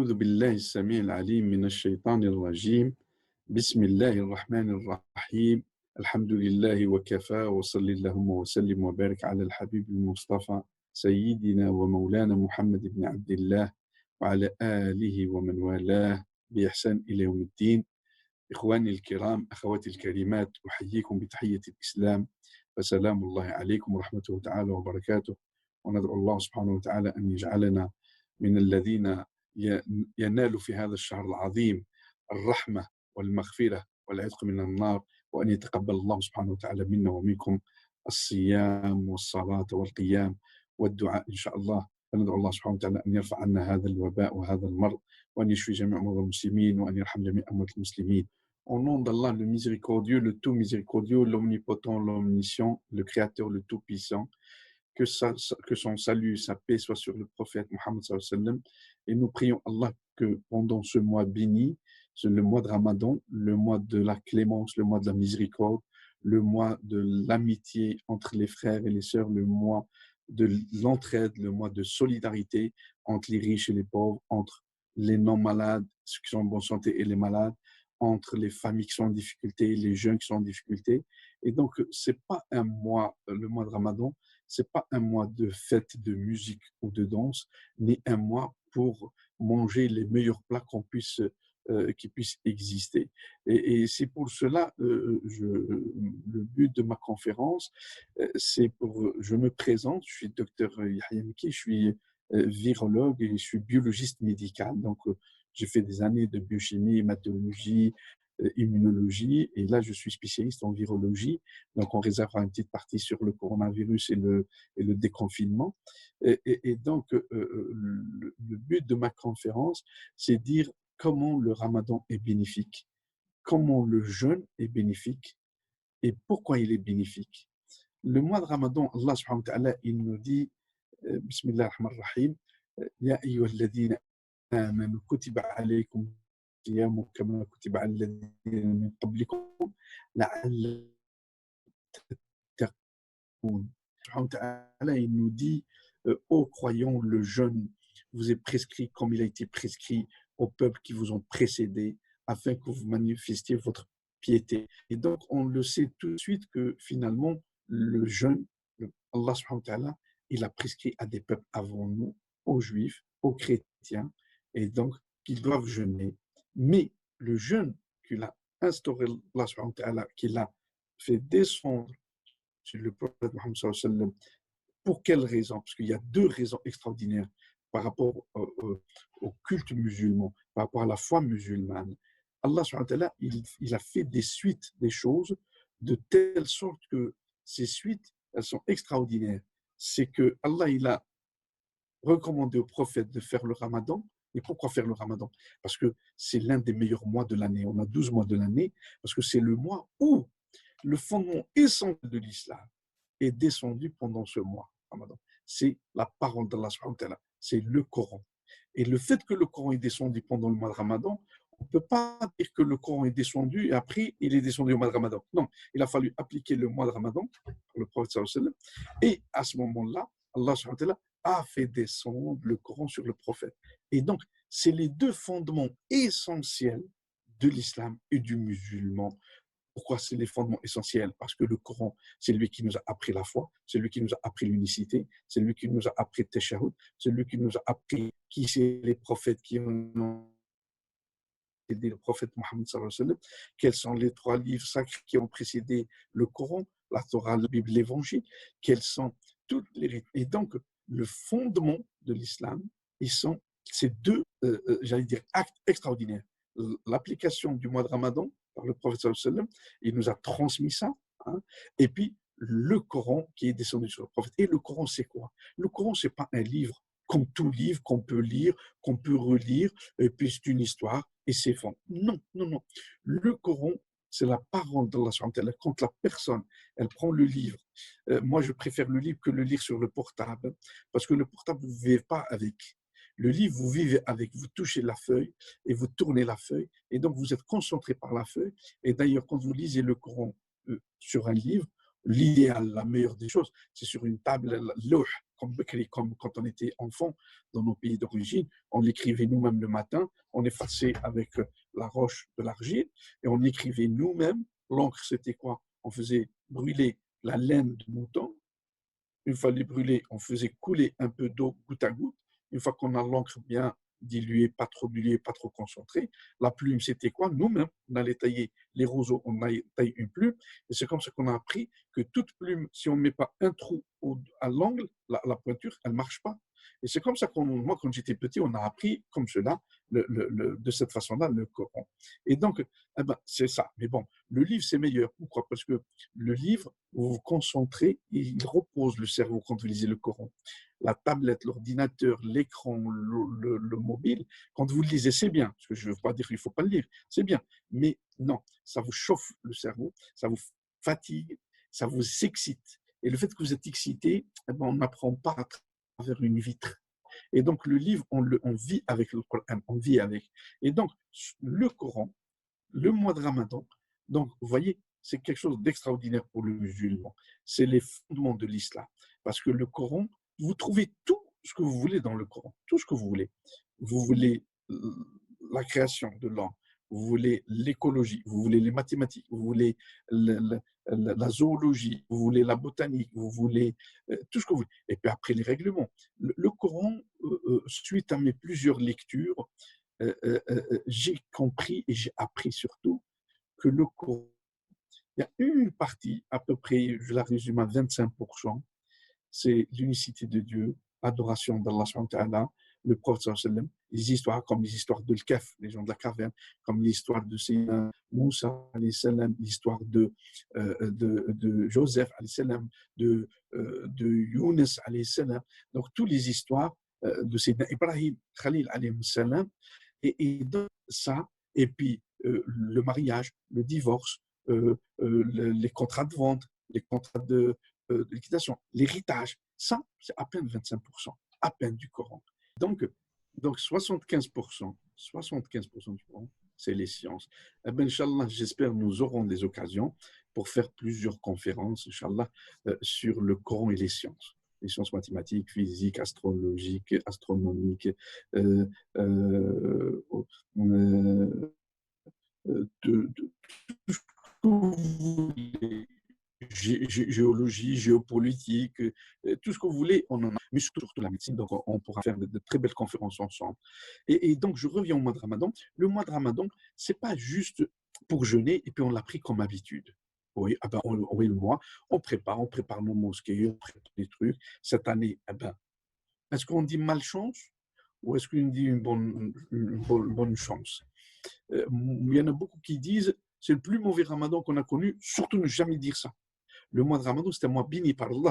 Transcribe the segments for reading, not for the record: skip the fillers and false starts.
أعوذ بالله السميع العليم من الشيطان الرجيم بسم الله الرحمن الرحيم الحمد لله وكفى وصل اللهم وسلم وبارك على الحبيب المصطفى سيدنا ومولانا محمد بن عبد الله وعلى آله ومن والاه بإحسان إلى يوم الدين. إخواني الكرام أخواتي الكريمات أحييكم بتحية الإسلام فسلام الله عليكم ورحمته تعالى وبركاته، وندعو الله سبحانه وتعالى أن يجعلنا من الذين ينالوا في هذا الشهر العظيم الرحمة والمغفرة والعتق من النار، وأن يتقبل الله سبحانه وتعالى منا ومنكم الصيام والصلاة والقيام والدعاء إن شاء الله. فندعو الله سبحانه وتعالى أن يرفع عنا هذا الوباء وهذا المرض، وأن يشفي جميع مرضى المسلمين، وأن يرحم جميع أموات المسلمين. Au nom d'Allah, le miséricordieux, le tout miséricordieux, l'omnipotent, l'omniscient, le créateur, le tout-puissant, que son salut, sa paix soit sur le prophète Mohammed sallallahu alayhi wa sallam. Et nous prions Allah que pendant ce mois béni, le mois de Ramadan, le mois de la clémence, le mois de la miséricorde, le mois de l'amitié entre les frères et les sœurs, le mois de l'entraide, le mois de solidarité entre les riches et les pauvres, entre les non-malades, ceux qui sont en bonne santé et les malades, entre les familles qui sont en difficulté, les jeunes qui sont en difficulté. Et donc, c'est pas un mois, le mois de Ramadan, c'est pas un mois de fête, de musique ou de danse, ni un mois pour manger les meilleurs plats qui puissent exister. Et c'est pour cela, le but de ma conférence, je me présente, je suis docteur Yahya Miki, je suis virologue et je suis biologiste médical. Donc, j'ai fait des années de biochimie, hématologie, immunologie, et là, je suis spécialiste en virologie. Donc, on réservera une petite partie sur le coronavirus et le déconfinement. Et donc, le but de ma conférence, c'est dire comment le ramadan est bénéfique, comment le jeûne est bénéfique et pourquoi il est bénéfique. Le mois de ramadan, Allah subhanahu wa ta'ala, il nous dit, Bismillah ar-Rahman ar-Rahim, Ya ayyuhalladhina آمنوا كتب عليكم الصيام كما كتب على الذين من قبلكم لعلكم تتقون. Subhanahu wa ta'ala, il nous dit, ô croyants, le jeûne vous est prescrit comme il a été prescrit aux peuples qui vous ont précédés, afin que vous manifestiez votre piété. Et donc, on le sait tout de suite que finalement, le jeûne, Allah subhanahu wa ta'ala, il a prescrit à des peuples avant nous, aux juifs, aux chrétiens, et donc qu'ils doivent jeûner. Mais le jeûne qu'il a instauré, Allah subhanahu wa ta'ala, qu'il a fait descendre sur le prophète Mohammed sallallahu alayhi wa sallam, pour quelles raisons? Parce qu'il y a deux raisons extraordinaires par rapport au culte musulman, par rapport à la foi musulmane. Allah subhanahu wa ta'ala, il a fait des suites des choses de telle sorte que ces suites, elles sont extraordinaires. C'est que Allah, il a recommandé au prophète de faire le ramadan. Et pourquoi faire le ramadan? Parce que c'est l'un des meilleurs mois de l'année. On a 12 mois de l'année, parce que c'est le mois où le fondement essentiel de l'islam est descendu pendant ce mois ramadan. C'est la parole d'Allah subhanahu wa ta'ala, c'est le Coran. Et le fait que le Coran est descendu pendant le mois de ramadan, on ne peut pas dire que le Coran est descendu et après il est descendu au mois de ramadan. Non, il a fallu appliquer le mois de ramadan pour le prophète sallallahu alayhi wa sallam. Et à ce moment-là, Allah subhanahu wa ta'ala a fait descendre le Coran sur le prophète. Et donc, c'est les deux fondements essentiels de l'islam et du musulman. Pourquoi c'est les fondements essentiels? Parce que le Coran, c'est lui qui nous a appris la foi, c'est lui qui nous a appris l'unicité, c'est lui qui nous a appris le tashahhud, c'est lui qui nous a appris qui c'est les prophètes qui ont précédé le prophète Mohammed sallallahu alayhi wa sallam, quels sont les trois livres sacrés qui ont précédé le Coran, la Torah, la Bible, l'Évangile, quels sont toutes les rites. Et donc, le fondement de l'islam, ils sont ces deux, j'allais dire, actes extraordinaires. L'application du mois de Ramadan par le prophète sallallahu alayhi wa sallam, il nous a transmis ça, hein, et puis le Coran qui est descendu sur le prophète. Et le Coran, c'est quoi? Le Coran, c'est pas un livre comme tout livre qu'on peut lire, qu'on peut relire, et puis c'est une histoire, et c'est fond. Non, non, non. Le Coran, c'est la parole d'Allah subhanahu wa ta'ala. Quand la personne, elle prend le livre, moi je préfère le livre que le lire sur le portable, parce que le portable, vous ne vivez pas avec. Le livre, vous vivez avec, vous touchez la feuille et vous tournez la feuille, et donc vous êtes concentré par la feuille. Et d'ailleurs, quand vous lisez le Coran sur un livre, l'idéal, la meilleure des choses, c'est sur une table, lawh, comme quand on était enfant dans nos pays d'origine, on l'écrivait nous-mêmes le matin, on effaçait avec la roche de l'argile et on écrivait nous-mêmes. L'encre, c'était quoi? On faisait brûler la laine de mouton. Une fois les brûlés, on faisait couler un peu d'eau goutte à goutte. Une fois qu'on a l'encre bien diluée, pas trop concentrée, la plume, c'était quoi? Nous-mêmes, on allait tailler les roseaux, on taille une plume. Et c'est comme ça qu'on a appris que toute plume, si on ne met pas un trou à l'angle, la pointure, elle ne marche pas. Et c'est comme ça moi, quand j'étais petit, on a appris comme cela, de cette façon-là, le Coran. Et donc, eh ben, c'est ça. Mais bon, le livre, c'est meilleur. Pourquoi? Parce que le livre, vous vous concentrez, et il repose le cerveau quand vous lisez le Coran. La tablette, l'ordinateur, l'écran, le mobile, quand vous le lisez, c'est bien. Parce que je ne veux pas dire qu'il ne faut pas le lire, c'est bien. Mais non, ça vous chauffe le cerveau, ça vous fatigue, ça vous excite. Et le fait que vous êtes excité, eh ben, on n'apprend pas à travers une vitre. Et donc, le livre, on vit avec le Coran, on vit avec. Et donc, le Coran, le mois de Ramadan, donc, vous voyez, c'est quelque chose d'extraordinaire pour le musulman. C'est les fondements de l'islam. Parce que le Coran, vous trouvez tout ce que vous voulez dans le Coran, tout ce que vous voulez. Vous voulez la création de l'homme, vous voulez l'écologie, vous voulez les mathématiques, vous voulez la zoologie, vous voulez la botanique, vous voulez tout ce que vous voulez. Et puis après, les règlements. Le Coran, suite à mes plusieurs lectures, j'ai compris et j'ai appris surtout que le Coran, il y a une partie, à peu près, je la résume à 25%, c'est l'unicité de Dieu, adoration d'Allah subhanahu wa ta'ala, le prophète sallam, les histoires comme les histoires de L'Kaf, les gens de la caverne, comme l'histoire de Sayyidina Moussa, l'histoire de Joseph, de Younes, donc toutes les histoires de Sayyidina Ibrahim, Khalil, et dans ça, et puis le mariage, le divorce, les contrats de vente, les contrats de liquidation, l'héritage, ça, c'est à peine 25%, à peine du Coran. Donc 75% du Coran, c'est les sciences. Eh bien, Inch'Allah, j'espère nous aurons des occasions pour faire plusieurs conférences, Inch'Allah, sur le Coran et les sciences mathématiques, physiques, astrologiques, astronomiques, euh, euh, euh, de tout ce que vous voulez, géologie, géopolitique, tout ce que vous voulez, on en a, mais surtout la médecine, donc on pourra faire de très belles conférences ensemble. Et donc, je reviens au mois de Ramadan. Le mois de Ramadan, c'est pas juste pour jeûner et puis on l'a pris comme habitude. Oui, ah ben, oui, le mois, on prépare nos mosquées, on prépare des trucs. Cette année, eh ben, est-ce qu'on dit malchance ou est-ce qu'on dit bonne chance? Il y en a beaucoup qui disent c'est le plus mauvais ramadan qu'on a connu, surtout ne jamais dire ça. Le mois de Ramadan, c'est un mois béni par Allah.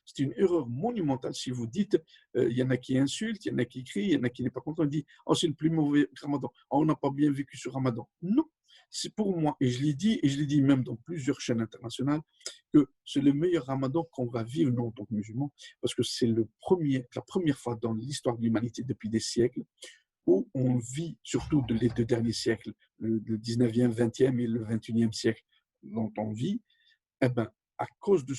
C'est une erreur monumentale si vous dites, il y en a qui insultent, il y en a qui crient, il y en a qui n'est pas content, il dit, oh, c'est le plus mauvais Ramadan, oh, on n'a pas bien vécu ce Ramadan. Non, c'est pour moi, et je l'ai dit même dans plusieurs chaînes internationales, que c'est le meilleur Ramadan qu'on va vivre, nous, en tant que musulmans, parce que c'est la première fois dans l'histoire de l'humanité depuis des siècles où on vit, surtout les deux derniers siècles, le 19e, 20e et le 21e siècle dont on vit, eh ben, à cause de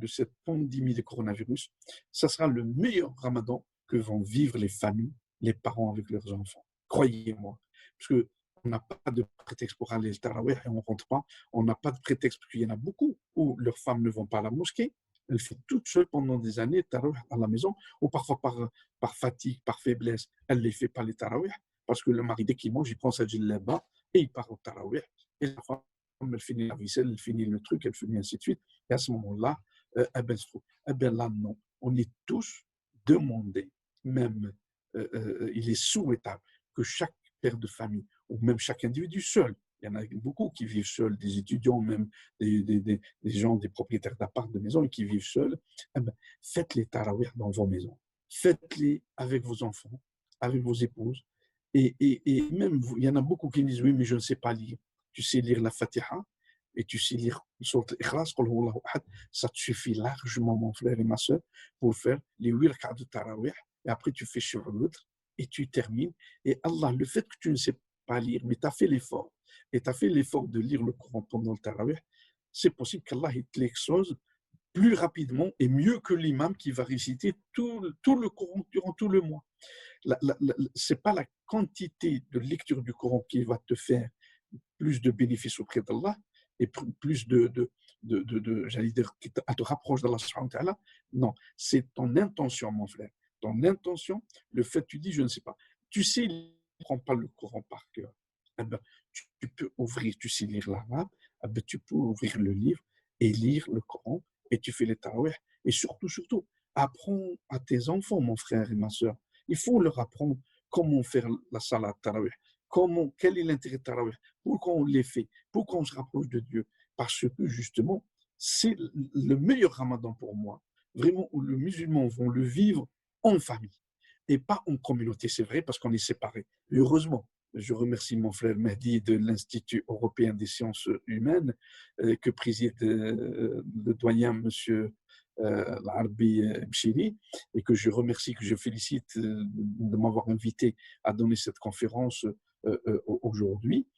cette pandémie de coronavirus, ça sera le meilleur ramadan que vont vivre les familles, les parents avec leurs enfants. Croyez-moi. Parce qu'on n'a pas de prétexte pour aller au tarawih et on ne rentre pas. On n'a pas de prétexte parce qu'il y en a beaucoup où leurs femmes ne vont pas à la mosquée. Elles font toutes seules pendant des années tarawih à la maison, ou parfois par fatigue, par faiblesse, elles ne les fait pas les tarawih parce que le mari, dès qu'il mange, il prend sa djellaba et il part au tarawih. Et la femme, elle finit la vaisselle, elle finit le truc, elle finit ainsi de suite. Et à ce moment-là, eh ben là, non. On est tous demandés, même il est souhaitable que chaque père de famille, ou même chaque individu seul, il y en a beaucoup qui vivent seuls, des étudiants, même des gens, des propriétaires d'appart, de maisons, et qui vivent seuls, eh ben, faites les tarawih dans vos maisons. Faites-les avec vos enfants, avec vos épouses. Et même, il y en a beaucoup qui disent, oui, mais je ne sais pas lire. Tu sais lire la Fatiha et tu sais lire sur l'Ikhlas, ça te suffit largement, mon frère et ma soeur, pour faire les 8 rak'at de tarawih. Et après, tu fais sur l'autre et tu termines. Et Allah, le fait que tu ne sais pas lire, mais tu as fait l'effort, et tu as fait l'effort de lire le Coran pendant le tarawih, c'est possible qu'Allah te l'expose plus rapidement et mieux que l'imam qui va réciter tout le Coran durant tout le mois. Ce n'est pas la quantité de lecture du Coran qui va te faire plus de bénéfices auprès d'Allah et plus j'allais dire, qui te rapproche d'Allah subhanahu wa ta'ala. Non, c'est ton intention, mon frère. Ton intention, le fait, tu dis, je ne sais pas. Tu sais, ne prends pas le Coran par cœur. Eh ben, tu peux ouvrir, tu sais lire l'arabe, eh ben, tu peux ouvrir le livre et lire le Coran et tu fais les tarawih. Et surtout, apprends à tes enfants, mon frère et ma soeur. Il faut leur apprendre comment faire la salat tarawih. Quel est l'intérêt de tarawih? Pourquoi on les fait? Pourquoi on se rapproche de Dieu? Parce que justement, c'est le meilleur ramadan pour moi, vraiment où les musulmans vont le vivre en famille et pas en communauté. C'est vrai parce qu'on est séparés. Heureusement, je remercie mon frère Mehdi de l'Institut européen des sciences humaines que préside le doyen monsieur l'Arbi Mchiri et que je remercie, que je félicite de m'avoir invité à donner cette conférence aujourd'hui.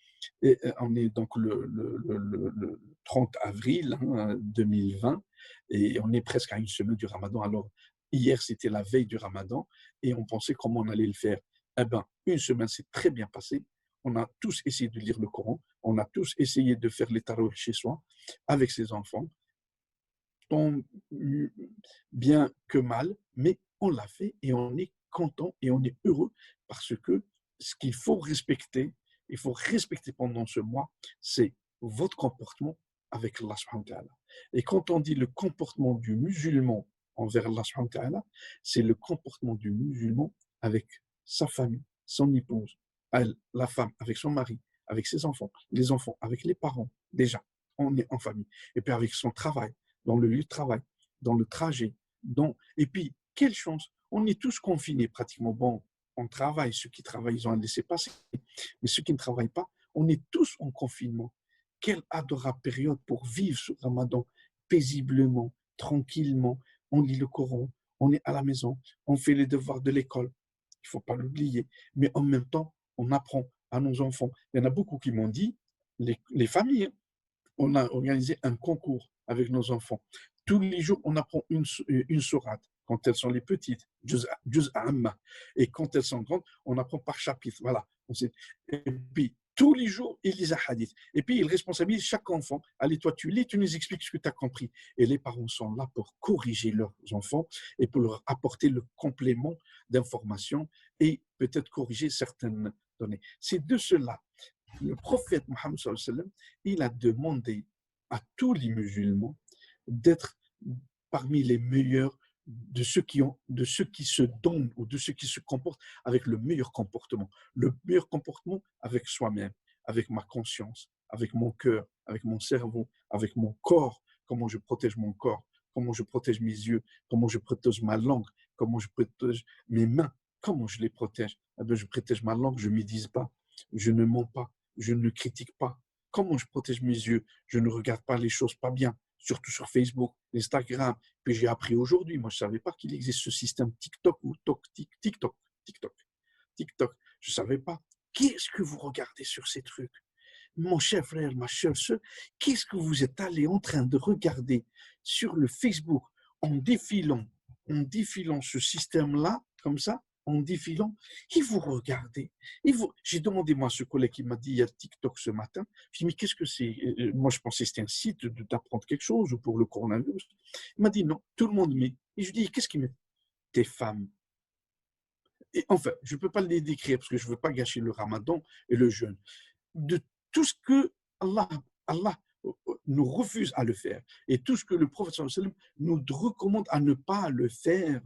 Et on est donc le 30 avril 2020 et on est presque à une semaine du Ramadan. Alors, hier, c'était la veille du Ramadan et on pensait comment on allait le faire. Eh bien, une semaine s'est très bien passée. On a tous essayé de lire le Coran. On a tous essayé de faire les tarawih chez soi avec ses enfants. Tant bien que mal, mais on l'a fait et on est content et on est heureux parce que ce qu'il faut respecter, il faut respecter pendant ce mois, c'est votre comportement avec Allah subhanahu wa ta'ala. Et quand on dit le comportement du musulman envers Allah subhanahu wa ta'ala, c'est le comportement du musulman avec sa famille, son épouse, elle, la femme avec son mari, avec ses enfants, les enfants avec les parents, déjà, on est en famille. Et puis avec son travail, dans le lieu de travail, dans le trajet. Et puis, quelle chance, on est tous confinés pratiquement. Bon, on travaille, ceux qui travaillent, ils ont un laissez-passer, mais ceux qui ne travaillent pas, on est tous en confinement. Quelle adorable période pour vivre ce Ramadan paisiblement, tranquillement. On lit le Coran, on est à la maison, on fait les devoirs de l'école, il ne faut pas l'oublier, mais en même temps, on apprend à nos enfants. Il y en a beaucoup qui m'ont dit, les familles, on a organisé un concours avec nos enfants. Tous les jours, on apprend une sourate. Quand elles sont les petites, juz amma. Et quand elles sont grandes, on apprend par chapitre. Voilà. Et puis, tous les jours, ils lisent un hadith. Et puis, ils responsabilisent chaque enfant. Allez, toi, tu lis, tu nous expliques ce que tu as compris. Et les parents sont là pour corriger leurs enfants et pour leur apporter le complément d'information et peut-être corriger certaines données. C'est de cela. Le prophète Mohammed sallallahu alayhi wa sallam, il a demandé à tous les musulmans d'être parmi les meilleurs de ceux qui se donnent ou de ceux qui se comportent avec le meilleur comportement. Le meilleur comportement avec soi-même, avec ma conscience, avec mon cœur, avec mon cerveau, avec mon corps, comment je protège mon corps, comment je protège mes yeux, comment je protège ma langue, comment je protège mes mains, comment je les protège. Eh bien, je protège ma langue, je ne médise pas, je ne mens pas, je ne critique pas. Comment je protège mes yeux? Je ne regarde pas les choses pas bien, surtout sur Facebook, Instagram. Puis j'ai appris aujourd'hui, moi je ne savais pas qu'il existe ce système TikTok ou TikTok. Je ne savais pas. Qu'est-ce que vous regardez sur ces trucs? Mon cher frère, ma chère soeur, qu'est-ce que vous êtes allé en train de regarder sur le Facebook en défilant ce système-là, comme ça, en défilant, et vous regardez. J'ai demandé moi à ce collègue qui m'a dit il y a TikTok ce matin. Je dis mais qu'est-ce que c'est? Moi je pensais que c'était un site d'apprendre quelque chose ou pour le coronavirus. Il m'a dit non, tout le monde met. Et je lui dis qu'est-ce qu'il met? Des femmes. Et enfin, je ne peux pas les décrire parce que je ne veux pas gâcher le ramadan et le jeûne. De tout ce que Allah nous refuse à le faire et tout ce que le prophète nous recommande à ne pas le faire.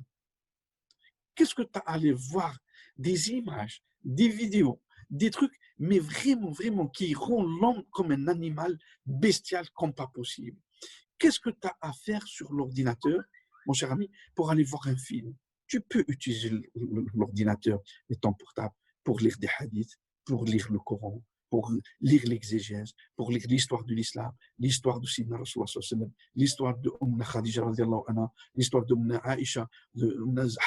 Qu'est-ce que tu as à aller voir? Des images, des vidéos, des trucs, mais vraiment qui rendent l'homme comme un animal bestial comme pas possible. Qu'est-ce que tu as à faire sur l'ordinateur, mon cher ami, pour aller voir un film? Tu peux utiliser l'ordinateur et ton portable pour lire des hadiths, pour lire le Coran, pour lire l'exégèse, pour lire l'histoire de l'islam, l'histoire de Sidna Rasulullah, l'histoire de Khadija, l'histoire de Aisha, de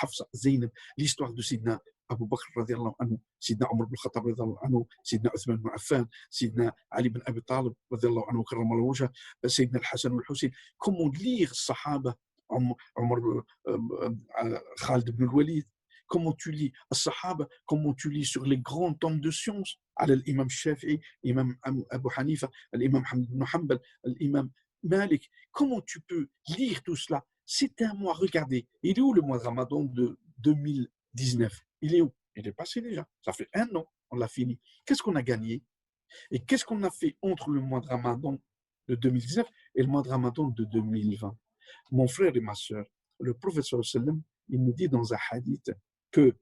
Hafsa, Zainab, l'histoire de Sidna Abu Bakr radiallahu anhu, Sidna Omar ibn Khattab radiallahu anhu, Sidna Uthman ibn Affan, Sidna Ali ibn Abi Talib radiallahu anhu, karramallahu wajhah, Sidna Al-Hassan al-Hussein. Comment lire Sahaba, Omar, Khalid ibn al-Walid, comment tu lis As-Sahaba, comment tu lis sur les grands tomes de sciences, l'imam Shafi'i, l'imam Abu Hanifa, l'imam Ahmad ibn Hanbal, l'imam Malik. Comment tu peux lire tout cela? C'est un mois, regardez, il est où le mois de Ramadan de 2019? Il est où? Il est passé déjà, ça fait un an, on l'a fini. Qu'est-ce qu'on a gagné? Et qu'est-ce qu'on a fait entre le mois de Ramadan de 2019 et le mois de Ramadan de 2020? Mon frère et ma soeur, le professeur sallam, il nous dit dans un hadith que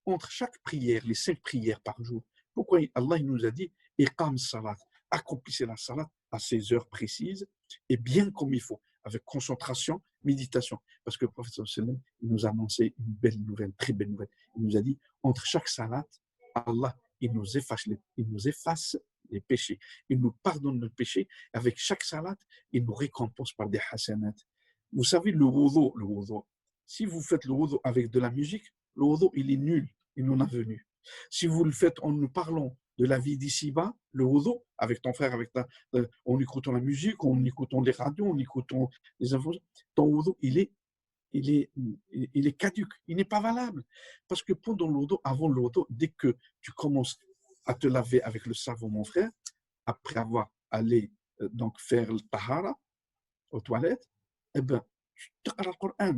entre chaque prière, les 5 prières par jour, pourquoi Allah il nous a dit Iqam salat, accomplissez la salat à ces heures précises et bien comme il faut, avec concentration, méditation. Parce que le professeur sallam, il nous a annoncé une belle nouvelle, très belle nouvelle. Il nous a dit entre chaque salat, Allah il nous efface les péchés. Il nous pardonne nos péchés. Avec chaque salat, il nous récompense par des hasanat. Vous savez, le wudu, si vous faites le wudu avec de la musique, le wudu, il est nul, il n'en a venu. Si vous le faites en nous parlant de la vie d'ici-bas, le wudu, avec ton frère, en écoutant la musique, en écoutant les radios, en écoutant les infos, ton wudu, il est caduque, il n'est pas valable. Parce que pendant le wudu, avant le wudu, dès que tu commences à te laver avec le savon, mon frère, après avoir allé donc faire le tahara aux toilettes, eh ben, tu te le Coran,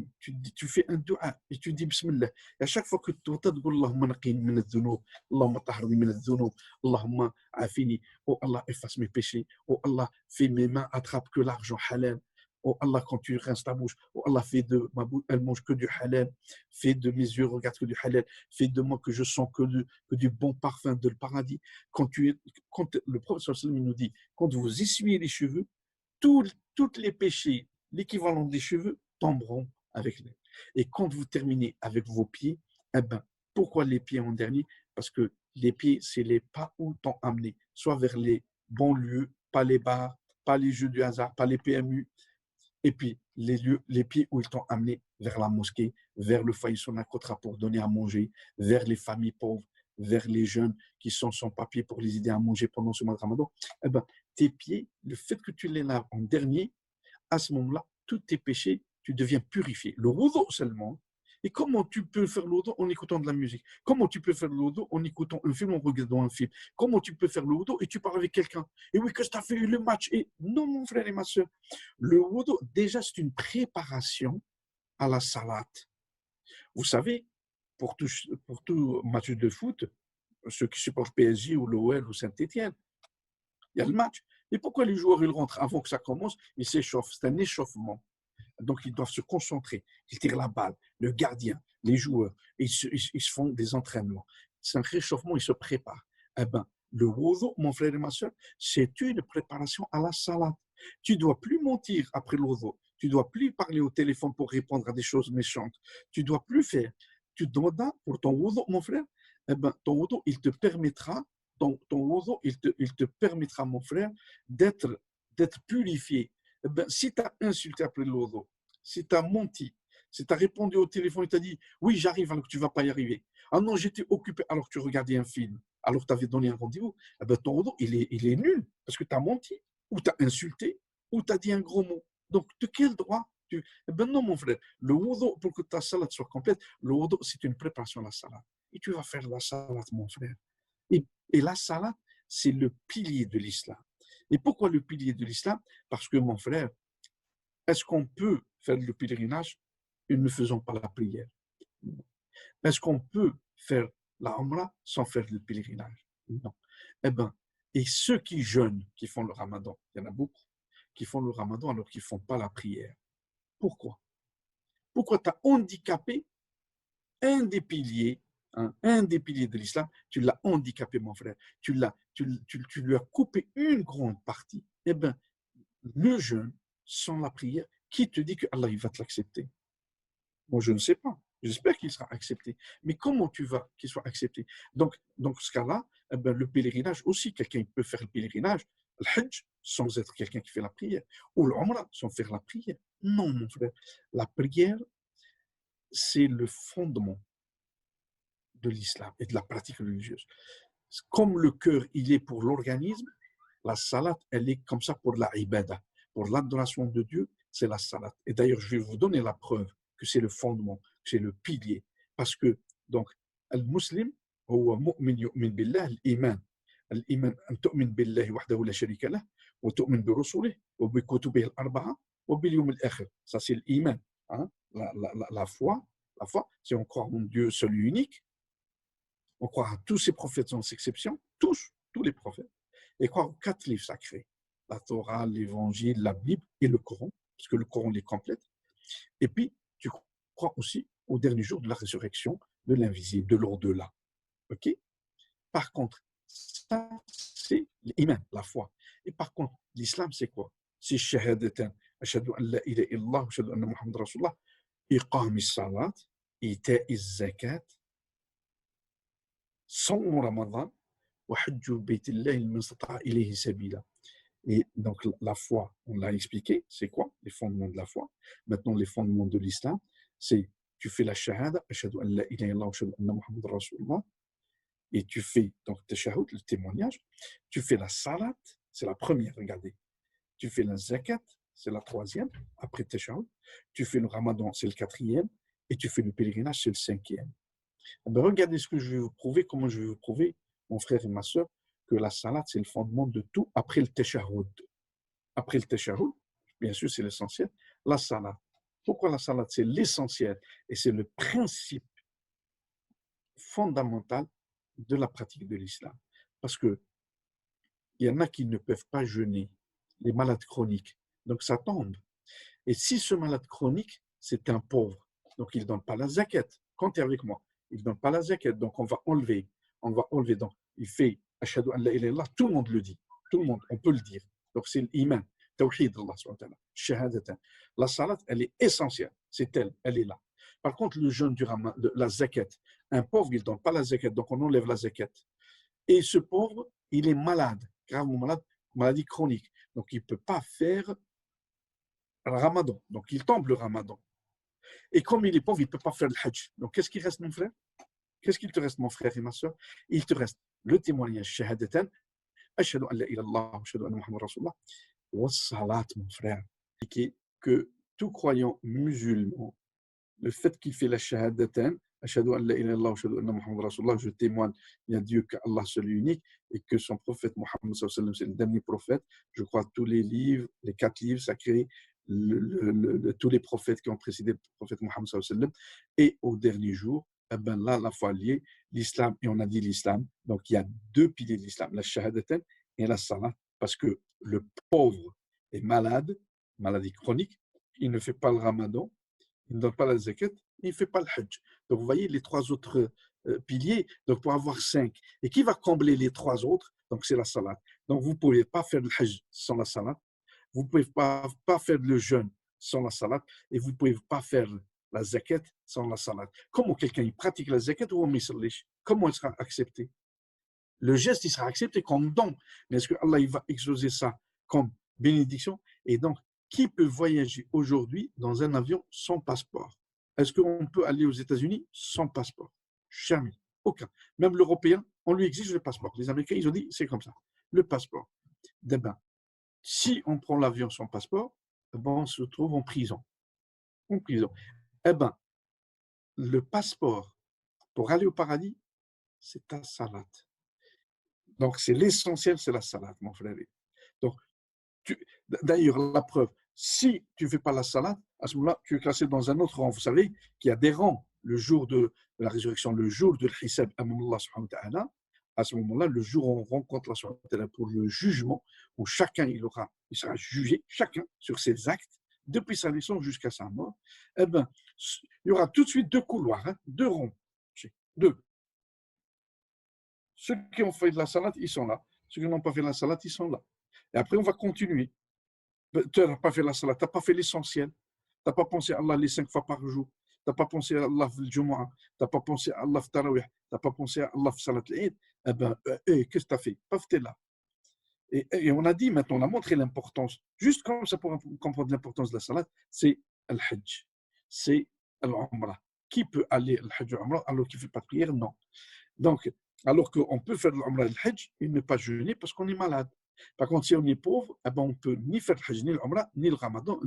tu fais un dua et tu dis Bismillah. Et à chaque fois que tu entends, Allahumma naqini min al-dhunub, Allahumma tahrini min al-dhunub, Allahumma afini, oh Allah, efface mes péchés, oh Allah, fais mes mains attrape que l'argent halal, oh Allah, quand tu rinces ta bouche, oh Allah, fais de ma bouche, elle mange que du halal, fais de mes yeux, regarde que du halal, fais de moi que je sens que du bon parfum de le paradis. Quand le prophète sallallahu nous dit, quand vous essuyez les cheveux, tous les péchés, l'équivalent des cheveux, tomberont avec les. Et quand vous terminez avec vos pieds, eh ben, pourquoi les pieds en dernier? Parce que les pieds, c'est les pas où t'ont amené, soit vers les bons lieux, pas les bars, pas les jeux du hasard, pas les PMU, et puis les pieds où ils t'ont amené vers la mosquée, vers le foyer Sonacotra pour donner à manger, vers les familles pauvres, vers les jeunes qui sont sans papier pour les aider à manger pendant ce mois de Ramadan. Eh ben, tes pieds, le fait que tu les laves en dernier, à ce moment-là, tous tes péchés, tu deviens purifié. Le wudu seulement. Et comment tu peux faire le wudu en écoutant de la musique? Comment tu peux faire le wudu en écoutant un film, en regardant un film? Comment tu peux faire le wudu et tu parles avec quelqu'un? Et oui, que tu as fait le match. Et non, mon frère et ma soeur, le wudu, déjà, c'est une préparation à la salat. Vous savez, pour tout match de foot, ceux qui supportent PSG ou l'OL ou Saint-Étienne, il y a le match. Et pourquoi les joueurs, ils rentrent avant que ça commence? Ils s'échauffent. C'est un échauffement. Donc, ils doivent se concentrer. Ils tirent la balle, le gardien, les joueurs. Ils se font des entraînements. C'est un réchauffement, ils se préparent. Eh ben, le wudu, mon frère et ma soeur, c'est une préparation à la salat. Tu ne dois plus mentir après le wudu. Tu ne dois plus parler au téléphone pour répondre à des choses méchantes. Tu ne dois plus faire. Tu dois, pour ton wudu, mon frère, eh ben, ton wudu, il te permettra, ton wudu, il te permettra, mon frère, d'être purifié. Eh ben, si tu as insulté après le wudu, si tu as menti, si tu as répondu au téléphone et tu as dit oui, j'arrive alors que tu ne vas pas y arriver. Ah non, j'étais occupé alors que tu regardais un film, alors que tu avais donné un rendez-vous. Eh ben, ton wudu, il est nul parce que tu as menti, ou tu as insulté, ou tu as dit un gros mot. Donc, de quel droit Eh ben non, mon frère. Le wudu, pour que ta salade soit complète, le wudu, c'est une préparation à la salade. Et tu vas faire la salade, mon frère. Et la salade, c'est le pilier de l'islam. Et pourquoi le pilier de l'islam? Parce que, mon frère, est-ce qu'on peut faire le pèlerinage en ne faisant pas la prière? Est-ce qu'on peut faire la Umrah sans faire le pèlerinage? Non. Eh bien, et ceux qui jeûnent, qui font le ramadan, il y en a beaucoup, qui font le ramadan alors qu'ils ne font pas la prière. Pourquoi? Pourquoi tu as handicapé un des piliers, un des piliers de l'islam, tu l'as handicapé, mon frère. Tu lui as coupé une grande partie. Eh bien, le jeûne sans la prière, qui te dit que Allah il va te l'accepter? Moi, je ne sais pas. J'espère qu'il sera accepté. Mais comment tu vas qu'il soit accepté? Donc, dans ce cas-là, eh ben, le pèlerinage aussi, quelqu'un peut faire le pèlerinage, le Hajj, sans être quelqu'un qui fait la prière, ou l'Umrah, sans faire la prière. Non, mon frère. La prière, c'est le fondement de l'islam et de la pratique religieuse. Comme le cœur, il est pour l'organisme, la salat, elle est comme ça pour la ibada. Pour l'adoration de Dieu, c'est la salat. Et d'ailleurs, je vais vous donner la preuve que c'est le fondement, que c'est le pilier. Parce que, donc, al-muslim, هو مؤمن يؤمن بالله الإيمان. الإيمان أن تؤمن بالله وحده لا شريك له وتؤمن برسله وبكتبه الأربعة وباليوم الآخر. Ça, c'est l'iman. Hein? La foi, c'est on croit en Dieu seul et unique. On croit à tous ces prophètes sans exception, tous les prophètes, et croire aux 4 livres sacrés, la Torah, l'Évangile, la Bible et le Coran, parce que le Coran les complète. Et puis, tu crois aussi au dernier jour de la résurrection, de l'invisible, de l'au-delà. Ok? Par contre, ça, c'est l'iman, la foi. Et par contre, l'islam, c'est quoi? C'est shahadatan, ashhadu an la ilaha illallah, ashhadu anna Muhammad Rasulullah, iqamis salat, ita'iz zakat, صوم رمضان وحج بيت الله لمن استطاع إليه سبيلا. Et donc la foi, on l'a expliqué, c'est quoi les fondements de la foi. Maintenant, les fondements de l'islam, c'est tu fais la shahada, ashhadu an la ilaha illallah wa ashhadu anna Muhammad Rasulullah, et tu fais donc tashahhud, le témoignage, tu fais la salat, c'est la première, regardez. Tu fais la zakat, c'est la troisième, après tashahhud, tu fais le ramadan, c'est le quatrième, et tu fais le pèlerinage, c'est le cinquième. Ben, regardez ce que je vais vous prouver, comment je vais vous prouver, mon frère et ma soeur, que la salat, c'est le fondement de tout après le tashahhud. Après le tashahhud, bien sûr, c'est l'essentiel, la salat. Pourquoi la salat? C'est l'essentiel et c'est le principe fondamental de la pratique de l'islam. Parce qu'il y en a qui ne peuvent pas jeûner, les malades chroniques. Donc ça tombe. Et si ce malade chronique, c'est un pauvre, donc il ne donne pas la zakat. Comptez avec moi. Il ne donne pas la zakat, donc on va enlever. Donc il fait ashhadu an la ilaha illallah, tout le monde le dit. Tout le monde, on peut le dire. Donc c'est l'iman, tawhid Allah subhanahu wa ta'ala, shahadatan. La salat, elle est essentielle. C'est elle est là. Par contre, le jeûne de la zakat, un pauvre, il ne donne pas la zakat, donc on enlève la zakat. Et ce pauvre, il est malade, gravement malade, maladie chronique. Donc il ne peut pas faire le ramadan. Donc il tombe le ramadan. Et comme il est pauvre, il ne peut pas faire le hajj. Donc qu'est-ce qui reste, mon frère? Qu'est-ce qu'il te reste, mon frère et ma soeur? Il te reste le témoignage shahadatan, ashhadu an la ilaha illallah, ashhadu anna Muhammad Rasulullah, wa salat, mon frère. Que tout croyant musulman, le fait qu'il fait la shahadatan, ashhadu an la ilaha illallah, ashhadu anna Muhammad Rasulullah, je témoigne, il n'y a Dieu qu'Allah seul et unique, et que son prophète Muhammad sallallahu alayhi wa sallam, c'est le dernier prophète. Je crois tous les livres, les 4 livres sacrés, tous les prophètes qui ont précédé le prophète Muhammad sallallahu alayhi wa sallam, et au dernier jour, eh ben là, la foi liée, l'islam, et on a dit l'islam, donc il y a 2 piliers de l'islam, la shahadatan et la salat, parce que le pauvre est malade, maladie chronique, il ne fait pas le ramadan, il ne donne pas la zakat, il ne fait pas le hajj. Donc vous voyez les 3 autres piliers, donc pour avoir 5. Et qui va combler les 3 autres? Donc c'est la salat. Donc vous ne pouvez pas faire le hajj sans la salat, vous ne pouvez pas faire le jeûne sans la salat, et vous ne pouvez pas faire la zakat sans la salat. Comment quelqu'un il pratique la zakat ou comment elle sera acceptée? Le geste, il sera accepté comme don, mais est-ce que Allah il va exaucer ça comme bénédiction? Et donc, qui peut voyager aujourd'hui dans un avion sans passeport? Est-ce qu'on peut aller aux États-Unis sans passeport? Jamais, aucun. Même l'Européen, on lui exige le passeport. Les Américains, ils ont dit, c'est comme ça, le passeport. Eh ben, si on prend l'avion sans passeport, eh ben, on se trouve en prison. En prison. Eh ben, le passeport pour aller au paradis, c'est ta salat. Donc, c'est l'essentiel, c'est la salat, mon frère. Donc, d'ailleurs, la preuve, si tu ne fais pas la salat, à ce moment-là, tu es classé dans un autre rang. Vous savez qu'il y a des rangs le jour de la résurrection, le jour de l'hisab, à ce moment-là, le jour où on rencontre Allah subhanahu wa ta'ala pour le jugement, où chacun il sera jugé, chacun sur ses actes, depuis sa naissance jusqu'à sa mort, eh ben, il y aura tout de suite 2 couloirs, 2 rangs, 2. Ceux qui ont fait de la salat, ils sont là. Ceux qui n'ont pas fait de la salat, ils sont là. Et après, on va continuer. Tu n'as pas fait la salat, tu n'as pas fait l'essentiel. Tu n'as pas pensé à Allah les 5 fois par jour. Tu n'as pas pensé à Allah le Jumu'ah. Tu n'as pas pensé à Allah le Tarawih. Tu n'as pas pensé à Allah le Salat l'Eid. Eh bien, qu'est-ce que tu as fait? Paf, tu es là. Et on a dit maintenant, on a montré l'importance, juste comme ça pour comprendre l'importance de la salat, c'est al-Hajj, c'est al-Umrah. qui peut aller à l'Hajj ou l'Umrah alors qu'il ne fait pas de prière? Non. Donc, alors qu'on peut faire l'Umrah et le Hajj et ne pas jeûner parce qu'on est malade. Par contre, si on est pauvre, eh ben, on ne peut ni faire le Hajj, ni l'Umrah, ni le Ramadan,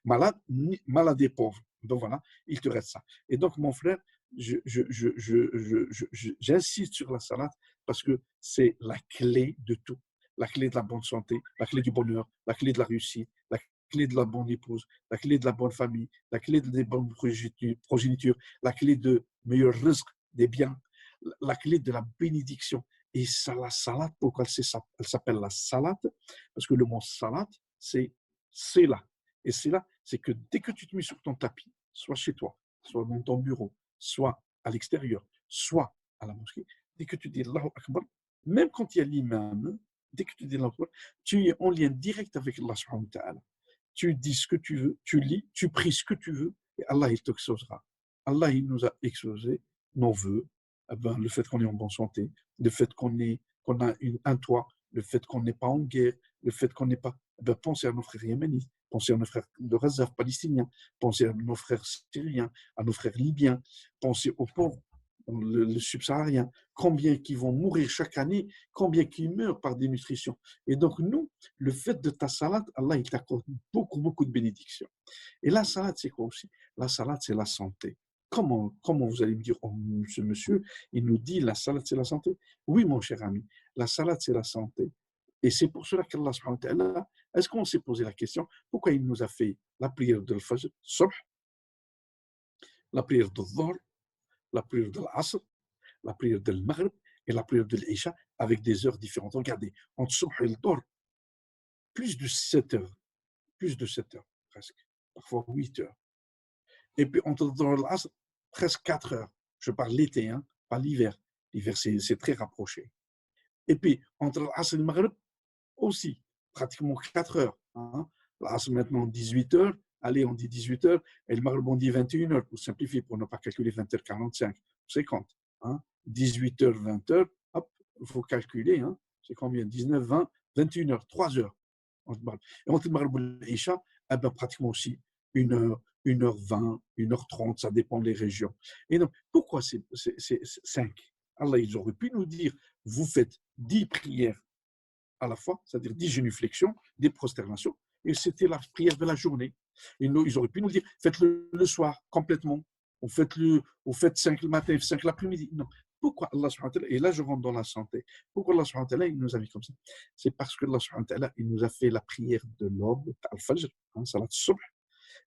malade, ni malade et pauvre. Donc voilà, il te reste ça. Et donc, mon frère, j'insiste sur la salade parce que c'est la clé de tout. La clé de la bonne santé, la clé du bonheur, la clé de la réussite, la clé de la bonne épouse, la clé de la bonne famille, la clé des bonnes progénitures, la clé de meilleur risque des biens, la clé de la bénédiction. Et ça, la salade, pourquoi elle s'appelle la salade? Parce que le mot salade, c'est là. Et c'est là, c'est que dès que tu te mets sur ton tapis, soit chez toi, soit dans ton bureau, soit à l'extérieur, soit à la mosquée, dès que tu dis Allahu Akbar, même quand il y a l'imam, dès que tu dis Allahu Akbar, tu es en lien direct avec Allah subhanahu wa ta'ala. Tu dis ce que tu veux, tu lis, tu pries ce que tu veux, et Allah, il t'exaucera. Allah, il nous a exaucé nos vœux, eh ben, le fait qu'on est en bonne santé, le fait qu'on a un toit, le fait qu'on n'est pas en guerre, le fait qu'on n'est pas. Eh ben, pensez à nos frères yéménites, pensez à nos frères de Gaza palestiniens, pensez à nos frères syriens, à nos frères libyens, pensez aux pauvres, le subsaharien, combien qui vont mourir chaque année, combien qui meurent par dénutrition. Et donc, nous, le fait de ta salade, Allah, il t'accorde beaucoup, beaucoup de bénédictions. Et la salade, c'est quoi aussi? La salade, c'est la santé. Comment vous allez me dire, oh, ce monsieur, il nous dit la salade, c'est la santé? Oui, mon cher ami, la salade, c'est la santé. Et c'est pour cela qu'Allah, subhanahu wa ta'ala, est-ce qu'on s'est posé la question, pourquoi il nous a fait la prière de l'Fajr, Subh, la prière de Dhuhr, la prière de l'Asr, la prière de l'Maghrib et la prière de l'Isha avec des heures différentes. Regardez, entre Subh et le Dhuhr, plus de 7 heures presque, parfois 8 heures. Et puis entre le Dhuhr et l'Asr, presque 4 heures. Je parle l'été, hein, pas l'hiver. L'hiver, c'est très rapproché. Et puis entre l'Asr et le Maghrib, aussi, pratiquement 4 heures. Hein. L'Asr maintenant 18 heures, allez, on dit 18 heures, et le Maghrib on dit 21 heures, pour simplifier, pour ne pas calculer 20h45, 50. Hein. 18 heures, 20 heures, hop, il faut calculer, hein. C'est combien? 19, 20, 21 heures, 3 heures. Et entre le Maghrib et l'Isha, eh ben, pratiquement aussi 1 heure, 1h20, 1h30, ça dépend des régions. Et donc, pourquoi c'est 5? Allah, ils auraient pu nous dire, vous faites 10 prières à la fois, c'est-à-dire 10 génuflexions, des prosternations, et c'était la prière de la journée. Et nous, ils auraient pu nous dire, faites-le le soir complètement, ou faites 5 le matin, 5 l'après-midi. Non. Pourquoi Allah subhanahu wa ta'ala, et là je rentre dans la santé, pourquoi Allah subhanahu wa ta'ala, il nous a mis comme ça? C'est parce que Allah subhanahu wa ta'ala, il nous a fait la prière de l'aube, al-fajr, hein, salat subh,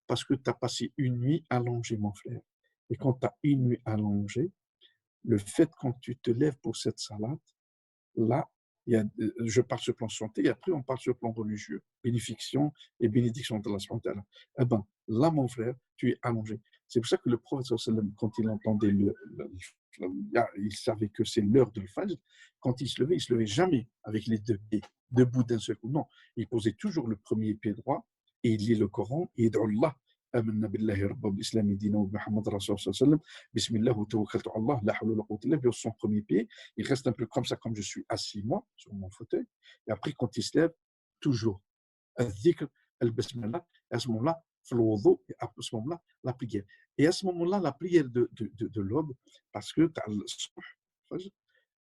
parce que tu as passé une nuit allongée, mon frère. Et quand tu as une nuit allongée, le fait quand tu te lèves pour cette salade, là, je parle sur le plan santé et après on parle sur le plan religieux, bénédiction et bénédiction de la santé. Eh bien, là, mon frère, tu es allongé. C'est pour ça que le prophète, quand il entendait il savait que c'est l'heure de l'Fajr, quand il se levait jamais avec les deux pieds debout d'un seul coup. Non, il posait toujours le premier pied droit et il lit le Coran et il dit Allah. آمنا بالله رب الإسلام دينا وبمحمد رسول الله صلى الله عليه وسلم بسم الله وتوكلت على الله لا حول ولا قوة إلا بالله son premier pied il reste un peu comme ça comme je suis assis moi sur mon fauteuil et après quand il se lève toujours الذكر البسملة à ce moment-là le wudu et à ce moment-là la prière et à ce moment-là la prière de l'aube parce que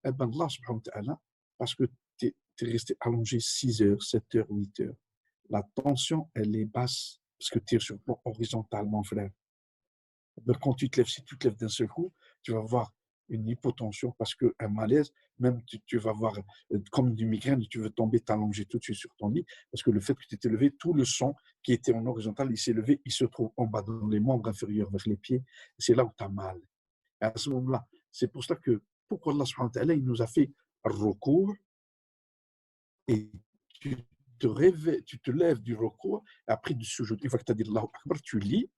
eh ben Allah subhanahu wa ta'ala parce que tu es resté allongé 6 heures 7 heures 8 heures la tension elle est basse parce que tu es sur le plan horizontal, mon frère. Donc, quand tu te lèves, si tu te lèves d'un seul coup, tu vas avoir une hypotension parce qu'un malaise, même tu vas avoir comme du migraine, tu veux tomber, t'allonger tout de suite sur ton lit parce que le fait que tu t'es levé, tout le sang qui était en horizontal, il s'est levé, il se trouve en bas dans les membres inférieurs vers les pieds. C'est là où tu as mal. Et à ce moment-là, c'est pour cela que pourquoi Allah subhanahu wa ta'ala, il nous a fait recours et tu te réveilles, tu te lèves du recours, après du sujoud, une fois que tu as dit Allahu Akbar, tu lis,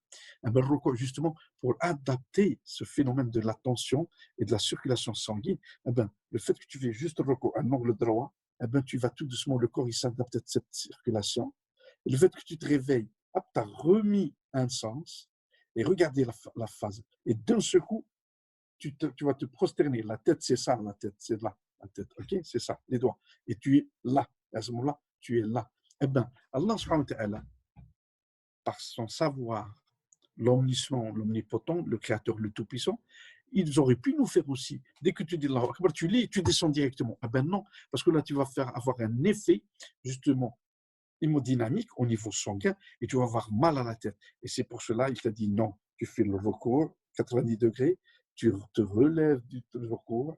un ben, recours justement pour adapter ce phénomène de la tension et de la circulation sanguine, eh ben, le fait que tu fais juste recours à un angle droit, eh ben, tu vas tout doucement, le corps il s'adapte à cette circulation. Et le fait que tu te réveilles, hop, tu as remis un sens et regardez la phase. Et d'un seul coup, tu vas te prosterner. La tête, c'est ça, la tête, c'est là. La tête, ok, c'est ça, les doigts. Et tu es là. Et à ce moment-là, tu es là. Eh bien, Allah subhanahu wa ta'ala, par son savoir, l'omniscient, l'omnipotent, le créateur, le tout-puissant, ils auraient pu nous faire aussi. Dès que tu dis Allahu Akbar, tu lis, tu descends directement. Ah ben non, parce que là, tu vas avoir un effet, justement, hémodynamique au niveau sanguin et tu vas avoir mal à la tête. Et c'est pour cela il t'a dit non, tu fais le recours, 90 degrés, tu te relèves du recours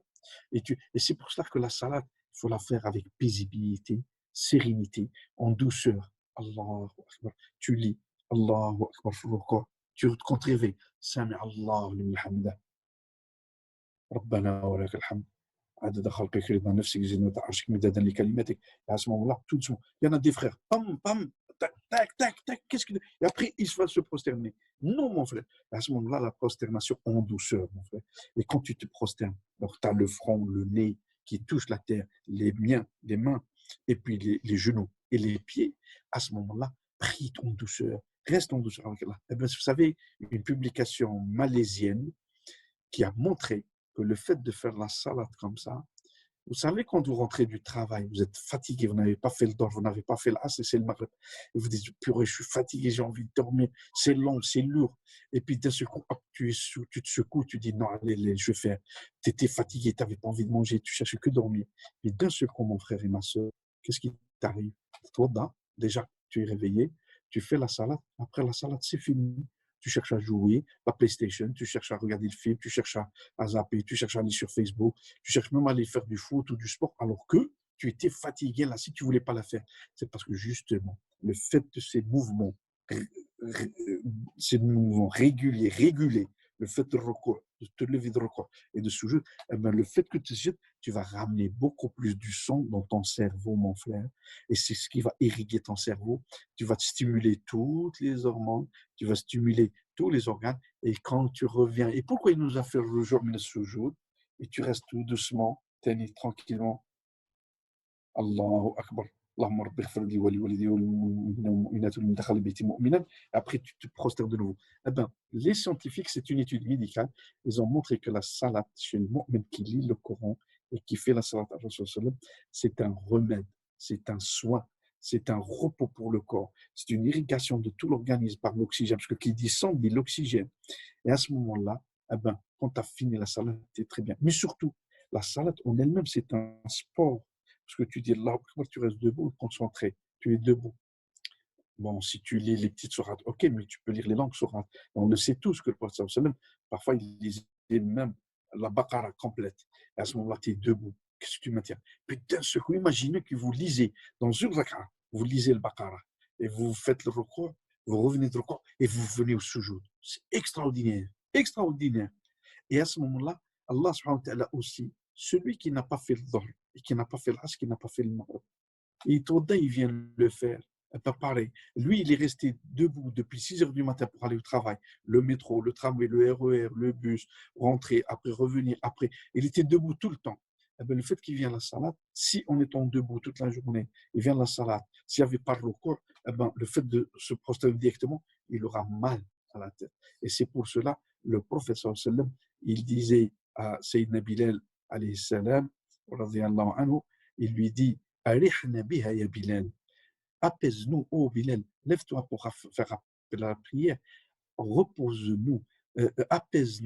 et c'est pour cela que la salade, il faut la faire avec paisibilité, sérénité, en douceur. Allahu Akbar. Tu lis, Allahu Akbar, recours. Quand tu réveilles, Sami Allahu liman hamida. ربنا ولك الحمد عدد خلقك رضا نفسك زينة عرشك مدادا لكلماتك. Et à ce moment-là, tout doucement, il y en a des frères, pam, pam, tac, tac, tac, tac, qu'est-ce que... Et après, il va se prosterner. Non, mon frère. Et à ce moment-là, la prosternation en douceur, mon frère. Et quand tu te prosternes, alors tu as le front, le nez qui touche la terre, les mains, et puis les genoux et les pieds. À ce moment-là, prie en douceur, reste en douceur avec Allah. Et bien, vous savez, une publication malaisienne qui a montré que le fait de faire la salade comme ça, vous savez, quand vous rentrez du travail, vous êtes fatigué, vous n'avez pas fait le dorge, vous n'avez pas fait l'as et c'est le maghreb. Et vous dites, purée, je suis fatigué, j'ai envie de dormir, c'est long, c'est lourd. Et puis d'un seul coup, hop, tu te secoues, tu dis, non, allez, je vais faire. Tu étais fatigué, tu n'avais pas envie de manger, tu cherchais que dormir. Et d'un seul coup, mon frère et ma soeur, qu'est-ce qui t'arrive? Toi, déjà, tu es réveillé, tu fais la salade, après la salade, c'est fini. Tu cherches à jouer, la PlayStation, tu cherches à regarder le film, tu cherches à zapper, tu cherches à aller sur Facebook, tu cherches même à aller faire du foot ou du sport, alors que tu étais fatigué là, si tu ne voulais pas la faire. C'est parce que justement, le fait de ces mouvements réguliers, régulés, le fait de recours, de te lever de recours et de soulever, eh ben, le fait que tu te jettes, tu vas ramener beaucoup plus du sang dans ton cerveau, mon frère, et c'est ce qui va irriguer ton cerveau. Tu vas stimuler toutes les hormones, tu vas stimuler tous les organes, et quand tu reviens, et pourquoi il nous a fait le jour de soujoud, et tu restes tout doucement, tranquillement, Allahu Akbar. Allahumma rabbi ighfir li wa li walidi wal mu'minati wal mu'minat bayti mu'minan. Après, tu te prosternes de nouveau. Eh ben, les scientifiques, c'est une étude médicale, ils ont montré que la salat chez le mu'min qui lit le Coran et qui fait la salat à Rasul, c'est un remède, c'est un soin, c'est un repos pour le corps, c'est une irrigation de tout l'organisme par l'oxygène, parce que qui dit sang dit l'oxygène. Et à ce moment-là, eh ben, quand tu as fini la salade, c'est très bien. Mais surtout, la salade en elle-même, c'est un sport. Parce que tu dis là, tu restes debout, concentré, tu es debout. Bon, si tu lis les petites sourates, ok, mais tu peux lire les langues sourates. On le sait tous que le prophète sallam, parfois il lisait même la Baqara complète. Et à ce moment-là, tu es debout. Qu'est-ce que tu maintiens? Puis d'un seul coup, imaginez que vous lisez dans une Baqara, vous lisez le Baqara et vous faites le recours, vous revenez de recours et vous venez au sujoud. C'est extraordinaire, extraordinaire. Et à ce moment-là, Allah subhanahu wa ta'ala aussi, celui qui n'a pas fait le dhahr, et qui n'a pas fait l'as, qui n'a pas fait le maghrib, et Tourdain, il vient le faire. Pas pareil. Lui, il est resté debout depuis 6 heures du matin pour aller au travail. Le métro, le tramway, le RER, le bus, rentrer, après revenir, après. Il était debout tout le temps. Eh bien, le fait qu'il vienne à la salade, si en étant debout toute la journée, il vient à la salade, s'il n'y avait pas le recours, eh bien, le fait de se prosterner directement, il aura mal à la tête. Et c'est pour cela, le prophète sallam, il disait à Sayyidina Bilal, alayhi salam, anhu, il lui dit, Arihna biha ya Bilal. Apaise-nous, ô Bilal. Lève-toi pour faire la prière. Repose-nous. Apaise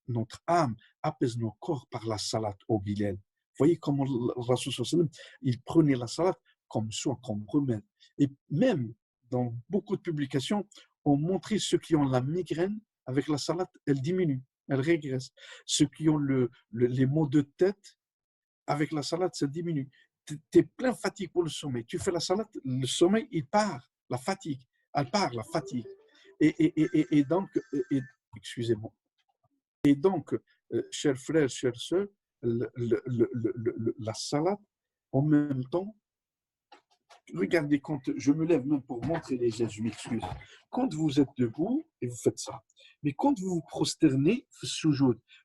notre âme, apaise nos corps par la salade, ô Bilal. Voyez comment le Rasul, il prenait la salade comme soin, comme remède. Et même dans beaucoup de publications, on montrait ceux qui ont la migraine, avec la salade, elle diminue, elle régresse. Ceux qui ont les maux de tête, avec la salade, ça diminue. Tu es plein de fatigue pour le sommeil. Tu fais la salade, le sommeil, il part. La fatigue, elle part, la fatigue. Et donc, excusez-moi. Et donc, chers frères, chères sœurs, la salade, en même temps, regardez, quand je me lève même pour montrer les gestes, je m'excuse. Quand vous êtes debout, et vous faites ça, mais quand vous vous prosternez,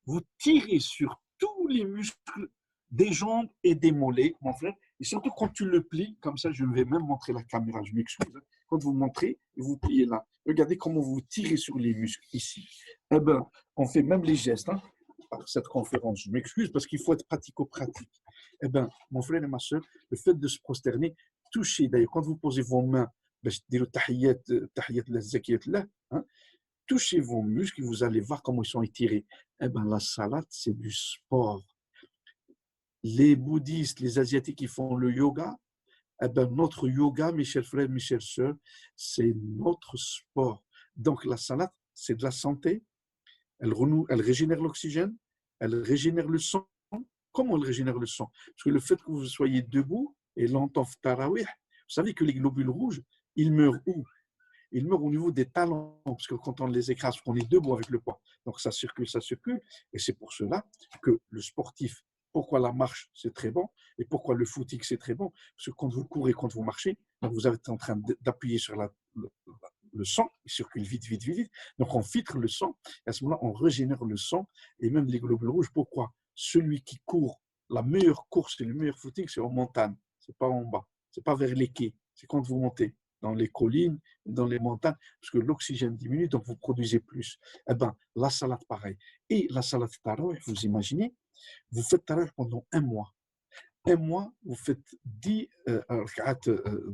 vous tirez sur tous les muscles des jambes et des mollets, mon frère, et surtout quand tu le plies, comme ça, je vais même montrer la caméra, je m'excuse. Quand vous montrez, vous pliez là. Regardez comment vous tirez sur les muscles ici. Eh ben, on fait même les gestes, hein, par cette conférence. Je m'excuse parce qu'il faut être pratico-pratique. Eh ben, mon frère et ma soeur, le fait de se prosterner, toucher, d'ailleurs, quand vous posez vos mains, باش ديروا تحيات لله زكية الله touchez vos muscles et vous allez voir comment ils sont étirés. Eh bien, la salade, c'est du sport. Les bouddhistes, les asiatiques qui font le yoga, eh ben, notre yoga, mes chers frères, mes chères sœurs, c'est notre sport. Donc, la salade, c'est de la santé. Elle régénère l'oxygène, elle régénère le sang. Comment elle régénère le sang? Parce que le fait que vous soyez debout et longtemps tarawih, vous savez que les globules rouges, ils meurent où? Ils meurent au niveau des talons, parce que quand on les écrase, on est debout avec le poids. Donc ça circule, ça circule. Et c'est pour cela que le sportif, pourquoi la marche, c'est très bon, et pourquoi le footing, c'est très bon, parce que quand vous courez, quand vous marchez, donc vous êtes en train d'appuyer sur le sang, il circule vite, vite, vite, vite. Donc on filtre le sang, et à ce moment-là, on régénère le sang, et même les globules rouges. Pourquoi? Celui qui court, la meilleure course et le meilleur footing, c'est en montagne, c'est pas en bas, c'est pas vers les quais, c'est quand vous montez dans les collines, dans les montagnes, parce que l'oxygène diminue, donc vous produisez plus. Eh bien, la salade, pareil. Et la salade tarawih, vous imaginez, vous faites tarawih pendant un mois. Un mois, vous faites 10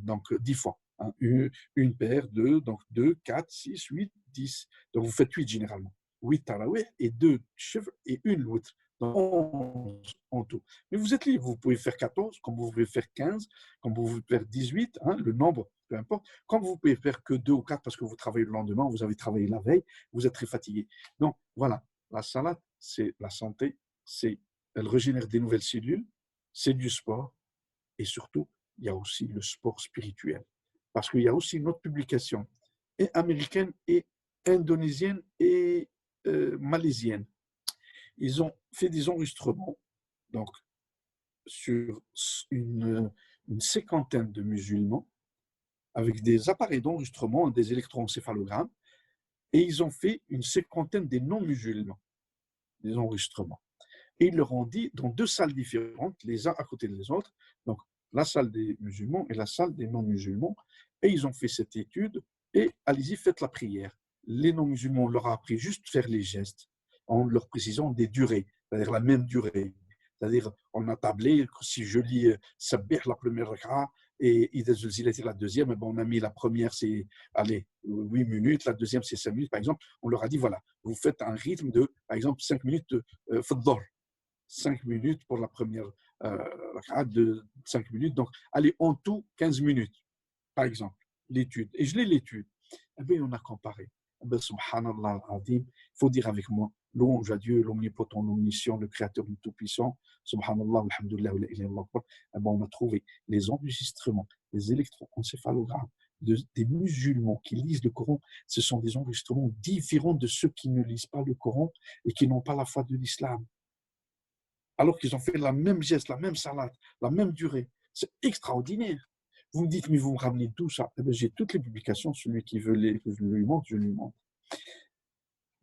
donc 10 fois. Hein, une paire, deux, donc 2, 4, 6, 8, 10. Donc vous faites 8 généralement. 8 tarawih et 2 chevres et une loutre. Donc 11 en tout. Mais vous êtes libre, vous pouvez faire 14, comme vous pouvez faire 15, comme vous pouvez faire 18, hein, le nombre, peu importe. Comme vous pouvez faire que 2 ou 4 parce que vous travaillez le lendemain, vous avez travaillé la veille, vous êtes très fatigué. Donc voilà, la salade, c'est la santé, elle régénère des nouvelles cellules, c'est du sport et surtout, il y a aussi le sport spirituel. Parce qu'il y a aussi une autre publication, et américaine et indonésienne et malaisienne. Ils ont fait des enregistrements donc, sur une cinquantaine de musulmans avec des appareils d'enregistrement, des électroencéphalogrammes, et ils ont fait une cinquantaine des non-musulmans, des enregistrements. Et ils leur ont dit, dans 2 salles différentes, les uns à côté des autres, donc la salle des musulmans et la salle des non-musulmans, et ils ont fait cette étude, et allez-y, faites la prière. Les non-musulmans, on leur a appris juste à faire les gestes, en leur précisant des durées, c'est-à-dire la même durée. C'est-à-dire, on a tablé, si je lis Sabbih, la première rak'a, et Ida Zulzilat, la deuxième, on a mis la première, c'est, allez, 8 minutes, la deuxième, c'est 5 minutes, par exemple. On leur a dit, voilà, vous faites un rythme de, par exemple, 5 minutes de Faddor, 5 minutes pour la première de 5 minutes. Donc, allez, en tout, 15 minutes, par exemple, l'étude. Et je l'ai l'étude. Eh bien, on a comparé. Eh bien, subhanallah al-azim, il faut dire avec moi, louange à Dieu, l'omnipotent, l'omniscient, le créateur du tout-puissant, subhanallah, alhamdulillah, wa la ilaha illallah. Eh bien, on a trouvé les enregistrements, les électroencéphalogrammes des musulmans qui lisent le Coran. Ce sont des enregistrements différents de ceux qui ne lisent pas le Coran et qui n'ont pas la foi de l'islam, alors qu'ils ont fait la même geste, la même salade, la même durée. C'est extraordinaire. Vous me dites, mais vous me ramenez tout ça. Eh bien, j'ai toutes les publications, celui qui veut que je lui montre, je lui montre.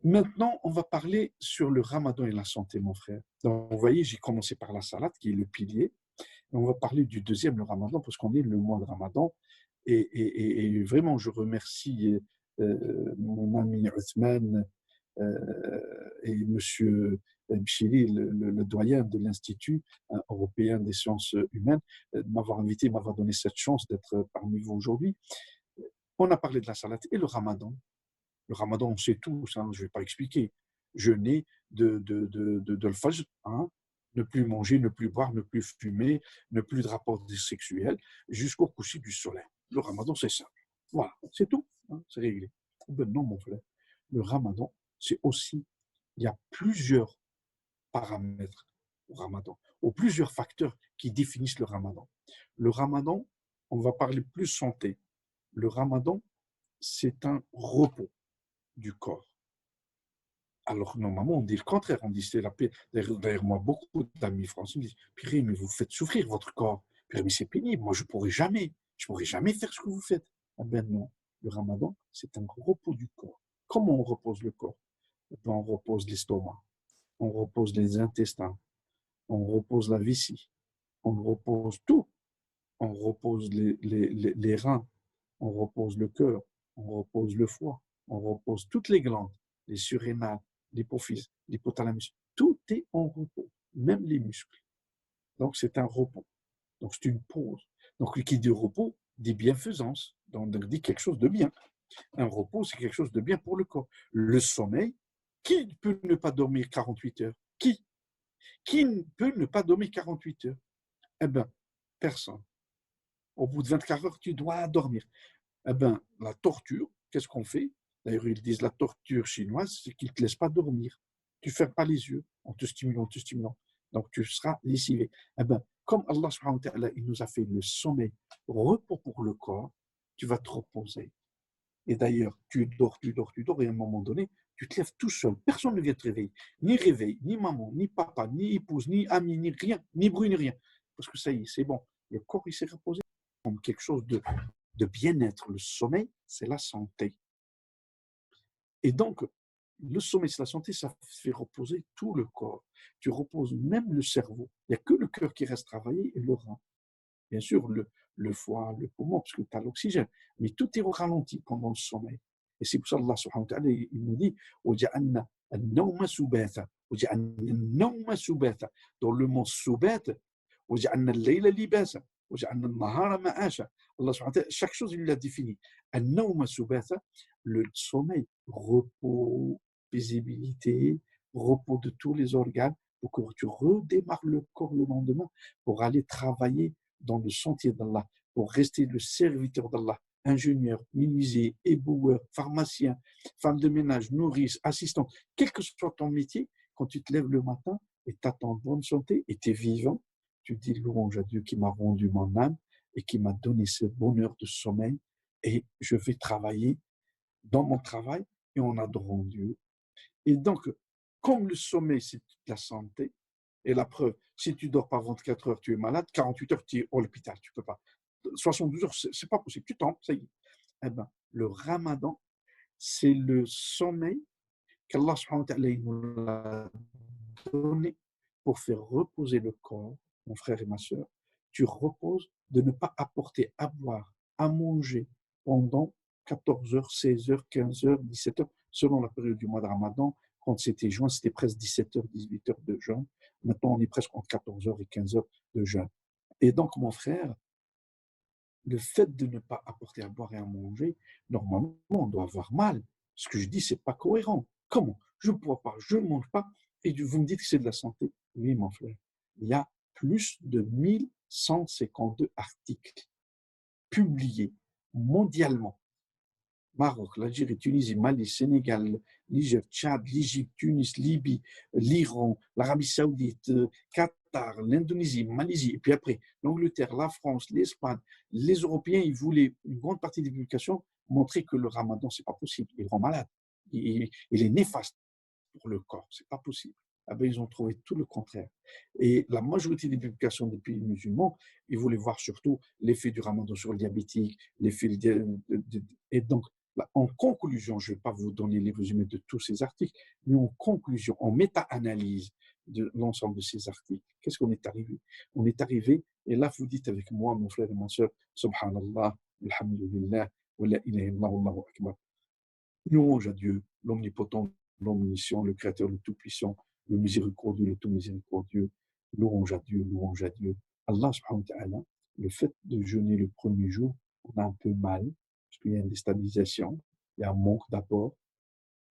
Maintenant, on va parler sur le ramadan et la santé, mon frère. Donc, vous voyez, j'ai commencé par la salade, qui est le pilier. Et on va parler du deuxième, le ramadan, parce qu'on est le mois de ramadan. Et vraiment, je remercie mon ami Othman et M. Bchiri, le doyen de l'Institut européen des sciences humaines, de m'avoir invité, m'avoir donné cette chance d'être parmi vous aujourd'hui. On a parlé de la salade et le ramadan. Le ramadan, on sait tout, ça, je ne vais pas expliquer. Jeûner de l'fajr, hein, ne plus manger, ne plus boire, ne plus fumer, ne plus de rapports sexuels, jusqu'au coucher du soleil. Le ramadan, c'est ça. Voilà, c'est tout, hein, c'est réglé. Ben non, mon frère. Le ramadan, c'est aussi, il y a plusieurs paramètres au ramadan, ou plusieurs facteurs qui définissent le ramadan. Le ramadan, on va parler plus santé. Le ramadan, c'est un repos du corps. Alors, normalement, on dit le contraire. On dit c'est la paix. D'ailleurs, moi, beaucoup d'amis français me disent, Purée, mais vous faites souffrir votre corps. Purée, mais c'est pénible. Moi, je ne pourrais jamais faire ce que vous faites. Ah ben non. Le ramadan, c'est un repos du corps. Comment on repose le corps? Ben, on repose l'estomac, on repose les intestins, on repose la vessie, on repose tout. On repose les reins, on repose le cœur, on repose le foie, on repose toutes les glandes, les surrénales, l'hypophyse, l'hypothalamus. Tout est en repos, même les muscles. Donc, c'est un repos. Donc, c'est une pause. Donc, qui dit repos dit bienfaisance. Donc, dit quelque chose de bien. Un repos, c'est quelque chose de bien pour le corps. Le sommeil, qui peut ne pas dormir 48 heures? Qui peut ne pas dormir 48 heures? Eh bien, personne. Au bout de 24 heures, tu dois dormir. Eh bien, la torture, qu'est-ce qu'on fait? D'ailleurs, ils disent la torture chinoise, c'est qu'ils ne te laissent pas dormir. Tu ne fermes pas les yeux en te stimulant, en te stimulant. Donc, tu seras lessivé. Eh bien, comme Allah subhanahu wa ta'ala, il nous a fait le sommeil, repos pour le corps, tu vas te reposer. Et d'ailleurs, tu dors, tu dors, tu dors, et à un moment donné, tu te lèves tout seul. Personne ne vient te réveiller. Ni réveil, ni maman, ni papa, ni épouse, ni ami, ni rien, ni bruit, ni rien. Parce que ça y est, c'est bon. Le corps, il s'est reposé comme quelque chose de bien-être. Le sommeil, c'est la santé. Et donc, le sommeil, c'est la santé, ça fait reposer tout le corps. Tu reposes même le cerveau. Il n'y a que le cœur qui reste travailler et le rein. Bien sûr, le foie, le poumon, parce que tu as l'oxygène. Mais tout est au ralenti pendant le sommeil. Et c'est pour ça Allah subhanahu wa ta'ala, il nous dit وَجَعَلْنَا النَّوْمَ سُبَاتًا وَجَعَلْنَا النَّوْمَ سُبَاتًا. Dans le mot subat, وَجَعَلْنَا اللَّيْلَ لِبَاسًا وَجَعَلْنَا النَّهَارَ مَعَاشًا. Allah subhanahu wa ta'ala, chaque chose, il l'a défini. النَّوْمَ سُبَاتًا, le sommeil, repos, paisibilité, repos de tous les organes, pour que tu redémarres le corps le lendemain pour aller travailler dans le sentier d'Allah, pour rester le serviteur d'Allah, ingénieur, menuisier, éboueur, pharmacien, femme de ménage, nourrice, assistante, quel que soit ton métier, quand tu te lèves le matin et tu as en bonne santé et tu es vivant, tu dis louange à Dieu qui m'a rendu mon âme et qui m'a donné ce bonheur de sommeil et je vais travailler dans mon travail et en adorant Dieu. Et donc, comme le sommeil, c'est toute la santé, et la preuve, si tu ne dors pas 24 heures, tu es malade, 48 heures, tu es à l'hôpital, tu ne peux pas. 72 heures, ce n'est pas possible, tu tombes, ça y est. Eh ben, le ramadan, c'est le sommeil qu'Allah subhanahu wa ta'ala nous l'a donné pour faire reposer le corps, mon frère et ma soeur. Tu reposes de ne pas apporter à boire, à manger pendant 14 heures, 16 heures, 15 heures, 17 heures, selon la période du mois de Ramadan. Quand c'était juin, c'était presque 17 heures, 18 heures de jeûne. Maintenant, on est presque entre 14 heures et 15 heures de jeûne. Et donc, mon frère, le fait de ne pas apporter à boire et à manger, normalement, on doit avoir mal. Ce que je dis, ce n'est pas cohérent. Comment? Je ne bois pas, je ne mange pas, et vous me dites que c'est de la santé. Oui, mon frère, il y a plus de 1152 articles publiés mondialement. Maroc, l'Algérie, Tunisie, Mali, Sénégal, Niger, Tchad, l'Égypte, Tunis, Libye, l'Iran, l'Arabie Saoudite, Qatar, l'Indonésie, Malaisie, et puis après l'Angleterre, la France, l'Espagne, les Européens, ils voulaient une grande partie des publications montrer que le ramadan, c'est pas possible, il rend malade, il est néfaste pour le corps, c'est pas possible. Ah ben, ils ont trouvé tout le contraire. Et la majorité des publications des pays musulmans, ils voulaient voir surtout l'effet du ramadan sur le diabétique, l'effet et donc en conclusion, je ne vais pas vous donner les résumés de tous ces articles, mais en conclusion, en méta-analyse de l'ensemble de ces articles, qu'est-ce qu'on est arrivé? On est arrivé, et là vous dites avec moi, mon frère et ma soeur, Subhanallah, Alhamdulillah, wa la ilaha illallah, Allahu Akbar. Louange à Dieu, l'omnipotent, l'omniscient, le créateur, le tout-puissant, le miséricordieux, le tout miséricordieux. Louange à Dieu, louange à Dieu. Allah subhanahu wa ta'ala, le fait de jeûner le premier jour, on a un peu mal, parce qu'il y a une déstabilisation, il y a un manque d'apport.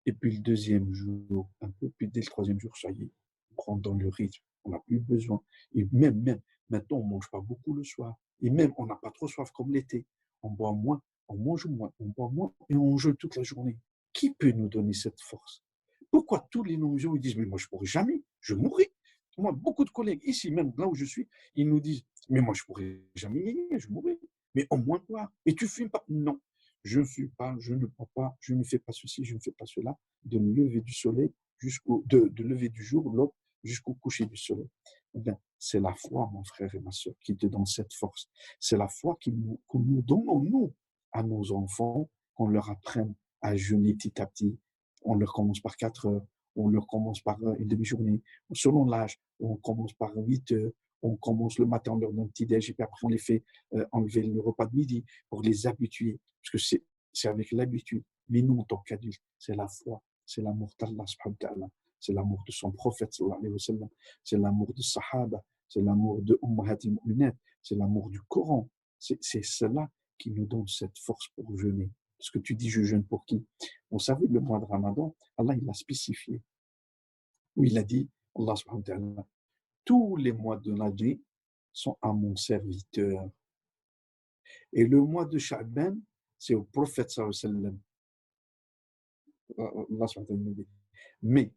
Et puis le deuxième jour, un peu, puis dès le troisième jour, ça y est, on rentre dans le rythme, on n'a plus besoin. Et même, maintenant, on ne mange pas beaucoup le soir. Et même, on n'a pas trop soif comme l'été. On boit moins, on mange moins, on boit moins et on jeûne toute la journée. Qui peut nous donner cette force? Pourquoi tous les non-musulmans disent, mais moi, je ne pourrais jamais, je mourrai. Moi, beaucoup de collègues, ici même, là où je suis, ils nous disent, mais moi, je ne pourrais jamais gagner, je mourrai. Mais au moins boire. Et tu ne fumes pas? Non. Je ne fume pas, je ne bois pas, je ne fais pas ceci, je ne fais pas cela, de lever du soleil de lever du jour, l'aube, jusqu'au coucher du soleil. Eh bien, c'est la foi, mon frère et ma soeur, qui te donne cette force. C'est la foi que nous donnons, nous, à nos enfants, qu'on leur apprenne à jeûner petit à petit. On leur commence par 4 heures, on leur commence par une demi-journée, selon l'âge, on commence par 8 heures, on commence le matin, on leur donne un petit déj, et puis après on les fait enlever le repas de midi pour les habituer, parce que c'est avec l'habitude. Mais nous, en tant qu'adultes, c'est la foi, c'est l'amour d'Allah, c'est l'amour de son prophète, c'est l'amour de Sahaba, c'est l'amour de Ummahat al-Mu'minat, c'est l'amour du Coran. C'est cela qui nous donne cette force pour jeûner. Parce que tu dis je jeûne pour qui? Vous savez, le mois de Ramadan, Allah il l'a spécifié. Où il a dit, Allah subhanahu wa ta'ala, tous les mois de l'année sont à mon serviteur. Et le mois de Sha'ban, c'est au prophète sallallahu alayhi wa sallam. Allah subhanahu wa ta'ala dit. Mais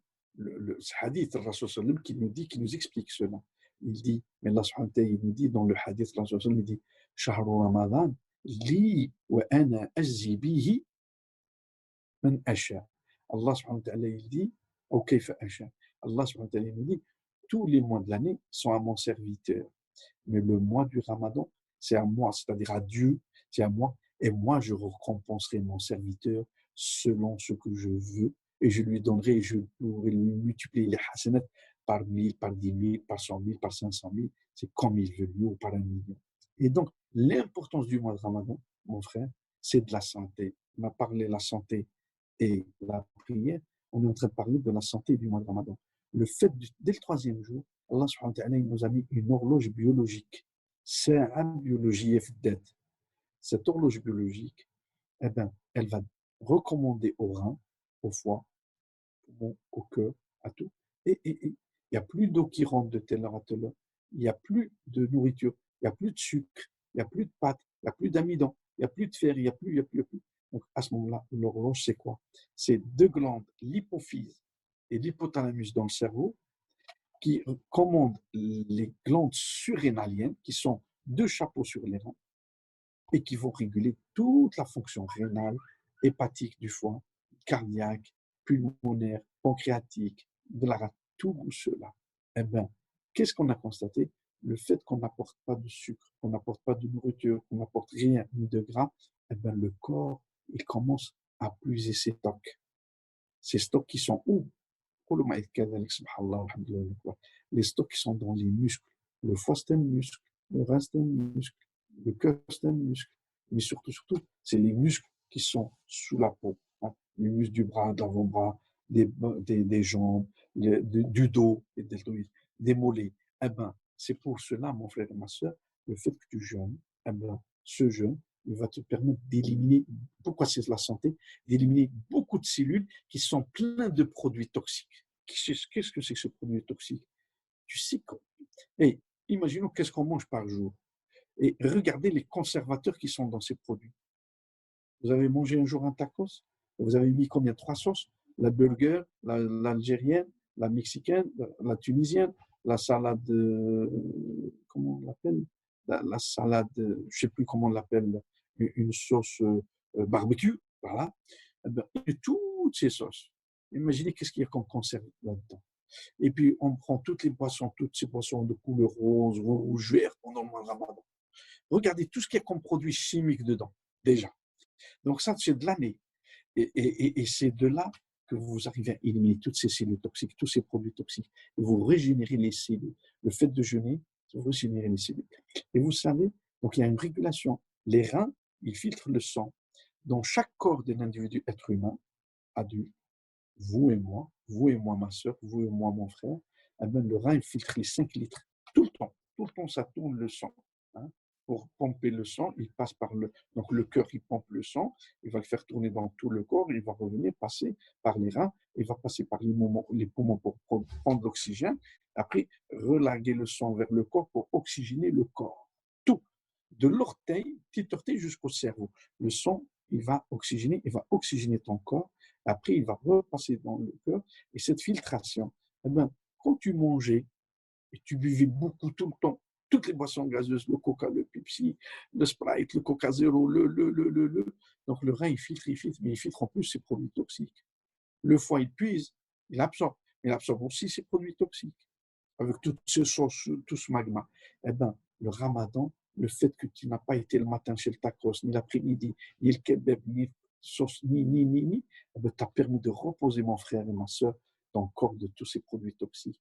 ce hadith, le Rasul sallallahu alayhi wa sallam, qui nous explique cela. Il dit, mais Allah subhanahu wa ta'ala, il nous dit dans le hadith, le Rasul sallallahu alayhi wa sallam, il dit, Shahru Ramadan, li wa ana ajzi bihi man asha. Allah subhanahu wa ta'ala, il dit, ou kayfa asha. Allah subhanahu wa ta'ala, il nous dit, tous les mois de l'année sont à mon serviteur. Mais le mois du Ramadan, c'est à moi, c'est-à-dire à Dieu, c'est à moi. Et moi, je récompenserai mon serviteur selon ce que je veux. Et je lui donnerai, je pourrai lui multiplier les hasanat par 1000, par 10 000, par 100 000, par 500 000. C'est comme il veut lui, ou par 1 million. Et donc, l'importance du mois de Ramadan, mon frère, c'est de la santé. On a parlé de la santé et la prière. On est en train de parler de la santé du mois de Ramadan. Le fait, dès le 3e jour, Allah subhanahu wa ta'ala, il nous a mis une horloge biologique. C'est un biologie FDET. Cette horloge biologique, eh ben, elle va recommander au rein, au foie, au cœur, à tout. Et il n'y a plus d'eau qui rentre de telle heure à telle heure. Il n'y a plus de nourriture. Il n'y a plus de sucre. Il n'y a plus de pâte. Il n'y a plus d'amidon. Il n'y a plus de fer. Il n'y a plus. Donc, à ce moment-là, l'horloge, c'est quoi? C'est 2 glandes, l'hypophyse et l'hypothalamus dans le cerveau, qui commandent les glandes surrénaliennes, qui sont 2 chapeaux sur les reins, et qui vont réguler toute la fonction rénale, hépatique du foie, cardiaque, pulmonaire, pancréatique, de la rate, tout cela. Eh bien, qu'est-ce qu'on a constaté? Le fait qu'on n'apporte pas de sucre, qu'on n'apporte pas de nourriture, qu'on n'apporte rien, ni de gras, eh bien, le corps, il commence à puiser ses stocks. Ces stocks qui sont où? Les stocks qui sont dans les muscles. Le foie, c'est un muscle. Le rein, c'est un muscle. Le cœur, c'est un muscle. Mais surtout, c'est les muscles qui sont sous la peau. Hein. Les muscles du bras, de l'avant-bras, des jambes, du dos, des mollets. Eh ben, c'est pour cela, mon frère et ma soeur, le fait que tu jeûnes, eh ben, ce jeûne, il va te permettre d'éliminer, pourquoi c'est la santé, d'éliminer beaucoup de cellules qui sont pleines de produits toxiques. Qu'est-ce que c'est que ce produit toxique? Tu sais quoi? Et imaginons qu'est-ce qu'on mange par jour. Et regardez les conservateurs qui sont dans ces produits. Vous avez mangé un jour un tacos, vous avez mis combien? 3 sauces? La burger, l'algérienne, la mexicaine, la tunisienne, la salade, comment on l'appelle? La salade, je ne sais plus comment on l'appelle, une sauce barbecue, voilà. Et toutes ces sauces. Imaginez qu'est-ce qu'il y a comme conserve là-dedans. Et puis, on prend toutes ces boissons de couleur rose, rouge, vert pendant le mois de Ramadan. Regardez tout ce qu'il y a comme produits chimiques dedans, déjà. Donc ça, c'est de l'année. Et c'est de là que vous arrivez à éliminer toutes ces cellules toxiques, tous ces produits toxiques. Et vous régénérez les cellules. Le fait de jeûner, vous régénérez les cellules. Et vous savez, donc il y a une régulation. Les reins, ils filtrent le sang. Dans chaque corps d'un individu être humain, adulte, vous et moi, ma soeur, vous et moi, mon frère, eh bien, le rein, il filtre les 5 litres. Tout le temps. Tout le temps, ça tourne le sang. Hein. Pour pomper le sang, il passe par donc le cœur, il pompe le sang, il va le faire tourner dans tout le corps, il va revenir passer par les reins, il va passer par les poumons pour prendre l'oxygène, après relarguer le sang vers le corps pour oxygéner le corps. Tout. De l'orteil, petit orteil jusqu'au cerveau. Le sang, il va oxygéner ton corps. Après, il va repasser dans le cœur. Et cette filtration, eh ben, quand tu mangeais et tu buvais beaucoup tout le temps, toutes les boissons gazeuses, le coca, le Pepsi, le Sprite, le Coca Zero, donc le rein, il filtre, mais il filtre en plus ces produits toxiques. Le foie, il puise, il absorbe. Il absorbe aussi ces produits toxiques. Avec toutes ces sauces, tout ce magma. Eh bien, le ramadan, le fait que tu n'as pas été le matin chez le tacos, ni l'après-midi, ni le kebab, ni sauce, eh bien, t'as permis de reposer mon frère et ma soeur dans le corps de tous ces produits toxiques.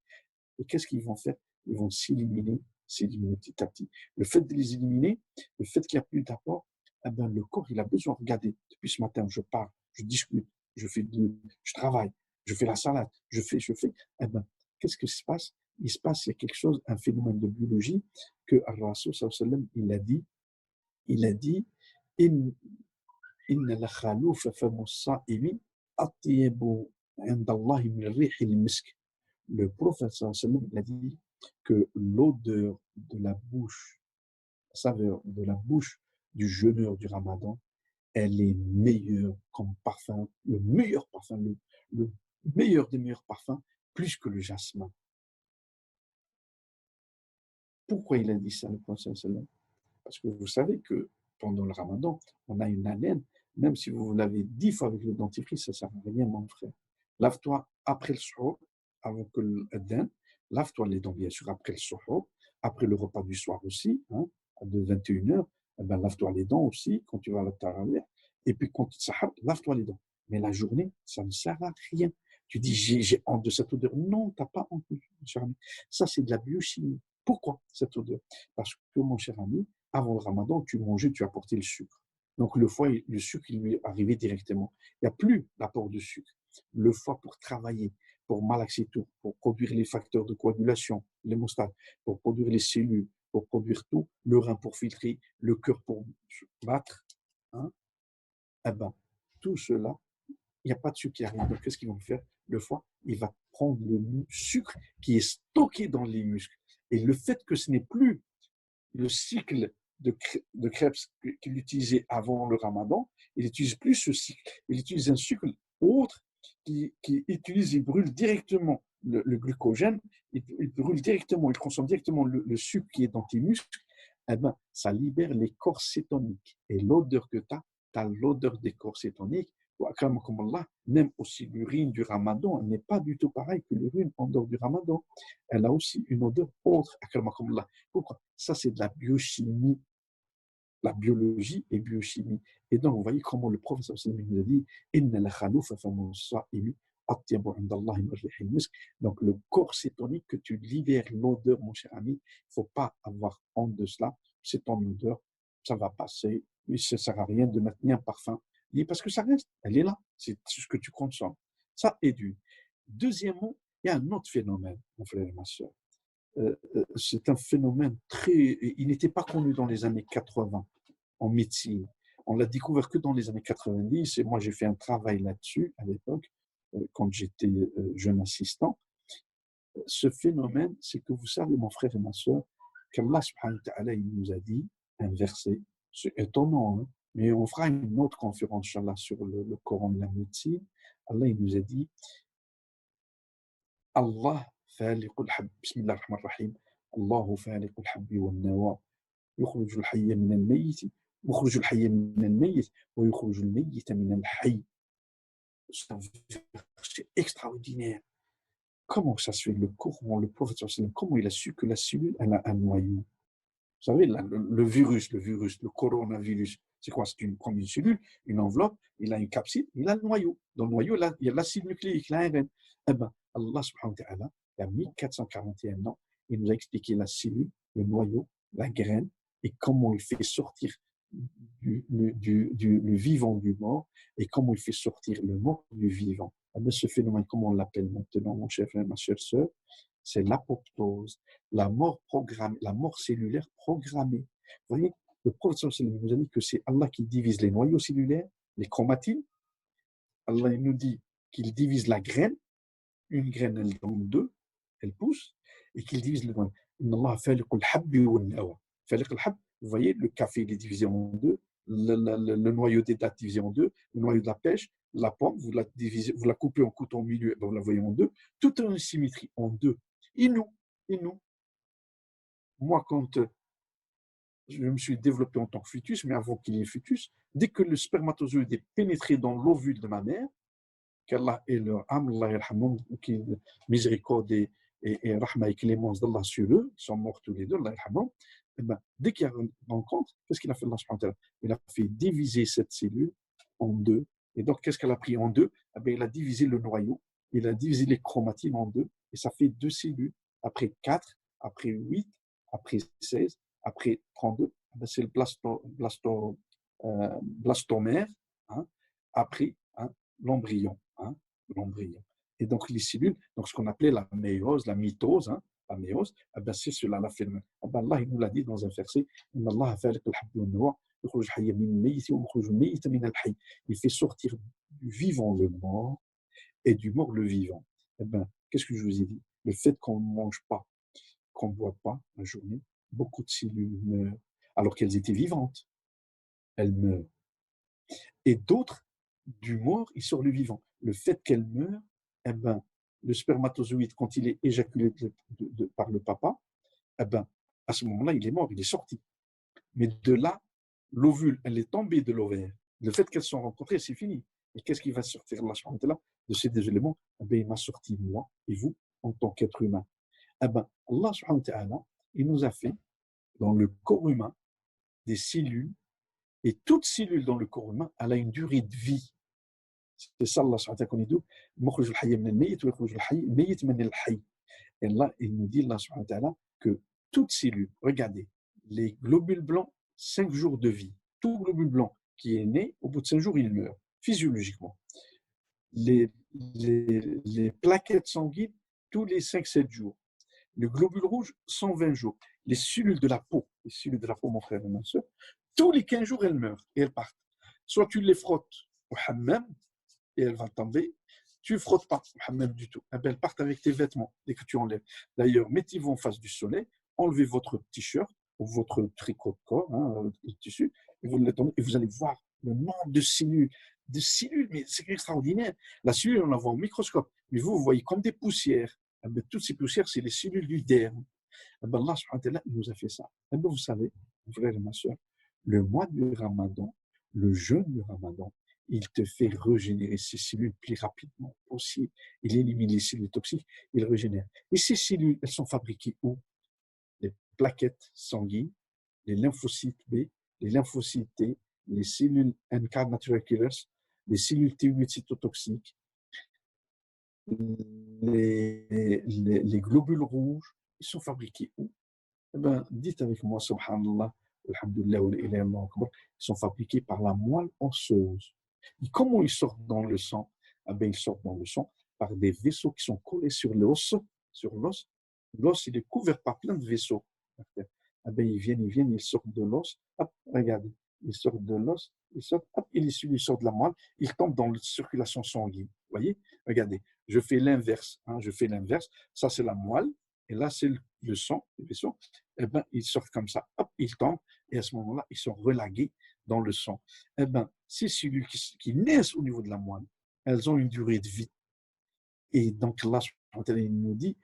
Et qu'est-ce qu'ils vont faire? Ils vont s'éliminer petit à petit. Le fait de les éliminer, le fait qu'il n'y a plus d'apport, eh bien, le corps, il a besoin. Regardez, depuis ce matin, je parle, je discute, je travaille, je fais la salade, je fais. Eh bien, qu'est-ce qui se passe? Il se passe, il y a quelque chose, un phénomène de biologie que Ar-Rasul sallallahu alayhi wa sallam, il a dit, إن لخلوف فم الصائم أطيب عند الله من ريح المسك. Le prophète sallam a dit que l'odeur de la bouche, la saveur de la bouche du jeûneur du Ramadan, elle est meilleure comme parfum, le meilleur parfum, le meilleur des meilleurs parfums, plus que le jasmin. Pourquoi il a dit ça, le prophète sallam? Parce que vous savez que pendant le Ramadan, on a une haleine, même si vous l'avez 10 fois avec le dentifrice, ça ne sert à rien, mon frère. Lave-toi après le suhour, avant que le adhan, lave-toi les dents, bien sûr, après le suhour, après le repas du soir aussi, hein, de 21h, eh ben, lave-toi les dents aussi, quand tu vas à la tarawih, et puis quand tu sahab, lave-toi les dents. Mais la journée, ça ne sert à rien. Tu dis, j'ai honte de cette odeur. Non, tu n'as pas honte, mon cher ami. Ça, c'est de la biochimie. Pourquoi cette odeur? Parce que, mon cher ami, avant le ramadan, tu mangeais, tu apportais le sucre. Donc le foie, le sucre, il lui arrivait directement. Il n'y a plus d'apport de sucre. Le foie, pour travailler, pour malaxer tout, pour produire les facteurs de coagulation, l'hémostase, pour produire les cellules, pour produire tout, le rein pour filtrer, le cœur pour battre, hein, eh ben, tout cela, il n'y a pas de sucre qui arrive. Donc qu'est-ce qu'ils vont faire? Le foie, il va prendre le sucre qui est stocké dans les muscles. Et le fait que ce n'est plus le cycle de Krebs qu'il utilisait avant le ramadan, il n'utilise plus ce cycle. Il utilise un cycle autre qui utilise, il brûle directement le glucogène, il brûle directement, il consomme directement le sucre qui est dans tes muscles, eh ben, ça libère les corps cétoniques. Et l'odeur que tu as l'odeur des corps cétoniques. Même aussi l'urine du ramadan, elle n'est pas du tout pareille que l'urine en dehors du ramadan. Elle a aussi une odeur autre. Pourquoi? Ça, c'est de la biochimie, la biologie et biochimie. Et donc, vous voyez comment le professeur nous a dit donc, le corps cétonique que tu libères l'odeur, mon cher ami, il ne faut pas avoir honte de cela. C'est ton odeur, ça va passer. Mais ça ne sert à rien de mettre un parfum. Parce que ça reste, elle est là. C'est ce que tu consommes. Ça est d'une. Deuxièmement, il y a un autre phénomène, mon frère et ma soeur. C'est un phénomène très. Il n'était pas connu dans les années 80 en médecine. On l'a découvert que dans les années 90 et moi j'ai fait un travail là-dessus à l'époque, quand j'étais jeune assistant. Ce phénomène, c'est que vous savez, mon frère et ma soeur, qu'Allah subhanahu wa ta'ala, il nous a dit un verset, c'est étonnant, hein, mais on fera une autre conférence, Inch'Allah, sur le Coran et la médecine. Allah, il nous a dit Allah فالق الحب بسم الله الرحمن الرحيم الله فالق الحب والنوى يخرج الحي من الميت يخرج الحي من الميت ويخرج الميت من الحي. C'est extraordinaire. Comment ça se fait le Coran, le prophète, comment il a su que la cellule elle a un noyau? Vous savez, le virus, le coronavirus, c'est quoi? C'est une cellule, une enveloppe, il a une capsule, il a le noyau. Dans le noyau, là, il y a l'acide nucléique, l'ARN. Eh bien, Allah subhanahu wa ta'ala, il y a 1441 ans, il nous a expliqué la cellule, le noyau, la graine, et comment il fait sortir le vivant du mort, et comment il fait sortir le mort du vivant. Eh bien, ce phénomène, comment on l'appelle maintenant, mon cher frère, ma chère sœur? C'est l'apoptose, la mort programmée, la mort cellulaire programmée. Vous voyez, le prophète nous a dit que c'est Allah qui divise les noyaux cellulaires, les chromatines. Allah nous dit qu'il divise la graine. Une graine, elle donne deux, elle pousse, et qu'il divise le noyau. Vous voyez, le café, il est divisé en deux, le noyau des dattes divisé en deux, le noyau de la pêche, la pomme, vous la divisez, vous la coupez en couteau au milieu, vous la voyez en deux, tout est en symétrie, en deux. Et nous, moi, quand je me suis développé en tant que fœtus, mais avant qu'il y ait fœtus, dès que le spermatozoïde est pénétré dans l'ovule de ma mère, qu'Allah ait leur âme, Allah yarhamhum, qu'il miséricorde et rahma et clémence d'Allah sur eux, ils sont morts tous les deux, Allah yarhamhum, et ben, dès qu'il y a une rencontre, qu'est-ce qu'il a fait Allah subhanahu wa ta'ala? Il a fait diviser cette cellule en deux. Et donc, qu'est-ce qu'elle a pris en deux? Eh bien, il a divisé le noyau, il a divisé les chromatines en deux, et ça fait deux cellules. Après 4, après 8, après 16, après 32, eh ben, c'est le blastomère, hein, après hein, l'embryon. Hein, l'embryon. Et donc les cellules, donc ce qu'on appelait la méiose, la mitose, hein, la méiose, eh ben c'est cela la phénomène. Eh ben Allah il nous l'a dit dans un verset, Inna Allah Il fait sortir du vivant le mort et du mort le vivant. Eh ben, qu'est-ce que je vous ai dit? Le fait qu'on ne mange pas, qu'on ne boit pas la journée, beaucoup de cellules meurent, alors qu'elles étaient vivantes. Elles meurent. Et d'autres, du mort, il sort le vivant. Le fait qu'elles meurent, eh ben, le spermatozoïde, quand il est éjaculé par le papa, eh ben, à ce moment-là, il est mort, il est sorti. Mais de là, l'ovule, elle est tombée de l'ovaire. Le fait qu'elles sont rencontrées, c'est fini. Et qu'est-ce qui va sortir là, de ces deux éléments? Eh ben, il m'a sorti moi et vous en tant qu'être humain. Eh ben, Allah subhanahu wa ta'ala, il nous a fait dans le corps humain des cellules, et toute cellule dans le corps humain, elle a une durée de vie. C'est ça Allah subhanahu wa ta'ala qu'on dit, مخرج الحي من الميت ويخرج الحي الميت من الحي. Et là, il nous dit, Allah subhanahu wa ta'ala, que toute cellule, regardez, les globules blancs, 5 jours de vie. Tout globule blanc qui est né, au bout de 5 jours, il meurt, physiologiquement. Les plaquettes sanguines, tous les 5-7 jours. Le globule rouge, 120 jours. Les cellules de la peau, mon frère et ma soeur, tous les 15 jours, elles meurent et elles partent. Soit tu les frottes au hammam et elles vont tomber, tu ne frottes pas au hammam du tout. Elles partent avec tes vêtements dès que tu enlèves. D'ailleurs, mettez-vous en face du soleil, enlevez votre t-shirt ou votre tricot de corps, le tissu, et vous le et vous allez voir le nombre de cellules, mais c'est extraordinaire. La cellule, on la voit au microscope, mais vous voyez comme des poussières. Toutes ces poussières, c'est les cellules du derme. Allah subhanahu wa ta'ala, il nous a fait ça. Vous savez, mon frère et ma soeur, le mois du Ramadan, le jeûne du Ramadan, il te fait régénérer ces cellules plus rapidement possible. Il élimine les cellules toxiques, il régénère. Et ces cellules, elles sont fabriquées où? Les plaquettes sanguines, les lymphocytes B, les lymphocytes T, les cellules NK natural killers, les cellules T8 cytotoxiques, les globules rouges, ils sont fabriqués où? Eh ben, dites avec moi, subhanallah, alhamdulillah, ils sont fabriqués par la moelle osseuse. Et comment ils sortent dans le sang? Eh ben, ils sortent dans le sang par des vaisseaux qui sont collés sur l'os, sur l'os. L'os, il est couvert par plein de vaisseaux. Eh ben, ils sortent de l'os. Hop, regardez, ils sortent de l'os, ils sortent, hop, ils sortent de la moelle, ils tombent dans la circulation sanguine. Vous voyez? Regardez, je fais l'inverse. Je fais l'inverse. Ça, c'est la moelle. Et là, c'est le sang, les vaisseaux. Eh ben, ils sortent comme ça, hop, ils tombent, et à ce moment-là, ils sont relagués dans le sang. Eh ben, ces cellules qui naissent au niveau de la moelle, elles ont une durée de vie. Et donc, Allah il nous dit,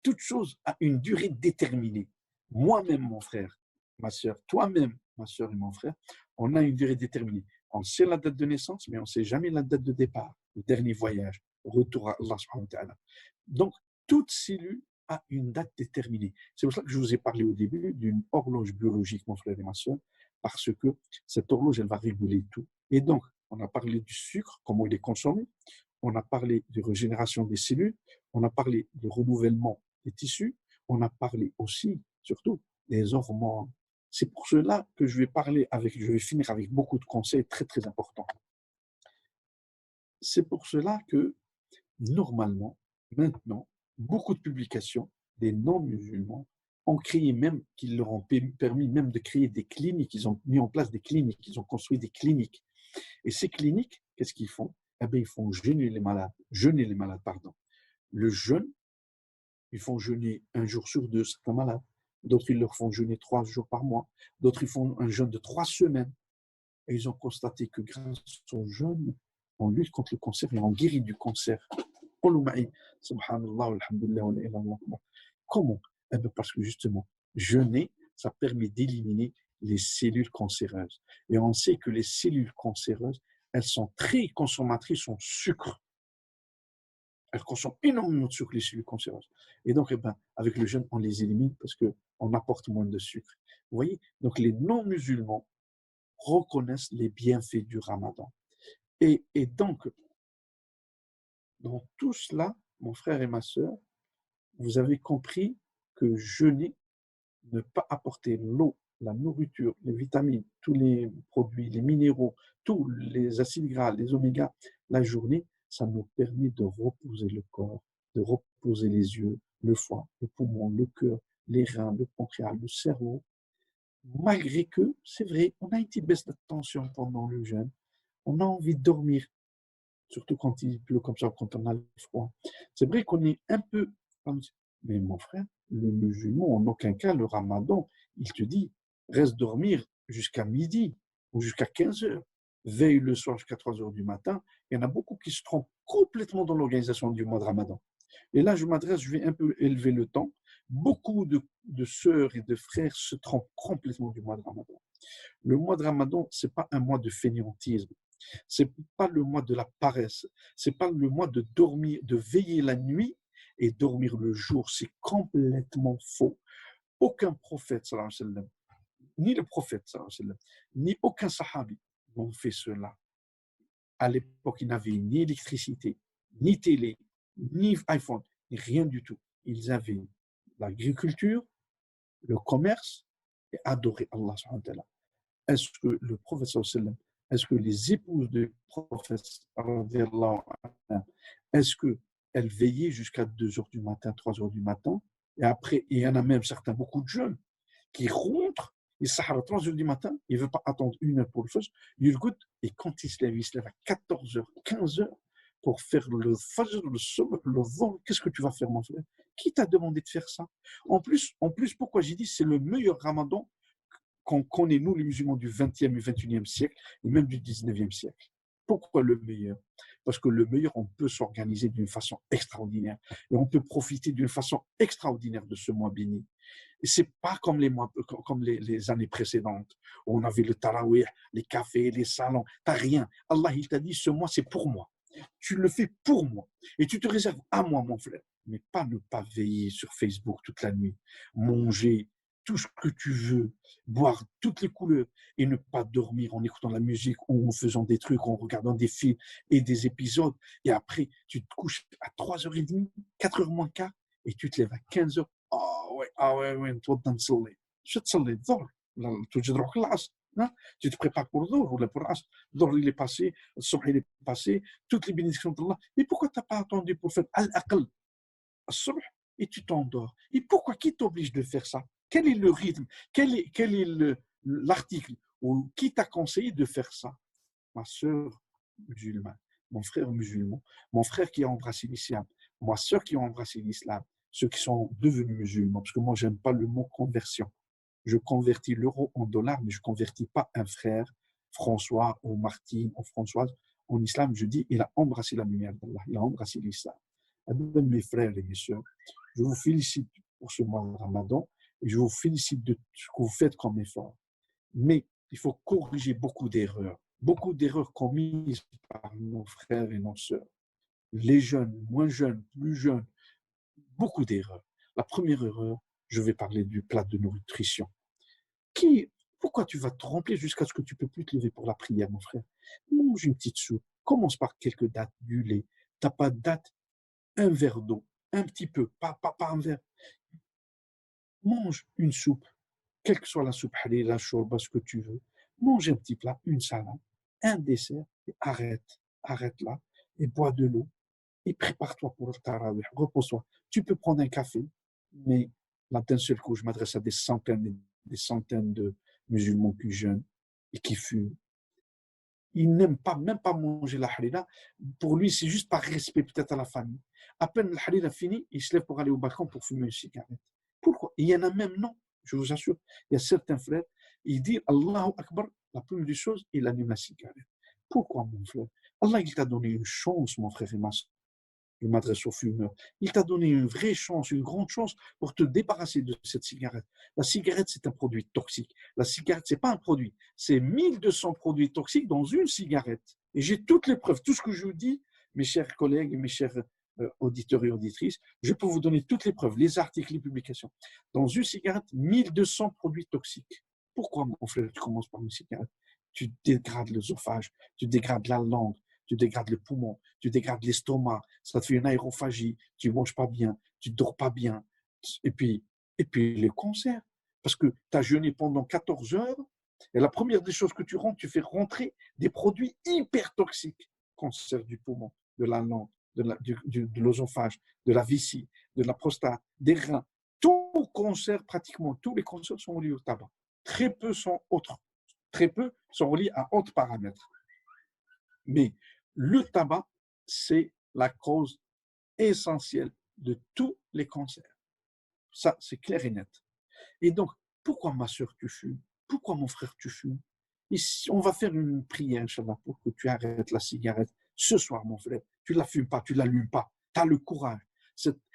toute chose a une durée déterminée. Moi-même, mon frère, ma soeur, toi-même, ma soeur et mon frère, on a une durée déterminée. On sait la date de naissance, mais on ne sait jamais la date de départ, le dernier voyage, retour à Allah subhanahu wa ta'ala. Donc, toute cellule a une date déterminée. C'est pour ça que je vous ai parlé au début d'une horloge biologique, mon frère et ma soeur, parce que cette horloge, elle va réguler tout. Et donc, on a parlé du sucre, comment il est consommé, on a parlé de régénération des cellules, on a parlé de renouvellement des tissus, on a parlé aussi, surtout, des hormones. C'est pour cela que je vais finir avec beaucoup de conseils très, très importants. C'est pour cela que, normalement, maintenant, beaucoup de publications des non-musulmans ont créé même, qui leur ont permis même de créer des cliniques, ils ont mis en place des cliniques, ils ont construit des cliniques. Et ces cliniques, qu'est-ce qu'ils font? Eh bien, ils font jeûner les malades, pardon. Le jeûne, ils font jeûner un jour sur deux certains malades. D'autres, ils leur font jeûner 3 jours par mois. D'autres, ils font un jeûne de 3 semaines. Et ils ont constaté que grâce au jeûne, on lutte contre le cancer et on guérit du cancer. Subhanallah, alhamdulillah, comment? Eh bien, parce que justement, jeûner, ça permet d'éliminer les cellules cancéreuses. Et on sait que les cellules cancéreuses, elles sont très consommatrices en sucre. Elles consomment énormément de sucre, les cellules cancéreuses. Et donc, eh ben, avec le jeûne, on les élimine parce qu'on apporte moins de sucre. Vous voyez? Donc, les non-musulmans reconnaissent les bienfaits du ramadan. Et donc, dans tout cela, mon frère et ma soeur, vous avez compris que jeûner, ne pas apporter l'eau, la nourriture, les vitamines, tous les produits, les minéraux, tous les acides gras, les oméga, la journée, ça nous permet de reposer le corps, de reposer les yeux, le foie, le poumon, le cœur, les reins, le pancréas, le cerveau, malgré que, c'est vrai, on a une petite baisse de tension pendant le jeûne, on a envie de dormir, surtout quand il pleut comme ça, quand on a le froid. C'est vrai qu'on est un peu... Mais mon frère, le musulman, en aucun cas, le ramadan, il te dit, reste dormir jusqu'à midi ou jusqu'à 15 heures. Veille le soir jusqu'à 3 heures du matin. Il y en a beaucoup qui se trompent complètement dans l'organisation du mois de ramadan. Et là, je vais un peu élever le temps. Beaucoup de sœurs et de frères se trompent complètement du mois de ramadan. Le mois de ramadan, ce n'est pas un mois de fainéantisme. C'est pas le mois de la paresse. C'est pas le mois de dormir, de veiller la nuit et dormir le jour. C'est complètement faux. Aucun prophète, sallallahu alayhi wa sallam, ni le prophète, sallallahu alayhi wa sallam, ni aucun sahabi n'ont fait cela. À l'époque, ils n'avaient ni électricité, ni télé, ni iPhone, ni rien du tout. Ils avaient l'agriculture, le commerce et adorer Allah subhanahu wa ta'ala. Est-ce que le prophète sallallahu alayhi wa sallam, est-ce que les épouses du prophète, est-ce qu'elles veillaient jusqu'à 2 heures du matin, 3 heures du matin? Et après, il y en a même certains, beaucoup de jeunes, qui rentrent, ils s'arrêtent à 3 heures du matin, ils ne veulent pas attendre 1 heure pour le fajr, ils goûtent, et quand ils se lèvent à 14 heures, 15 heures, pour faire le fajr, le subh, le dhuhr, qu'est-ce que tu vas faire, mon frère? Qui t'a demandé de faire ça? En plus, pourquoi j'ai dit c'est le meilleur ramadan qu'on connaît, nous, les musulmans du 20e et 21e siècle, et même du 19e siècle. Pourquoi le meilleur? Parce que le meilleur, on peut s'organiser d'une façon extraordinaire. Et on peut profiter d'une façon extraordinaire de ce mois béni. Et ce n'est pas comme les années précédentes, où on avait le tarawih, les cafés, les salons. Tu n'as rien. Allah, il t'a dit, ce mois, c'est pour moi. Tu le fais pour moi. Et tu te réserves à moi, mon frère. Mais pas ne pas veiller sur Facebook toute la nuit, manger tout ce que tu veux, boire toutes les couleurs et ne pas dormir en écoutant la musique ou en faisant des trucs, en regardant des films et des épisodes. Et après, tu te couches à 3h30, 4h moins quart et tu te lèves à 15h. Ah ouais, toi, تصلي. شو تصلي الظهر؟ توجد روحك العصر. Tu te prépares pour le Dhuhr ou pour l'Asr. Le Dhuhr, il est passé, le Subh, il est passé, toutes les bénédictions d'Allah. Et pourquoi tu n'as pas attendu pour faire Al-Aql, le Subh, et tu t'endors? Et pourquoi? Qui t'oblige de faire ça? Quel est le rythme? Quel est l'article? Ou qui t'a conseillé de faire ça? Ma sœur musulmane, mon frère musulman, mon frère qui a embrassé l'islam, ma sœur qui a embrassé l'islam, ceux qui sont devenus musulmans, parce que moi, j'aime pas le mot conversion. Je convertis l'euro en dollars, mais je ne convertis pas un frère, François ou Martine ou Françoise. En islam, je dis, il a embrassé la lumière d'Allah, il a embrassé l'islam. Mes frères et mes sœurs, je vous félicite pour ce mois de Ramadan et je vous félicite de ce que vous faites comme effort. Mais il faut corriger beaucoup d'erreurs commises par nos frères et nos sœurs. Les jeunes, moins jeunes, plus jeunes, beaucoup d'erreurs. La première erreur, je vais parler du plat de nutrition. Pourquoi tu vas te remplir jusqu'à ce que tu ne peux plus te lever pour la prière, mon frère? Mange une petite soupe, commence par quelques dattes, du lait. Tu n'as pas de date, un verre d'eau, un petit peu, pas un verre. Mange une soupe, quelle que soit la soupe, la shorba, ce que tu veux. Mange un petit plat, une salade, un dessert, et arrête là, et bois de l'eau, et prépare-toi pour le tarawih, repose-toi. Tu peux prendre un café, mais là, d'un seul coup, je m'adresse à des centaines de musulmans plus jeunes et qui fument. Il n'aime pas, même pas manger la halila. Pour lui, c'est juste par respect peut-être à la famille. À peine la halila fini, il se lève pour aller au balcon pour fumer une cigarette. Pourquoi? Il y en a même, non, je vous assure, il y a certains frères, ils disent Allahu Akbar, la première des choses, il allume la cigarette. Pourquoi, mon frère? Allah, il t'a donné une chance, mon frère et ma soeur. Je m'adresse aux fumeurs. Il t'a donné une vraie chance, une grande chance pour te débarrasser de cette cigarette. La cigarette, c'est un produit toxique. La cigarette, ce n'est pas un produit. C'est 1200 produits toxiques dans une cigarette. Et j'ai toutes les preuves. Tout ce que je vous dis, mes chers collègues et mes chers auditeurs et auditrices, je peux vous donner toutes les preuves, les articles, les publications. Dans une cigarette, 1200 produits toxiques. Pourquoi, mon frère, tu commences par une cigarette? Tu dégrades l'œsophage, tu dégrades la langue, tu dégrades le poumon, tu dégrades l'estomac, ça te fait une aérophagie, tu ne manges pas bien, tu ne dors pas bien. Et puis les cancers, parce que tu as jeûné pendant 14 heures, et la première des choses que tu rentres, tu fais rentrer des produits hyper toxiques. Cancer du poumon, de la langue, de l'œsophage, de la vessie, de la prostate, des reins. Tout concert, pratiquement tous les concerts sont reliés au tabac. Très peu sont autres. Très peu sont reliés à autres paramètres. Mais le tabac, c'est la cause essentielle de tous les cancers. Ça, c'est clair et net. Et donc, pourquoi ma soeur tu fumes? Pourquoi mon frère tu fumes? Et si on va faire une prière, Inch'Allah, pour que tu arrêtes la cigarette ce soir, mon frère. Tu ne la fumes pas, tu ne l'allumes pas. Tu as le courage.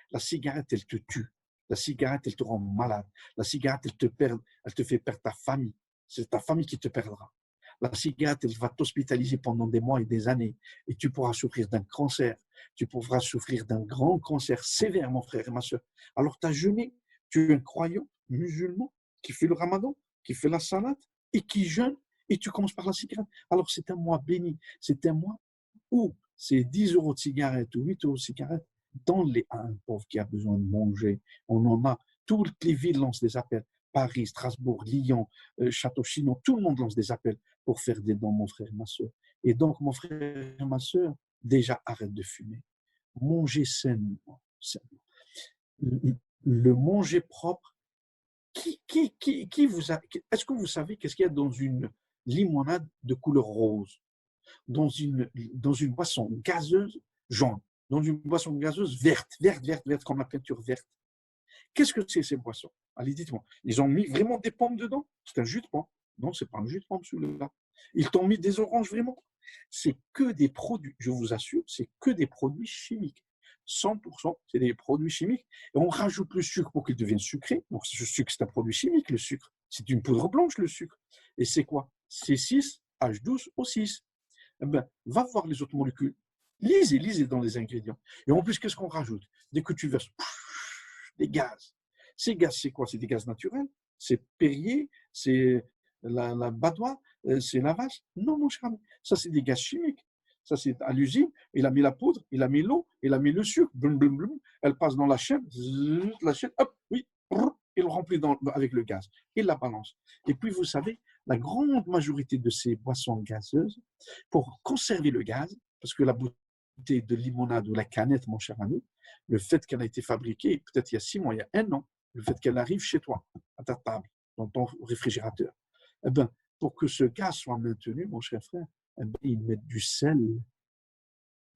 La cigarette, elle te tue. La cigarette, elle te rend malade. La cigarette, elle te fait perdre ta famille. C'est ta famille qui te perdra. La cigarette, elle va t'hospitaliser pendant des mois et des années. Et tu pourras souffrir d'un cancer. Tu pourras souffrir d'un grand cancer sévère, mon frère et ma soeur. Alors, tu as jeûné. Tu es un croyant musulman qui fait le ramadan, qui fait la salade et qui jeûne. Et tu commences par la cigarette. Alors, c'est un mois béni. C'est un mois où c'est 10 euros de cigarette ou 8 euros de cigarette, donne-les à un pauvre qui a besoin de manger. On en a. Toutes les villes lancent des appels. Paris, Strasbourg, Lyon, Château-Chinon, tout le monde lance des appels pour faire des dons, mon frère et ma soeur. Et donc, mon frère et ma soeur, déjà, arrête de fumer. Mangez sainement. Le manger propre. Qui vous a, est-ce que vous savez qu'est-ce qu'il y a dans une limonade de couleur rose? Dans une boisson gazeuse jaune, dans une boisson gazeuse verte, comme la peinture verte. Qu'est-ce que c'est ces boissons? Allez, dites-moi. Ils ont mis vraiment des pommes dedans? C'est un jus de pomme. Non, c'est pas un jus de pomme celui-là. Ils t'ont mis des oranges vraiment? C'est que des produits, je vous assure, c'est que des produits chimiques. 100%, c'est des produits chimiques. Et on rajoute le sucre pour qu'il devienne sucré. Donc, le sucre, c'est un produit chimique, le sucre. C'est une poudre blanche, le sucre. Et c'est quoi? C6, H12O6. Eh ben, va voir les autres molécules. Lisez dans les ingrédients. Et en plus, qu'est-ce qu'on rajoute? Dès que tu verses des gaz. Ces gaz, c'est quoi? C'est des gaz naturels? C'est Perrier? C'est la Badois? C'est la vache? Non, mon cher ami. Ça, c'est des gaz chimiques. Ça, c'est à l'usine. Il a mis la poudre, il a mis l'eau, il a mis le sucre. Blum, blum, blum. Elle passe dans la chaîne. La chaîne, hop, oui. Il le remplit avec le gaz. Il la balance. Et puis, vous savez, la grande majorité de ces boissons gazeuses, pour conserver le gaz, parce que la bouteille de limonade ou la canette, mon cher ami, le fait qu'elle a été fabriquée peut-être il y a 6 mois, il y a 1 an, le fait qu'elle arrive chez toi, à ta table, dans ton réfrigérateur, eh ben, pour que ce gaz soit maintenu, mon cher frère, eh ben, ils mettent du sel.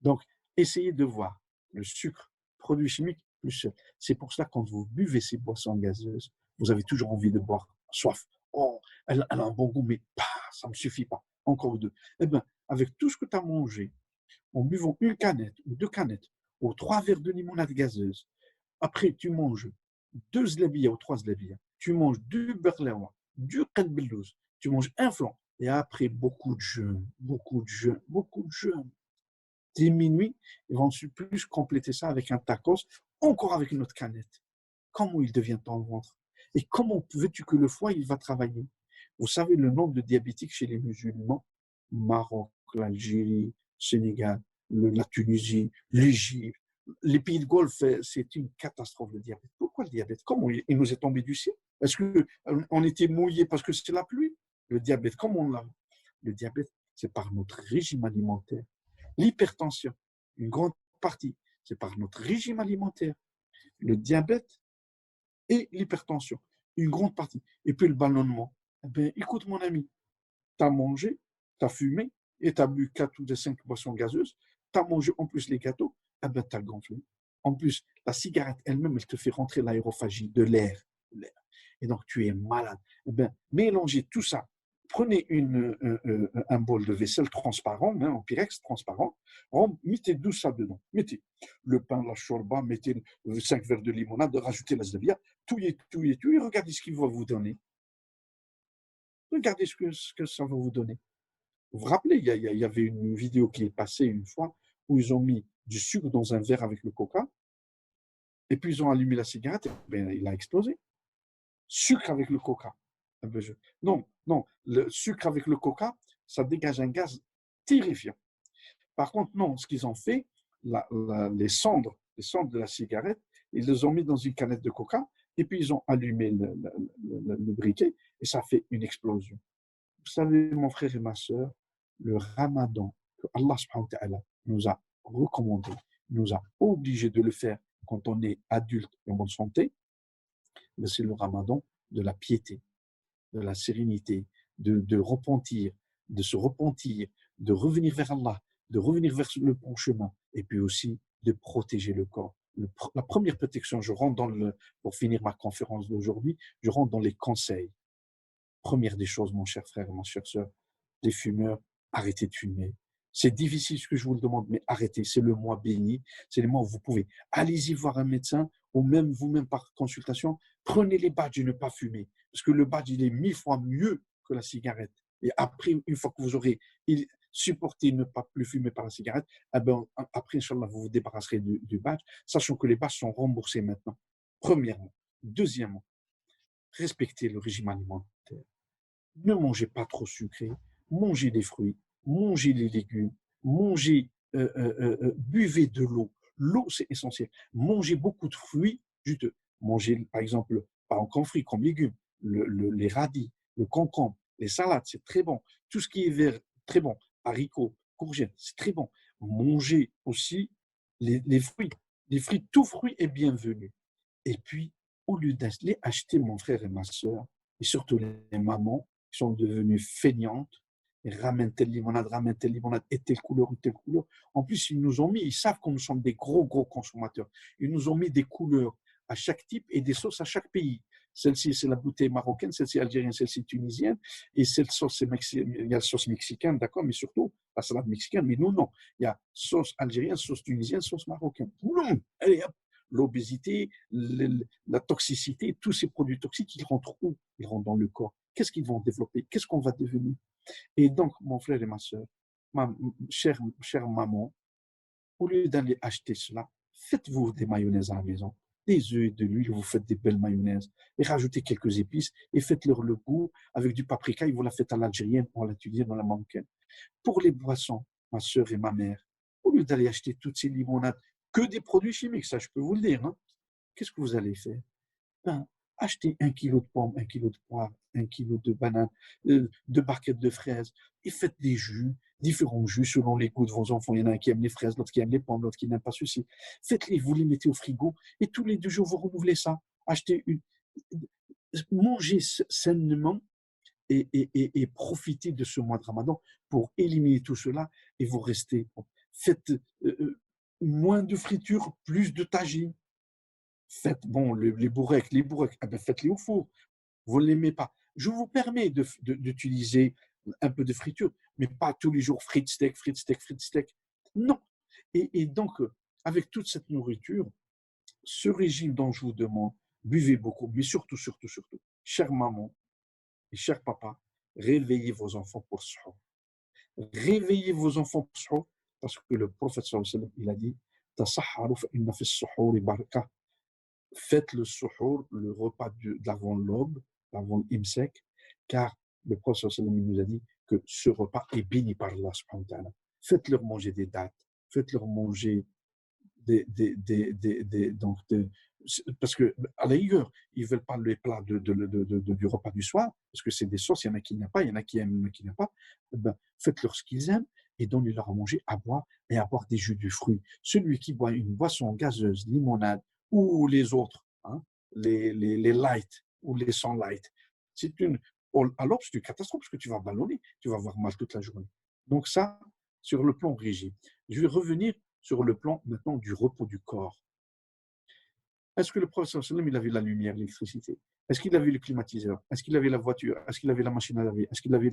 Donc, essayez de voir le sucre, produit chimique, plus sel. C'est pour ça que quand vous buvez ces boissons gazeuses, vous avez toujours envie de boire, soif. Oh, elle a un bon goût, mais ça ne me suffit pas. Encore deux. Eh bien, avec tout ce que tu as mangé, en buvant une canette ou 2 canettes ou 3 verres de limonade gazeuse, après tu manges 2 zlabia ou 3 zlabia, tu manges du berlawa, du qanbellouz, tu manges un flan, et après beaucoup de jeûne, dès minuit, ils vont plus compléter ça avec un tacos, encore avec une autre canette. Comment il devient ton ventre? Et comment veux-tu que le foie il va travailler? Vous savez le nombre de diabétiques chez les musulmans? Maroc, l'Algérie, Sénégal, la Tunisie, l'Égypte, les pays de Golfe, c'est une catastrophe le diabète. Pourquoi le diabète? Comment il nous est tombé du ciel? Est-ce qu'on était mouillé parce que c'est la pluie? Le diabète, comment on l'a? Le diabète, c'est par notre régime alimentaire. L'hypertension, une grande partie, c'est par notre régime alimentaire. Le diabète et l'hypertension, une grande partie. Et puis le ballonnement. Eh bien, écoute mon ami, tu as mangé, tu as fumé et tu as bu 4 ou 5 boissons gazeuses, tu as mangé en plus les gâteaux, eh bien, tu as gonflé. En plus, la cigarette elle-même, elle te fait rentrer l'aérophagie de l'air. Et donc, tu es malade. Eh bien, mélangez tout ça. Prenez un bol de vaisselle transparent, en pyrex transparent, mettez tout ça dedans. Mettez le pain, la shorba, mettez 5 verres de limonade, rajoutez la zlabia, touillez, regardez ce qu'il va vous donner. Regardez ce que ça va vous donner. Vous vous rappelez, il y avait une vidéo qui est passée une fois où ils ont mis du sucre dans un verre avec le coca, et puis ils ont allumé la cigarette, et bien, il a explosé. Sucre avec le coca. Non, le sucre avec le coca, ça dégage un gaz terrifiant. Par contre, non, ce qu'ils ont fait, les cendres de la cigarette, ils les ont mis dans une canette de coca, et puis ils ont allumé le briquet, et ça fait une explosion. Vous savez, mon frère et ma soeur, le ramadan que Allah subhanahu wa ta'ala nous a recommandé, nous a obligé de le faire quand on est adulte et en bonne santé, mais c'est le ramadan de la piété, de la sérénité, de repentir, de se repentir, de revenir vers Allah, de revenir vers le bon chemin, et puis aussi de protéger le corps. La première protection, pour finir ma conférence d'aujourd'hui, je rentre dans les conseils. Première des choses, mon cher frère, ma chère sœur, les fumeurs, arrêtez de fumer. C'est difficile ce que je vous le demande, mais arrêtez. C'est le mois béni, c'est le mois où vous pouvez. Allez-y voir un médecin ou même vous-même par consultation. Prenez les badges et ne pas fumer. Parce que le badge, il est 1000 fois mieux que la cigarette. Et après, une fois que vous aurez supporté ne pas plus fumer par la cigarette, eh ben, après, Inch'Allah, vous vous débarrasserez du badge, sachant que les badges sont remboursés maintenant. Premièrement. Deuxièmement, respectez le régime alimentaire. Ne mangez pas trop sucré, mangez des fruits, mangez les légumes, buvez de l'eau. L'eau, c'est essentiel. Mangez beaucoup de fruits juteux. Mangez, par exemple, pas en fruits, comme légumes, les radis, le concombre, les salades, c'est très bon. Tout ce qui est vert, très bon. Haricots, courgettes, c'est très bon. Mangez aussi les fruits. Les fruits, tout fruit est bienvenu. Et puis, au lieu d'aller acheter mon frère et ma soeur, et surtout les mamans, qui sont devenues feignantes, et ramènent telle limonade, et telle couleur, ou telle couleur. En plus, ils savent que nous sommes des gros, gros consommateurs. Ils nous ont mis des couleurs à chaque type et des sauces à chaque pays. Celle-ci, c'est la bouteille marocaine, celle-ci algérienne, celle-ci tunisienne, et cette sauce, il y a la sauce mexicaine, d'accord, mais surtout la salade mexicaine, mais nous, non. Il y a sauce algérienne, sauce tunisienne, sauce marocaine. Non, allez, hop, l'obésité, la toxicité, tous ces produits toxiques, ils rentrent où? Ils rentrent dans le corps. Qu'est-ce qu'ils vont développer? Qu'est-ce qu'on va devenir? Et donc, mon frère et ma soeur, chère maman, au lieu d'aller acheter cela, faites-vous des mayonnaises à la maison, des œufs, de l'huile, vous faites des belles mayonnaises et rajoutez quelques épices et faites-leur le goût avec du paprika et vous la faites à l'algérienne ou à la tunisienne ou à la marocaine. Pour les boissons, ma soeur et ma mère, au lieu d'aller acheter toutes ces limonades, que des produits chimiques, ça je peux vous le dire, hein, qu'est-ce que vous allez faire? Ben, achetez 1 kilo de pommes, 1 kilo de poires, 1 kilo de bananes, 2 barquettes de fraises et faites des jus, différents jus selon les goûts de vos enfants. Il y en a un qui aime les fraises, l'autre qui aime les pommes, l'autre qui n'aime pas ceci. Faites-les, vous les mettez au frigo et tous les 2 jours, vous renouvelez ça. Mangez sainement et profitez de ce mois de Ramadan pour éliminer tout cela et vous restez. Faites moins de friture, plus de tagine. Faites bon, les bourrecs, eh ben faites-les au four. Vous ne l'aimez pas. Je vous permets d'utiliser un peu de friture, mais pas tous les jours frites, steak, frites, steak, frites, steak. Non. Et donc, avec toute cette nourriture, ce régime dont je vous demande, buvez beaucoup, mais surtout, surtout, surtout, chère maman et cher papa, réveillez vos enfants pour ce soir. Réveillez vos enfants pour ce soir, parce que le prophète sallallahu alayhi wa sallam, il a dit, tasahharu fa inna fi as-suhuri baraka. Faites le suhour, le repas d'avant l'aube, avant l'imsek, car le prophète sallallahu alayhi wa sallam nous a dit que ce repas est béni par Allah subhanahu wa ta'ala. Faites-leur manger des dattes, faites-leur manger donc parce que à la rigueur, ils ne veulent pas les plats du repas du soir, parce que c'est des sauces, il y en a qui n'aiment pas, il y en a qui aiment, il y en a qui n'aiment pas. Ben, faites-leur ce qu'ils aiment et donnez-leur à manger, à boire et à boire des jus de fruits. Celui qui boit une boisson gazeuse, limonade, ou les autres, hein, les light ou les sans light, alors c'est une catastrophe parce que tu vas ballonner, tu vas avoir mal toute la journée. Donc ça, sur le plan régime. Je vais revenir sur le plan maintenant du repos du corps. Est-ce que le prophète sallam, il avait la lumière, l'électricité? Est-ce qu'il avait le climatiseur? Est-ce qu'il avait la voiture? Est-ce qu'il avait la machine à laver? Est-ce qu'il avait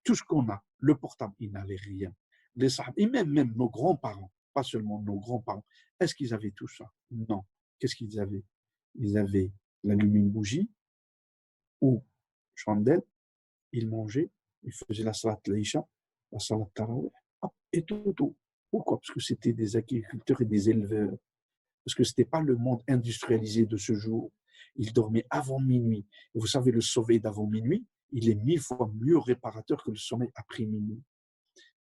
tout ce qu'on a? Le portable, il n'avait rien. Les sahab, et même nos grands-parents, pas seulement nos grands-parents, est-ce qu'ils avaient tout ça? Non. Qu'est-ce qu'ils avaient? Ils avaient allumé une bougie ou chandelle, ils mangeaient, ils faisaient la salat l'Aïcha, la salat tarawih, et tout. Pourquoi? Parce que c'était des agriculteurs et des éleveurs. Parce que ce n'était pas le monde industrialisé de ce jour. Ils dormaient avant minuit. Et vous savez, le sommeil d'avant minuit, il est 1000 fois mieux réparateur que le sommeil après minuit.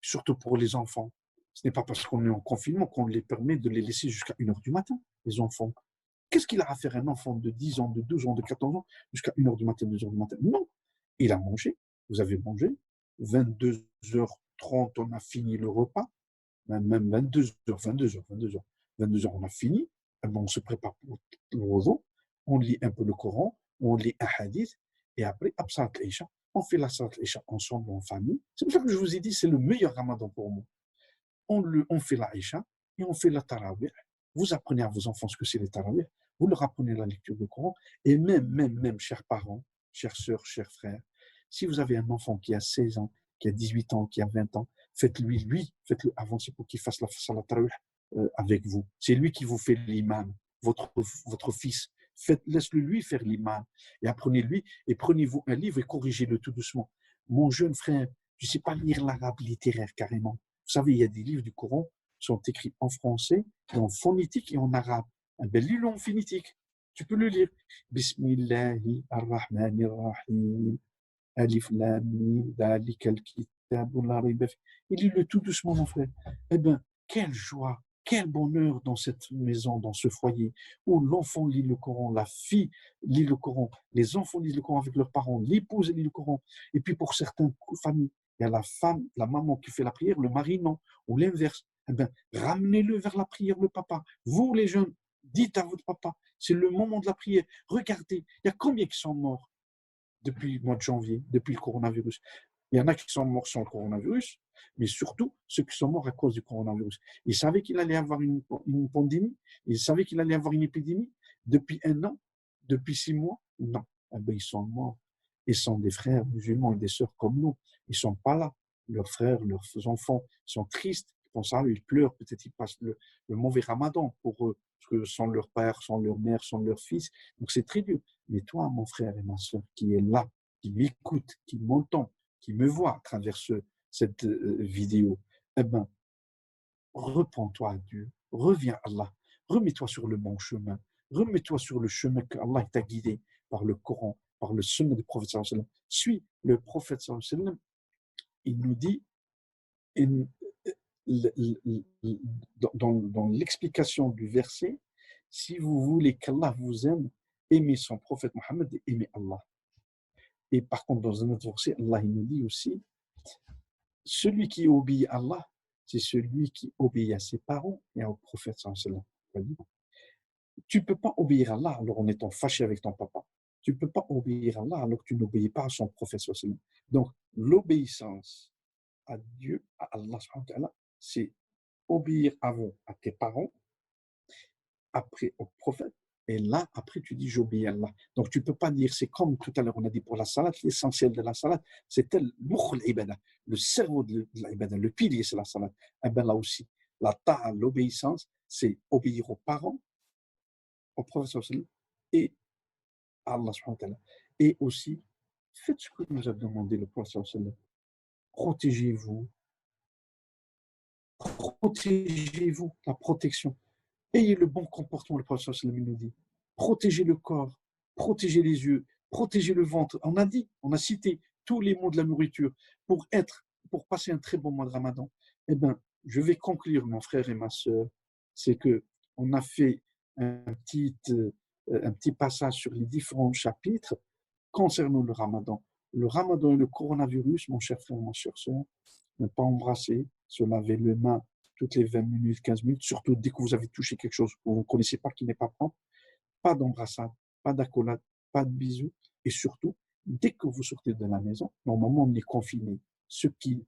Surtout pour les enfants. Ce n'est pas parce qu'on est en confinement qu'on les permet de les laisser jusqu'à 1h du matin, les enfants. Qu'est-ce qu'il a à faire un enfant de 10 ans, de 12 ans, de 14 ans, jusqu'à 1h du matin, 2h du matin? Non. Il a mangé. Vous avez mangé. 22h30, on a fini le repas. Même 22h, on a fini. On se prépare pour le repas. on lit un peu le Coran, on lit un hadith, et après, Salat al-Isha, on fait la Salat al-Isha ensemble en famille. C'est pour ça que je vous ai dit, c'est le meilleur ramadan pour moi. On fait la Isha et on fait la Tarawih. Vous apprenez à vos enfants ce que c'est les Tarawih, vous leur apprenez la lecture du Coran, et même, chers parents, chères sœurs, chers frères, si vous avez un enfant qui a 16 ans, qui a 18 ans, qui a 20 ans, faites-le avancer pour qu'il fasse la Salat Tarawih avec vous. C'est lui qui vous fait l'imam, votre fils. Laisse-le lui faire l'imam et apprenez-lui et prenez-vous un livre et corrigez-le tout doucement. Mon jeune frère, je ne sais pas lire l'arabe littéraire carrément. Vous savez, il y a des livres du Coran qui sont écrits en français, et en phonétique et en arabe. Ben, lis-le en phonétique. Tu peux le lire. Bismillahi ar-Rahmani ar-Rahim. Alif Lam Mim, Dhalika al-Kitabu la rayba fihi. Il lit le tout doucement, mon frère. Eh bien, quelle joie, quel bonheur dans cette maison, dans ce foyer, où l'enfant lit le Coran, la fille lit le Coran, les enfants lisent le Coran avec leurs parents, l'épouse lit le Coran. Et puis pour certaines familles, il y a la femme, la maman qui fait la prière, le mari non, ou l'inverse. Eh bien, ramenez-le vers la prière, le papa. Vous, les jeunes, dites à votre papa, c'est le moment de la prière. Regardez, il y a combien qui sont morts depuis le mois de janvier, depuis le coronavirus. Il y en a qui sont morts sans le coronavirus, mais surtout ceux qui sont morts à cause du coronavirus. Ils savaient qu'il allait y avoir une pandémie, ils savaient qu'il allait y avoir une épidémie. Depuis 1 an, depuis 6 mois, non. Eh bien, ils sont morts. Ils sont des frères musulmans et des sœurs comme nous. Ils ne sont pas là. Leurs frères, leurs enfants sont tristes. Ils pensent à eux, ils pleurent. Peut-être ils passent le mauvais ramadan pour eux, parce que sans leur père, sans leur mère, sans leur fils. Donc c'est très dur. Mais toi, mon frère et ma soeur, qui est là, qui m'écoute, qui m'entend, qui me voit à travers cette vidéo, eh ben, reprends-toi à Dieu, reviens à Allah, remets-toi sur le bon chemin, remets-toi sur le chemin que Allah t'a guidé par le Coran, par le sunna du prophète sallallahu alayhi wa sallam. Suis le prophète sallallahu alayhi wa sallam, il nous dit, dans l'explication du verset, si vous voulez qu'Allah vous aime, aimez son prophète Mohammed et aimez Allah. Et par contre, dans un autre verset, Allah il nous dit aussi, celui qui obéit à Allah, c'est celui qui obéit à ses parents et au prophète sallallahu alayhi wa sallam. Tu ne peux pas obéir à Allah alors en étant fâché avec ton papa. Tu ne peux pas obéir à Allah alors que tu n'obéis pas à son prophète sallallahu alayhi wa sallam. Donc, l'obéissance à Dieu, à Allah, c'est obéir avant à tes parents, après au prophète, et là, après, tu dis j'obéis à Allah. Donc, tu ne peux pas dire, c'est comme tout à l'heure, on a dit pour la salat, l'essentiel de la salat, c'est le cerveau de l'ibada, le pilier, c'est la salat. Et bien là aussi, la ta'a, l'obéissance, c'est obéir aux parents, au prophète et à Allah. Et aussi, faites ce que nous a demandé le prophète. Protégez-vous, protégez-vous, la protection. Ayez le bon comportement, le prophète nous dit. Protégez le corps, protégez les yeux, protégez le ventre. On a cité tous les mots de la nourriture pour passer un très bon mois de Ramadan. Eh bien, je vais conclure, mon frère et ma sœur, c'est que on a fait un petit passage sur les différents chapitres concernant le Ramadan. Le Ramadan et le coronavirus, mon cher frère, ma chère sœur, ne pas embrasser, se laver les mains toutes les 20 minutes, 15 minutes, surtout dès que vous avez touché quelque chose que vous ne connaissez pas, qui n'est pas propre, pas d'embrassade, pas d'accolade, pas de bisous, et surtout, dès que vous sortez de la maison, normalement on est confiné. Ceux qui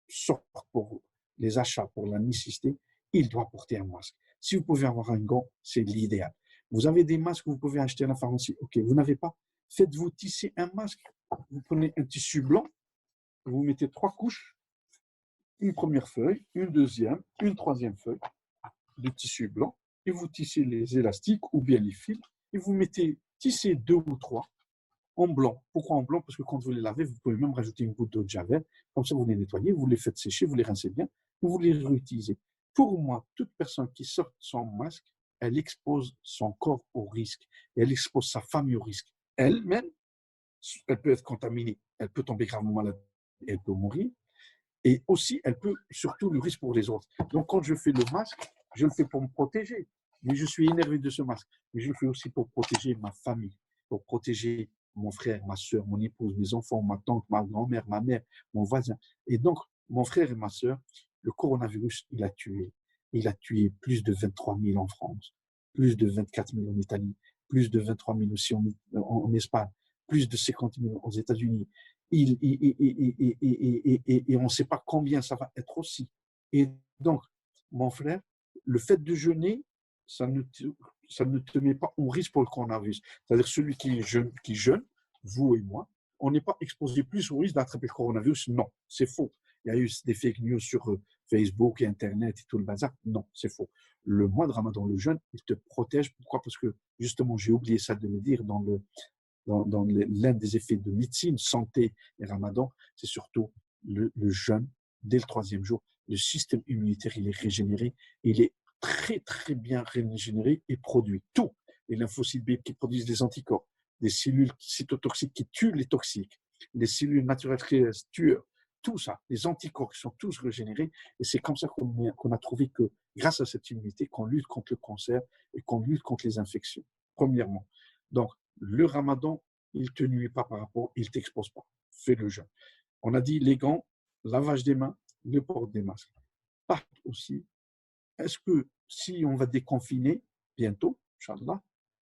sortent pour les achats, pour la nécessité, ils doivent porter un masque. Si vous pouvez avoir un gant, c'est l'idéal. Vous avez des masques que vous pouvez acheter à la pharmacie, ok, vous n'avez pas, faites-vous tisser un masque. Vous prenez un tissu blanc, vous mettez 3 couches, une première feuille, une deuxième, une troisième feuille de tissu blanc, et vous tissez les élastiques ou bien les fils, et vous tissez 2 ou 3 en blanc. Pourquoi en blanc? Parce que quand vous les lavez, vous pouvez même rajouter une goutte d'eau de javel, comme ça vous les nettoyez, vous les faites sécher, vous les rincez bien, vous les réutilisez. Pour moi, toute personne qui sort sans masque, elle expose son corps au risque, et elle expose sa famille au risque. Elle-même, elle peut être contaminée, elle peut tomber gravement malade, elle peut mourir, et aussi, elle peut surtout le risque pour les autres. Donc, quand je fais le masque, je le fais pour me protéger. Mais je suis énervé de ce masque. Mais je le fais aussi pour protéger ma famille, pour protéger mon frère, ma soeur, mon épouse, mes enfants, ma tante, ma grand-mère, ma mère, mon voisin. Et donc, mon frère et ma soeur, le coronavirus, il a tué. Il a tué plus de 23 000 en France, plus de 24 000 en Italie, plus de 23 000 aussi en Espagne, plus de 50 000 aux États-Unis. Et on ne sait pas combien ça va être aussi. Et donc, mon frère, le fait de jeûner, ça ne te met pas en risque pour le coronavirus. C'est-à-dire celui qui jeûne, vous et moi, on n'est pas exposé plus au risque d'attraper le coronavirus. Non, c'est faux. Il y a eu des fake news sur Facebook et Internet et tout le bazar. Non, c'est faux. Le mois de Ramadan, le jeûne, il te protège. Pourquoi? Parce que, justement, j'ai oublié ça de le dire dans l'un des effets de médecine, santé et Ramadan, c'est surtout le jeûne. Dès le troisième jour, le système immunitaire, il est régénéré. Il est très, très bien régénéré et produit tout. Les lymphocytes B qui produisent des anticorps, des cellules cytotoxiques qui tuent les toxiques, les cellules naturelles qui tuent tout ça, les anticorps qui sont tous régénérés. Et c'est comme ça qu'on a trouvé que, grâce à cette immunité, qu'on lutte contre le cancer et qu'on lutte contre les infections, premièrement. Donc, le ramadan, il ne te nuit pas par rapport, il ne t'expose pas. Fais le jeûne. On a dit les gants, lavage des mains, le port des masques. Par contre aussi, est-ce que si on va déconfiner bientôt, Inch'Allah,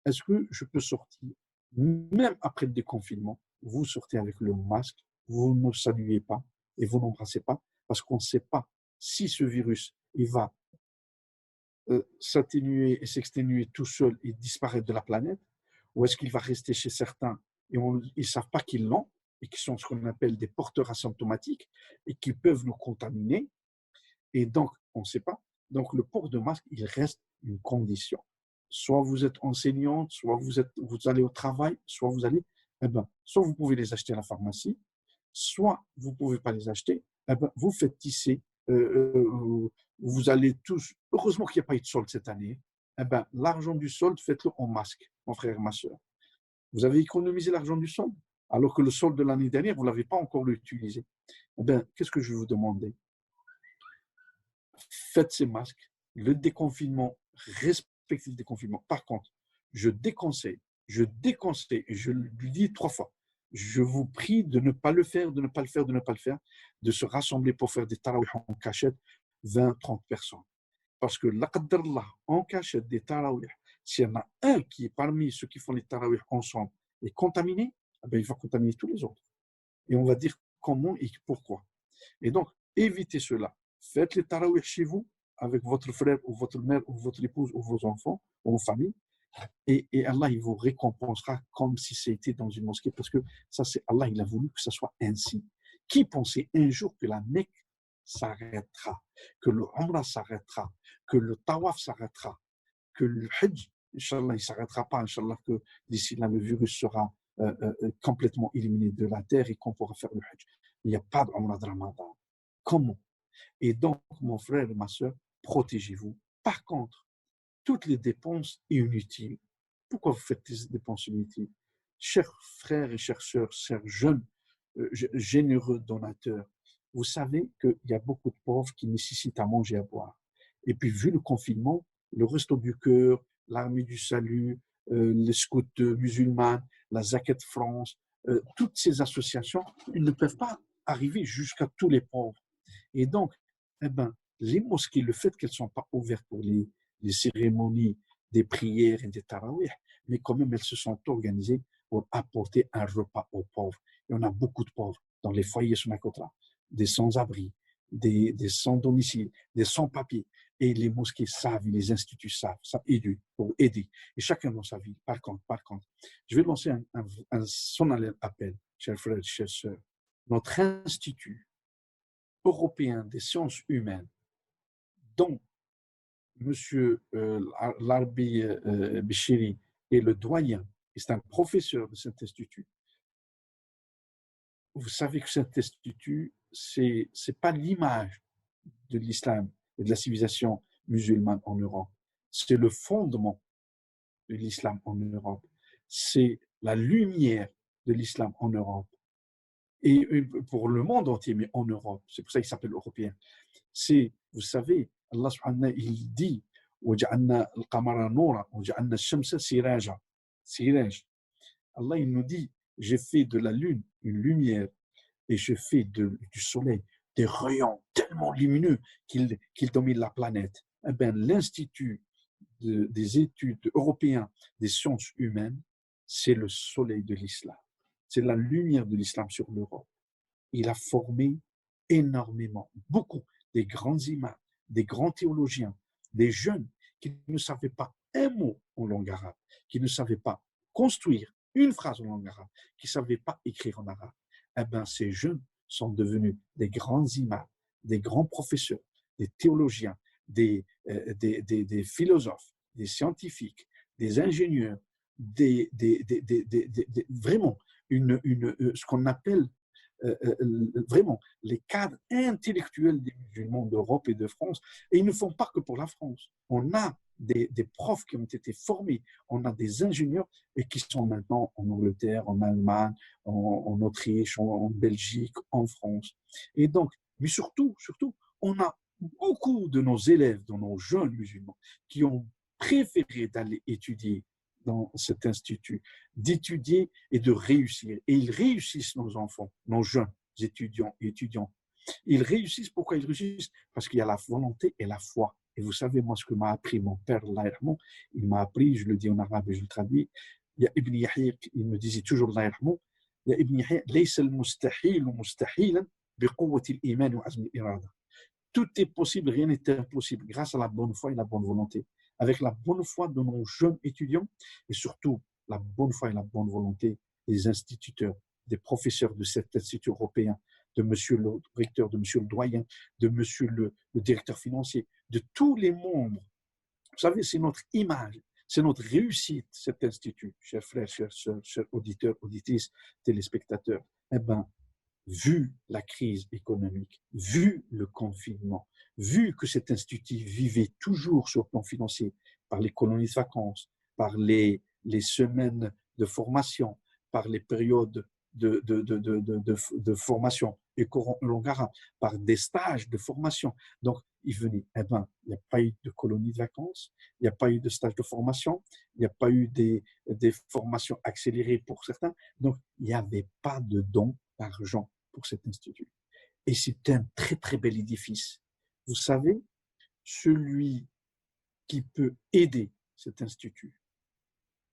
est-ce que je peux sortir, même après le déconfinement, vous sortez avec le masque, vous ne saluez pas et vous n'embrassez pas, parce qu'on ne sait pas si ce virus il va s'atténuer et s'exténuer tout seul et disparaître de la planète, ou est-ce qu'il va rester chez certains et ils ne savent pas qu'ils l'ont et qui sont ce qu'on appelle des porteurs asymptomatiques et qui peuvent nous contaminer. Et donc, on ne sait pas. Donc, le port de masque, il reste une condition. Soit vous êtes enseignante, soit vous allez au travail, soit vous allez, soit vous pouvez les acheter à la pharmacie, soit vous ne pouvez pas les acheter, vous faites tisser, vous allez tous, heureusement qu'il n'y a pas eu de solde cette année, l'argent du solde, faites-le en masque, mon frère et ma soeur. Vous avez économisé l'argent du solde, alors que le solde de l'année dernière, vous ne l'avez pas encore utilisé. Qu'est-ce que je vais vous demander? Faites ces masques, le déconfinement, respectez le déconfinement. Par contre, je déconseille, et je le dis 3 fois, je vous prie de ne pas le faire, de se rassembler pour faire des tarawih en cachette, 20, 30 personnes. Parce que, en cachette des tarawih, s'il y en a un qui est parmi ceux qui font les tarawih ensemble est contaminé, il va contaminer tous les autres. Et on va dire comment et pourquoi. Et donc, évitez cela. Faites les tarawih chez vous, avec votre frère ou votre mère ou votre épouse ou vos enfants ou vos familles. Et Allah, il vous récompensera comme si c'était dans une mosquée, parce que ça, c'est Allah, il a voulu que ça soit ainsi. Qui pensait un jour que la Mecque s'arrêtera, que le Umrah s'arrêtera, que le Tawaf s'arrêtera, que le Hajj, Inch'Allah, il ne s'arrêtera pas, Inch'Allah, que d'ici là, le virus sera complètement éliminé de la terre et qu'on pourra faire le Hajj. Il n'y a pas de Umrah de Ramadan. Comment? Et donc, mon frère et ma soeur, protégez-vous. Par contre, toutes les dépenses inutiles, pourquoi vous faites des dépenses inutiles? Chers frères et chères sœurs, chers jeunes, généreux donateurs, vous savez qu'il y a beaucoup de pauvres qui nécessitent à manger, à boire. Et puis, vu le confinement, le Resto du Cœur, l'Armée du Salut, les scouts musulmans, la Zakat France, toutes ces associations, ils ne peuvent pas arriver jusqu'à tous les pauvres. Et donc, les mosquées, le fait qu'elles ne sont pas ouvertes pour les cérémonies des prières et des tarawih, mais quand même, elles se sont organisées pour apporter un repas aux pauvres. Il y en a beaucoup de pauvres dans les foyers sur la côte, des sans-abri, des sans-domicile, des sans-papiers. Et les mosquées savent, et les instituts savent, ça aide pour aider. Et chacun dans sa vie. Par contre, je vais lancer son appel, chers frères et chères sœurs. Notre institut européen des sciences humaines, dont M. Larbi Bichiri est le doyen, et c'est un professeur de cet institut. Vous savez que cet institut, ce n'est pas l'image de l'islam et de la civilisation musulmane en Europe. C'est le fondement de l'islam en Europe. C'est la lumière de l'islam en Europe. Et pour le monde entier, mais en Europe. C'est pour ça qu'il s'appelle européen. C'est, vous savez, Allah subhanahu wa ta'ala, il dit وَجَعَلْنَا الْقَمَرَ نُورًا وَجَعَلْنَا الشَّمْسَ سِرَاجًا. Siraj. Allah, il nous dit, j'ai fait de la lune une lumière et je fais du soleil des rayons tellement lumineux qu'il domine la planète. Eh bien, l'institut des études européens des sciences humaines, c'est le soleil de l'islam. C'est la lumière de l'islam sur l'Europe. Il a formé énormément, beaucoup, des grands imams, des grands théologiens, des jeunes qui ne savaient pas un mot en langue arabe, qui ne savaient pas construire une phrase en langue arabe, qui ne savaient pas écrire en arabe. Eh bien, ces jeunes sont devenus des grands imams, des grands professeurs, des théologiens, des philosophes, des scientifiques, des ingénieurs, vraiment ce qu'on appelle vraiment les cadres intellectuels des musulmans d'Europe et de France. Et ils ne font pas que pour la France. On a des profs qui ont été formés, on a des ingénieurs et qui sont maintenant en Angleterre, en Allemagne, en Autriche, en Belgique, en France. Et donc, mais surtout, on a beaucoup de nos élèves, de nos jeunes musulmans, qui ont préféré d'aller étudier dans cet institut, d'étudier et de réussir. Et ils réussissent, nos enfants, nos jeunes étudiants et étudiantes. Ils réussissent. Pourquoi ils réussissent? Parce qu'il y a la volonté et la foi. Et vous savez, moi, ce que m'a appris mon père, il m'a appris, je le dis en arabe et je le traduis, il y a Ibn Yahya, il me disait toujours, il y a Ibn Yahya, ليس المستحيل مستحيلا بقوة الإيمان وعزم الإرادة. Tout est possible, rien n'est impossible grâce à la bonne foi et la bonne volonté. Avec la bonne foi de nos jeunes étudiants et surtout la bonne foi et la bonne volonté des instituteurs, des professeurs de cet institut européen, de monsieur le recteur, de monsieur le doyen, de monsieur le directeur financier, de tous les membres. Vous savez, c'est notre image, c'est notre réussite, cet institut, chers frères, chers sœurs, chers auditeurs, auditrices, téléspectateurs. Eh bien, vu la crise économique, vu le confinement, vu que cet institut vivait toujours sur le plan financier par les colonies de vacances, par les semaines de formation, par les périodes de formation et langue arabe, par des stages de formation. Donc, il venait, eh ben, il n'y a pas eu de colonies de vacances, il n'y a pas eu de stage de formation, il n'y a pas eu des formations accélérées pour certains. Donc, il n'y avait pas de dons d'argent pour cet institut. Et c'est un très, très bel édifice. Vous savez, celui qui peut aider cet institut,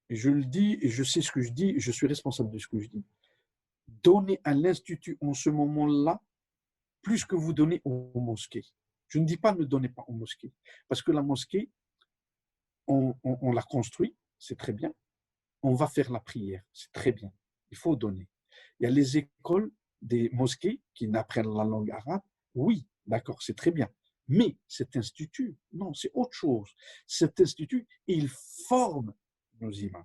et je le dis, et je sais ce que je dis, et je suis responsable de ce que je dis, donnez à l'institut en ce moment-là plus que vous donnez aux mosquées. Je ne dis pas ne donnez pas aux mosquées, parce que la mosquée, on la construit, c'est très bien. On va faire la prière, c'est très bien. Il faut donner. Il y a les écoles des mosquées qui n'apprennent la langue arabe. Oui, d'accord, c'est très bien. Mais cet institut, non, c'est autre chose. Cet institut, il forme nos imams.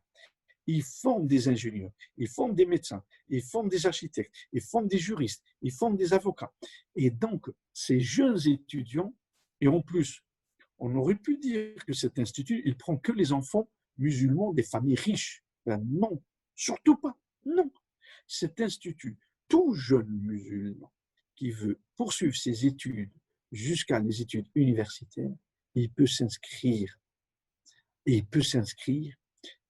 Il forme des ingénieurs, il forme des médecins, il forme des architectes, il forme des juristes, il forme des avocats. Et donc, ces jeunes étudiants, et en plus, on aurait pu dire que cet institut, il prend que les enfants musulmans des familles riches. Ben non, surtout pas. Non. Cet institut, tout jeune musulman qui veut poursuivre ses études jusqu'à les études universitaires, il peut s'inscrire. Et il peut s'inscrire.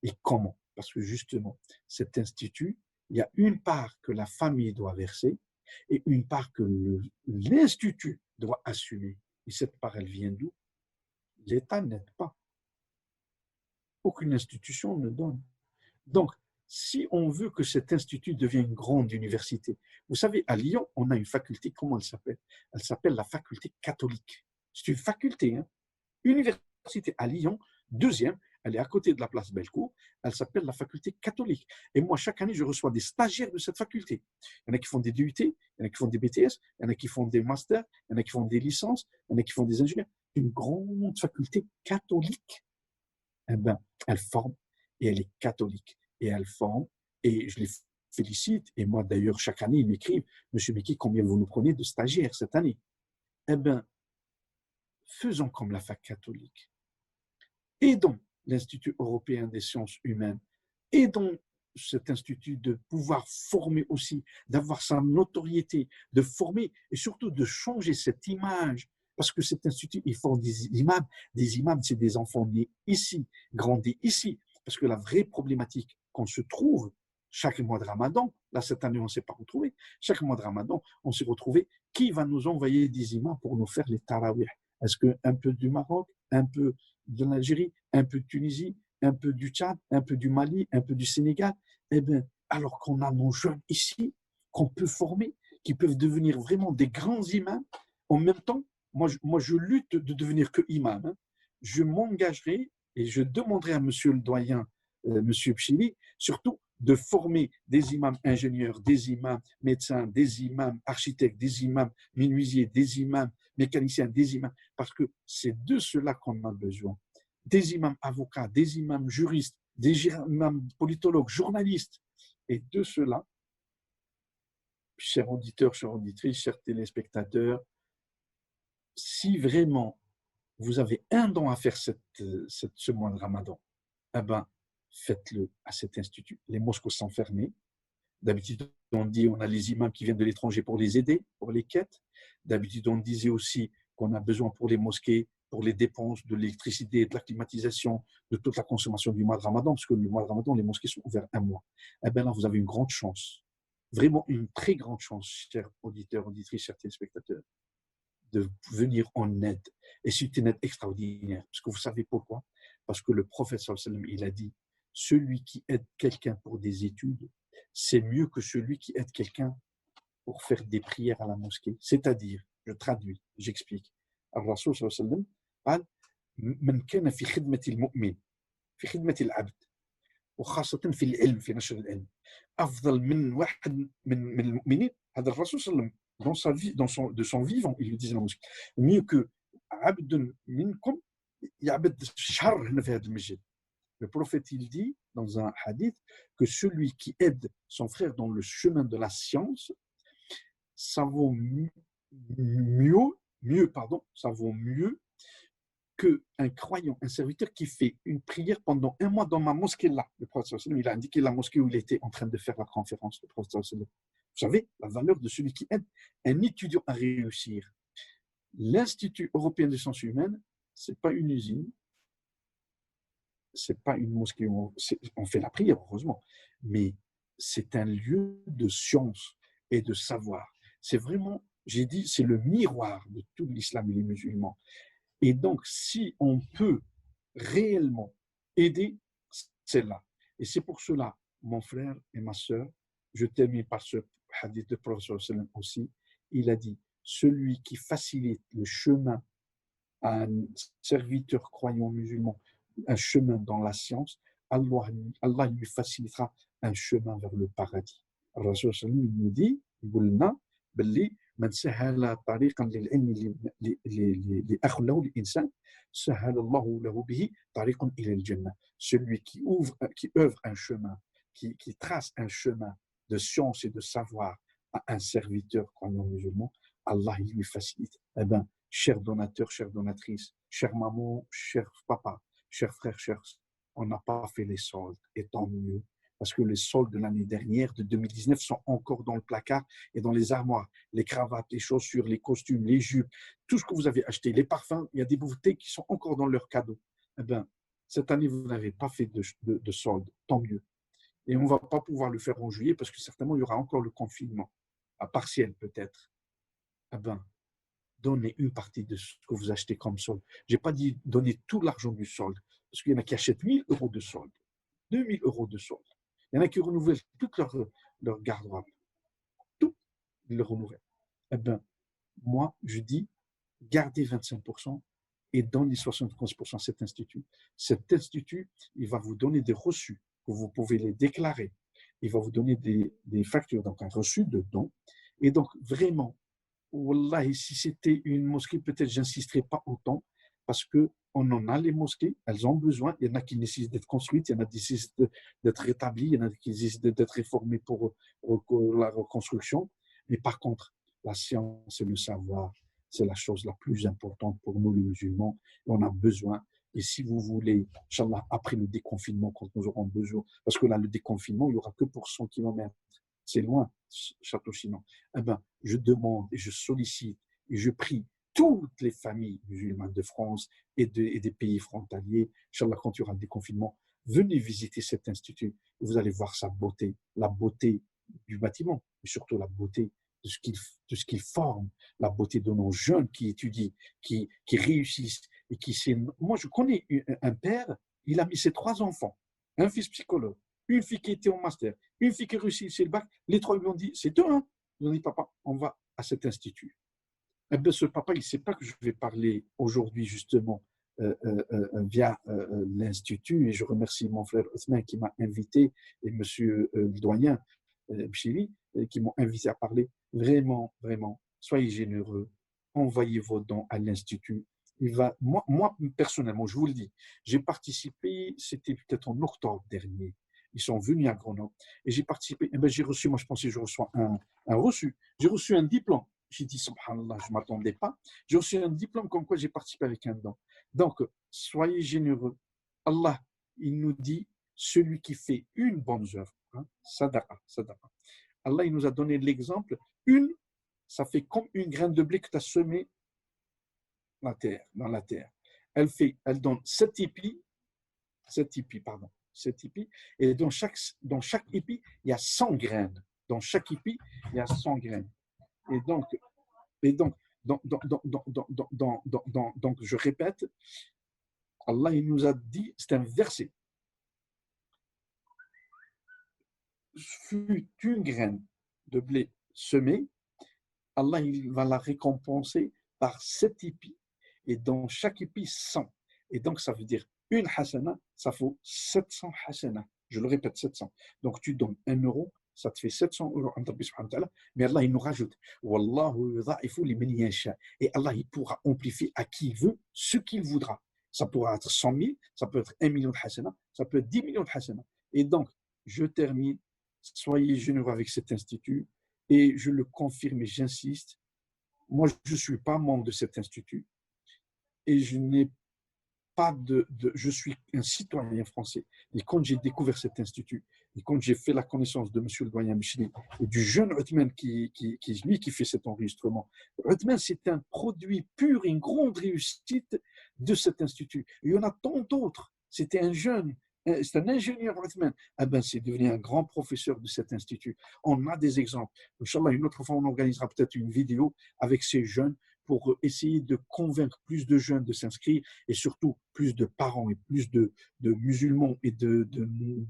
Et comment? Parce que justement, cet institut, il y a une part que la famille doit verser et une part que l'institut doit assumer. Et cette part, elle vient d'où? L'État n'aide pas. Aucune institution ne donne. Donc, si on veut que cet institut devienne une grande université, vous savez, à Lyon, on a une faculté, comment elle s'appelle? Elle s'appelle la faculté catholique. C'est une faculté, hein? Université à Lyon, deuxième, elle est à côté de la place Bellecour, elle s'appelle la faculté catholique. Et moi, chaque année, je reçois des stagiaires de cette faculté. Il y en a qui font des DUT, il y en a qui font des BTS, il y en a qui font des masters, il y en a qui font des licences, il y en a qui font des ingénieurs. Une grande faculté catholique. Eh ben, elle forme et elle est catholique. Et elle forme, et je les félicite. Et moi, d'ailleurs, chaque année, ils m'écrivent, Monsieur Meki, combien vous nous prenez de stagiaires cette année? Eh bien, faisons comme la fac catholique. Aidons l'Institut européen des sciences humaines. Aidons cet institut de pouvoir former aussi, d'avoir sa notoriété, de former et surtout de changer cette image. Parce que cet institut, il forme des imams. Des imams, c'est des enfants nés ici, grandis ici. Parce que la vraie problématique qu'on se trouve chaque mois de Ramadan, là cette année on ne s'est pas retrouvé, chaque mois de Ramadan, on s'est retrouvé, qui va nous envoyer des imams pour nous faire les tarawih? Est-ce qu'un peu du Maroc? un peu de l'Algérie, un peu de Tunisie, un peu du Tchad, un peu du Mali, un peu du Sénégal. Eh bien, alors qu'on a nos jeunes ici, qu'on peut former, qui peuvent devenir vraiment des grands imams, en même temps, je lutte de devenir que imam. Hein. Je m'engagerai et je demanderai à monsieur le doyen, monsieur Pchili, surtout de former des imams ingénieurs, des imams médecins, des imams architectes, des imams menuisiers, des imams mécaniciens, des imams, parce que c'est de cela qu'on a besoin. Des imams avocats, des imams juristes, des imams politologues, journalistes. Et de cela, chers auditeurs, chères auditrices, chers téléspectateurs, si vraiment vous avez un don à faire ce mois de Ramadan, eh ben, faites-le à cet institut. Les mosquées sont fermées. D'habitude, on dit on a les imams qui viennent de l'étranger pour les aider, pour les quêtes. D'habitude, on disait aussi qu'on a besoin pour les mosquées, pour les dépenses de l'électricité, de la climatisation, de toute la consommation du mois de Ramadan, parce que le mois de Ramadan, les mosquées sont ouvertes un mois. Eh bien là, vous avez une grande chance, vraiment une très grande chance, chers auditeurs, auditrices, chers téléspectateurs, de venir en aide. Et c'est une aide extraordinaire. Parce que vous savez pourquoi? Parce que le prophète sallam, il a dit, celui qui aide quelqu'un pour des études, c'est mieux que celui qui aide quelqu'un pour faire des prières à la mosquée. C'est-à-dire, je traduis, j'explique. الرسول صلى الله عليه وسلم قال من كان في خدمة المؤمن في خدمة العبد وخاصة في العلم في نشر العلم أفضل من واحد من المؤمنين هذا الرسول صلى الله عليه وسلم dans sa vie, de son vivant, il lui disait dans la mosquée, mieux que عبد منكم يعبد الشهر هنا في هذا المسجد. Le prophète, il dit dans un hadith que celui qui aide son frère dans le chemin de la science, ça vaut ça vaut mieux qu'un croyant, un serviteur qui fait une prière pendant un mois dans ma mosquée là. Le prophète, il a indiqué la mosquée où il était en train de faire la conférence. Le prophète, vous savez, la valeur de celui qui aide un étudiant à réussir. L'Institut européen des sciences humaines, ce n'est pas une usine, ce n'est pas une mosquée où on fait la prière, heureusement, mais c'est un lieu de science et de savoir. C'est vraiment, j'ai dit, c'est le miroir de tout l'islam et les musulmans. Et donc, si on peut réellement aider, c'est là. Et c'est pour cela, mon frère et ma sœur, je termine par ce hadith de Prophète aussi, il a dit, celui qui facilite le chemin à un serviteur croyant musulman, un chemin dans la science, Allah lui facilitera un chemin vers le paradis. Rasul nous dit, من سهل طريقا للعلم لأخله الإنسان سهل الله له به طريق إلى الجنة. Celui qui œuvre un chemin, qui trace un chemin de science et de savoir à un serviteur croyant musulman, Allah il lui facilite. Eh bien, chers donateurs, chères donatrices, chère maman, cher papa, chers frères, chers, on n'a pas fait les soldes, et tant mieux, parce que les soldes de l'année dernière, de 2019, sont encore dans le placard et dans les armoires. Les cravates, les chaussures, les costumes, les jupes, tout ce que vous avez acheté, les parfums, il y a des bouteilles qui sont encore dans leur cadeau. Eh bien, cette année, vous n'avez pas fait de soldes, tant mieux. Et on ne va pas pouvoir le faire en juillet parce que certainement, il y aura encore le confinement, à partiel peut-être. Eh bien, donnez une partie de ce que vous achetez comme solde. Je n'ai pas dit donner tout l'argent du solde, parce qu'il y en a qui achètent 1 000 euros de solde, 2 000 euros de solde. Il y en a qui renouvellent toute leur garde-robe. Tout, ils le renouvellent. Eh bien, moi, je dis, gardez 25% et donnez 75% à cet institut. Cet institut, il va vous donner des reçus, que vous pouvez les déclarer. Il va vous donner des factures, donc un reçu de don. Et donc, vraiment, Wallahi, si c'était une mosquée, peut-être j'insisterais pas autant, parce qu'on en a les mosquées, elles ont besoin. Il y en a qui nécessitent d'être construites, il y en a qui nécessitent d'être rétablies, il y en a qui nécessitent d'être réformées pour la reconstruction. Mais par contre, la science et le savoir, c'est la chose la plus importante pour nous, les musulmans. Et on a besoin. Et si vous voulez, Inch'Allah, après le déconfinement, quand nous aurons besoin, parce que là, le déconfinement, il n'y aura que pour 100 km. C'est loin, Château-Chinon. Eh ben, je demande et je sollicite et je prie toutes les familles musulmanes de France et des pays frontaliers, Inch'Allah, quand il y aura le déconfinement, venez visiter cet institut et vous allez voir sa beauté, la beauté du bâtiment, mais surtout la beauté de ce qu'il forme, la beauté de nos jeunes qui étudient, qui réussissent et qui s'est. Moi, je connais un père, il a mis ses 3 enfants, un fils psychologue, une fille qui était au master, une fille qui réussit le bac. Les 3 lui ont dit, c'est deux, hein. Ils ont dit, papa, on va à cet institut. Eh bien, ce papa, il ne sait pas que je vais parler aujourd'hui, justement, via l'Institut. Et je remercie mon frère Othman qui m'a invité, et monsieur le doyen Bchili, qui m'ont invité à parler. Vraiment, vraiment, soyez généreux, envoyez vos dons à l'Institut. Moi, personnellement, je vous le dis, j'ai participé, c'était peut-être en octobre dernier. Ils sont venus à Grenoble et j'ai participé. Eh bien, j'ai reçu, moi je pensais que je reçois un reçu. J'ai reçu un diplôme. J'ai dit, subhanallah, je ne m'attendais pas. J'ai reçu un diplôme comme quoi j'ai participé avec un don. Donc, soyez généreux. Allah, il nous dit, celui qui fait une bonne œuvre, hein, sadaqa, sadaqa. Allah, il nous a donné l'exemple. Ça fait comme une graine de blé que tu as semé dans la terre. Elle donne 7 épis, 7 épis, et dans chaque épi, il y a 100 graines. Dans chaque épi, il y a 100 graines. Et donc, je répète, Allah il nous a dit, c'est un verset, fut une graine de blé semée, Allah il va la récompenser par 7 épis, et dans chaque épi, 100. Et donc, ça veut dire une hasana, ça vaut 700 hasana. Je le répète, 700. Donc, tu donnes 1 euro, ça te fait 700 euros. Mais Allah, il nous rajoute. Wallahu yudha'ifu liman yasha. Et Allah, il pourra amplifier à qui il veut ce qu'il voudra. Ça pourra être 100 000, ça peut être 1 million de hasana, ça peut être 10 millions de hasana. Et donc, je termine. Soyez généreux avec cet institut. Et je le confirme et j'insiste. Moi, je ne suis pas membre de cet institut. Et je n'ai pas je suis un citoyen français. Et quand j'ai découvert cet institut, et quand j'ai fait la connaissance de M. le doyen Micheli et du jeune Othman qui fait cet enregistrement, Othman, c'est un produit pur, une grande réussite de cet institut. Il y en a tant d'autres. C'était un jeune, c'est un ingénieur Othman. Ah ben, c'est devenu un grand professeur de cet institut. On a des exemples. Inch'Allah, une autre fois, on organisera peut-être une vidéo avec ces jeunes pour essayer de convaincre plus de jeunes de s'inscrire et surtout plus de parents et plus de musulmans et de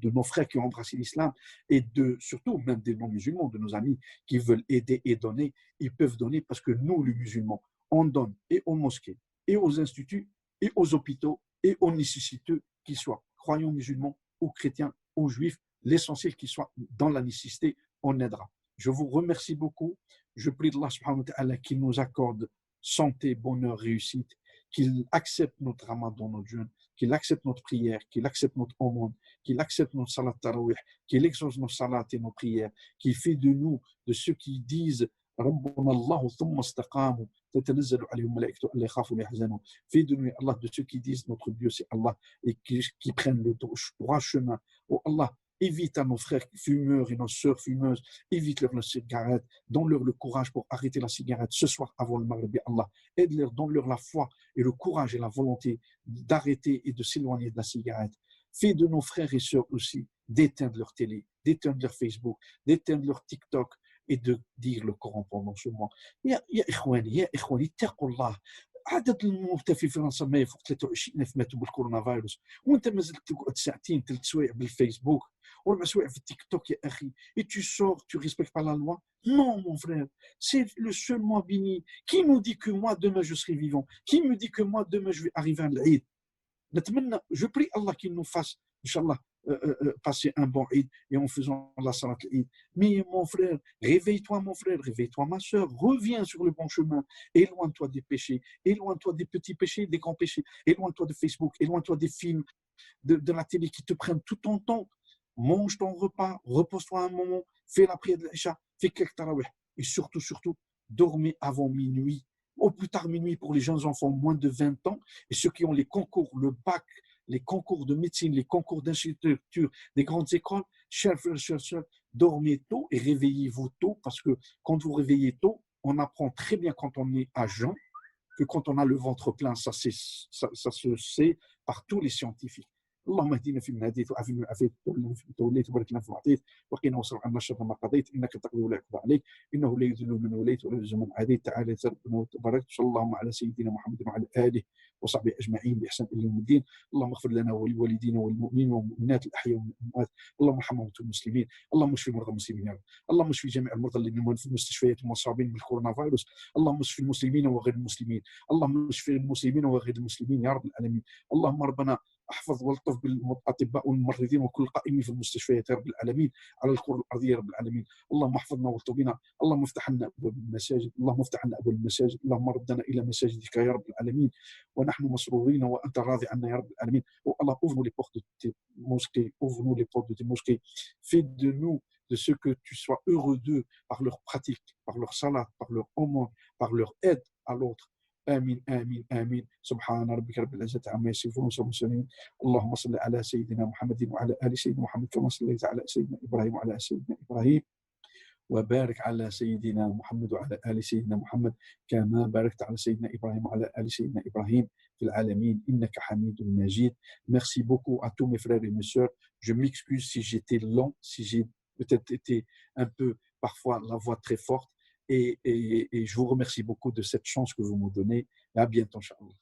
nos frères qui ont embrassé l'islam et surtout même des non-musulmans, de nos amis qui veulent aider et donner, ils peuvent donner parce que nous, les musulmans, on donne et aux mosquées et aux instituts et aux hôpitaux et aux nécessiteux, qu'ils soient croyants musulmans ou chrétiens ou juifs, l'essentiel qu'ils soient dans la nécessité, on aidera. Je vous remercie beaucoup. Je prie d'Allah subhanahu wa ta'ala qu'il nous accorde santé, bonheur, réussite, qu'il accepte notre ramadan, notre jeûne, qu'il accepte notre prière, qu'il accepte notre aumône, qu'il accepte notre salat tarawih, qu'il exauce nos salats et nos prières, qu'il fait de nous de ceux qui disent ربنا الله ثم استقاموا تتنزل عليهم الملائكة ألا يخافوا ولا يحزنوا. Fais de nous, Allah, de ceux qui disent notre Dieu c'est Allah et qui prennent le droit chemin. Oh Allah, évite à nos frères fumeurs et nos sœurs fumeuses, évite-leur la cigarette, donne-leur le courage pour arrêter la cigarette ce soir avant le Maghrib, Allah. Aide-leur, donne-leur la foi et le courage et la volonté d'arrêter et de s'éloigner de la cigarette. Fais de nos frères et sœurs aussi d'éteindre leur télé, d'éteindre leur Facebook, d'éteindre leur TikTok et de dire le Coran pendant ce mois. يا إخواني اتقوا الله. عدد الموتى في فرنسا ما يفوق 23,000 ماتوا بالكورونا فيروس وانت ما زلت تقعد ساعتين 3 سوايع بالفيسبوك و4 سوايع في التيك توك يا اخي. Et tu sors, tu respectes pas la loi? Non, mon frère, c'est le seul mois béni. Qui nous dit que moi demain je serai vivant? Qui me dit que moi demain je vais arriver à l'Aïd? Je prie Allah qu'il nous fasse, Inch'Allah, passer un bon Eid et en faisant la salat Eid. Mais mon frère, réveille-toi mon frère, réveille-toi ma soeur, reviens sur le bon chemin, éloigne-toi des péchés, éloigne-toi des petits péchés, des grands péchés, éloigne-toi de Facebook, éloigne-toi des films, de la télé qui te prennent tout ton temps. Mange ton repas, repose-toi un moment, fais la prière de l'Isha, fais quelques tarawih et surtout, dormez avant minuit. Au plus tard minuit pour les jeunes enfants moins de 20 ans et ceux qui ont les concours, le bac, les concours de médecine, les concours d'architecture des grandes écoles, chers frères, chers sœurs, dormez tôt et réveillez-vous tôt parce que quand vous réveillez tôt, on apprend très bien quand on est à jeun que quand on a le ventre plein, ça se sait par tous les scientifiques. اللهم اهدنا فيمن هديت وعافنا فيمن عافيت توليت وبارك لنا فيما اعطيت وقنا واصرف عنا شر ما قضيت انك تقضي ولا يقضى عليك انه لا يذل من وليت ولا يعز من عاديت تعالى ربنا وتبارك صلى الله على سيدنا محمد وعلى اله وصحبه أجمعين بإحسان إلى يوم الدين. اللهم اغفر لنا ولوالدينا والمؤمنين والمؤمنات الأحياء والأموات. اللهم ارحم موتى المسلمين. اللهم اشف مرضى المسلمين يا رب. اللهم اشف جميع المرضى الذين في المستشفيات المصابين بالكورونا فيروس. اللهم اشف المسلمين وغير المسلمين. اللهم اشف المسلمين وغير المسلمين يا رب العالمين. اللهم ربنا احفظ والطف بالاطباء والممرضين وكل قائمين في المستشفيات يا رب العالمين على الكره الارضيه يا رب العالمين. اللهم احفظنا والطف بنا. اللهم افتح لنا ابواب المساجد. اللهم افتح لنا ابواب المساجد. اللهم ردنا الى مساجدك يا رب العالمين ونحن مسرورين وانت راضي عنا يا رب العالمين. والله ouvre les portes de tes mosquées, ouvre-nous les portes de tes mosquées. Fais de nous de ceux que tu sois heureux d'eux par leur pratique, par leur salat, par leur aumône, par leur aide à l'autre. آمين آمين آمين. سبحان ربك رب العزة عما يصفون وسلام. اللهم صل على سيدنا محمد وعلى آل سيدنا محمد كما صليت على سيدنا إبراهيم وعلى آل سيدنا إبراهيم وبارك على سيدنا محمد وعلى آل سيدنا محمد كما باركت على سيدنا إبراهيم وعلى آل سيدنا إبراهيم في العالمين إنك حميد مجيد. Merci beaucoup à tous mes frères et mes sœurs. Je m'excuse si j'étais lent, si j'ai peut-être été un peu parfois la voix très forte et je vous remercie beaucoup de cette chance que vous me donnez. À bientôt, Inch'Allah.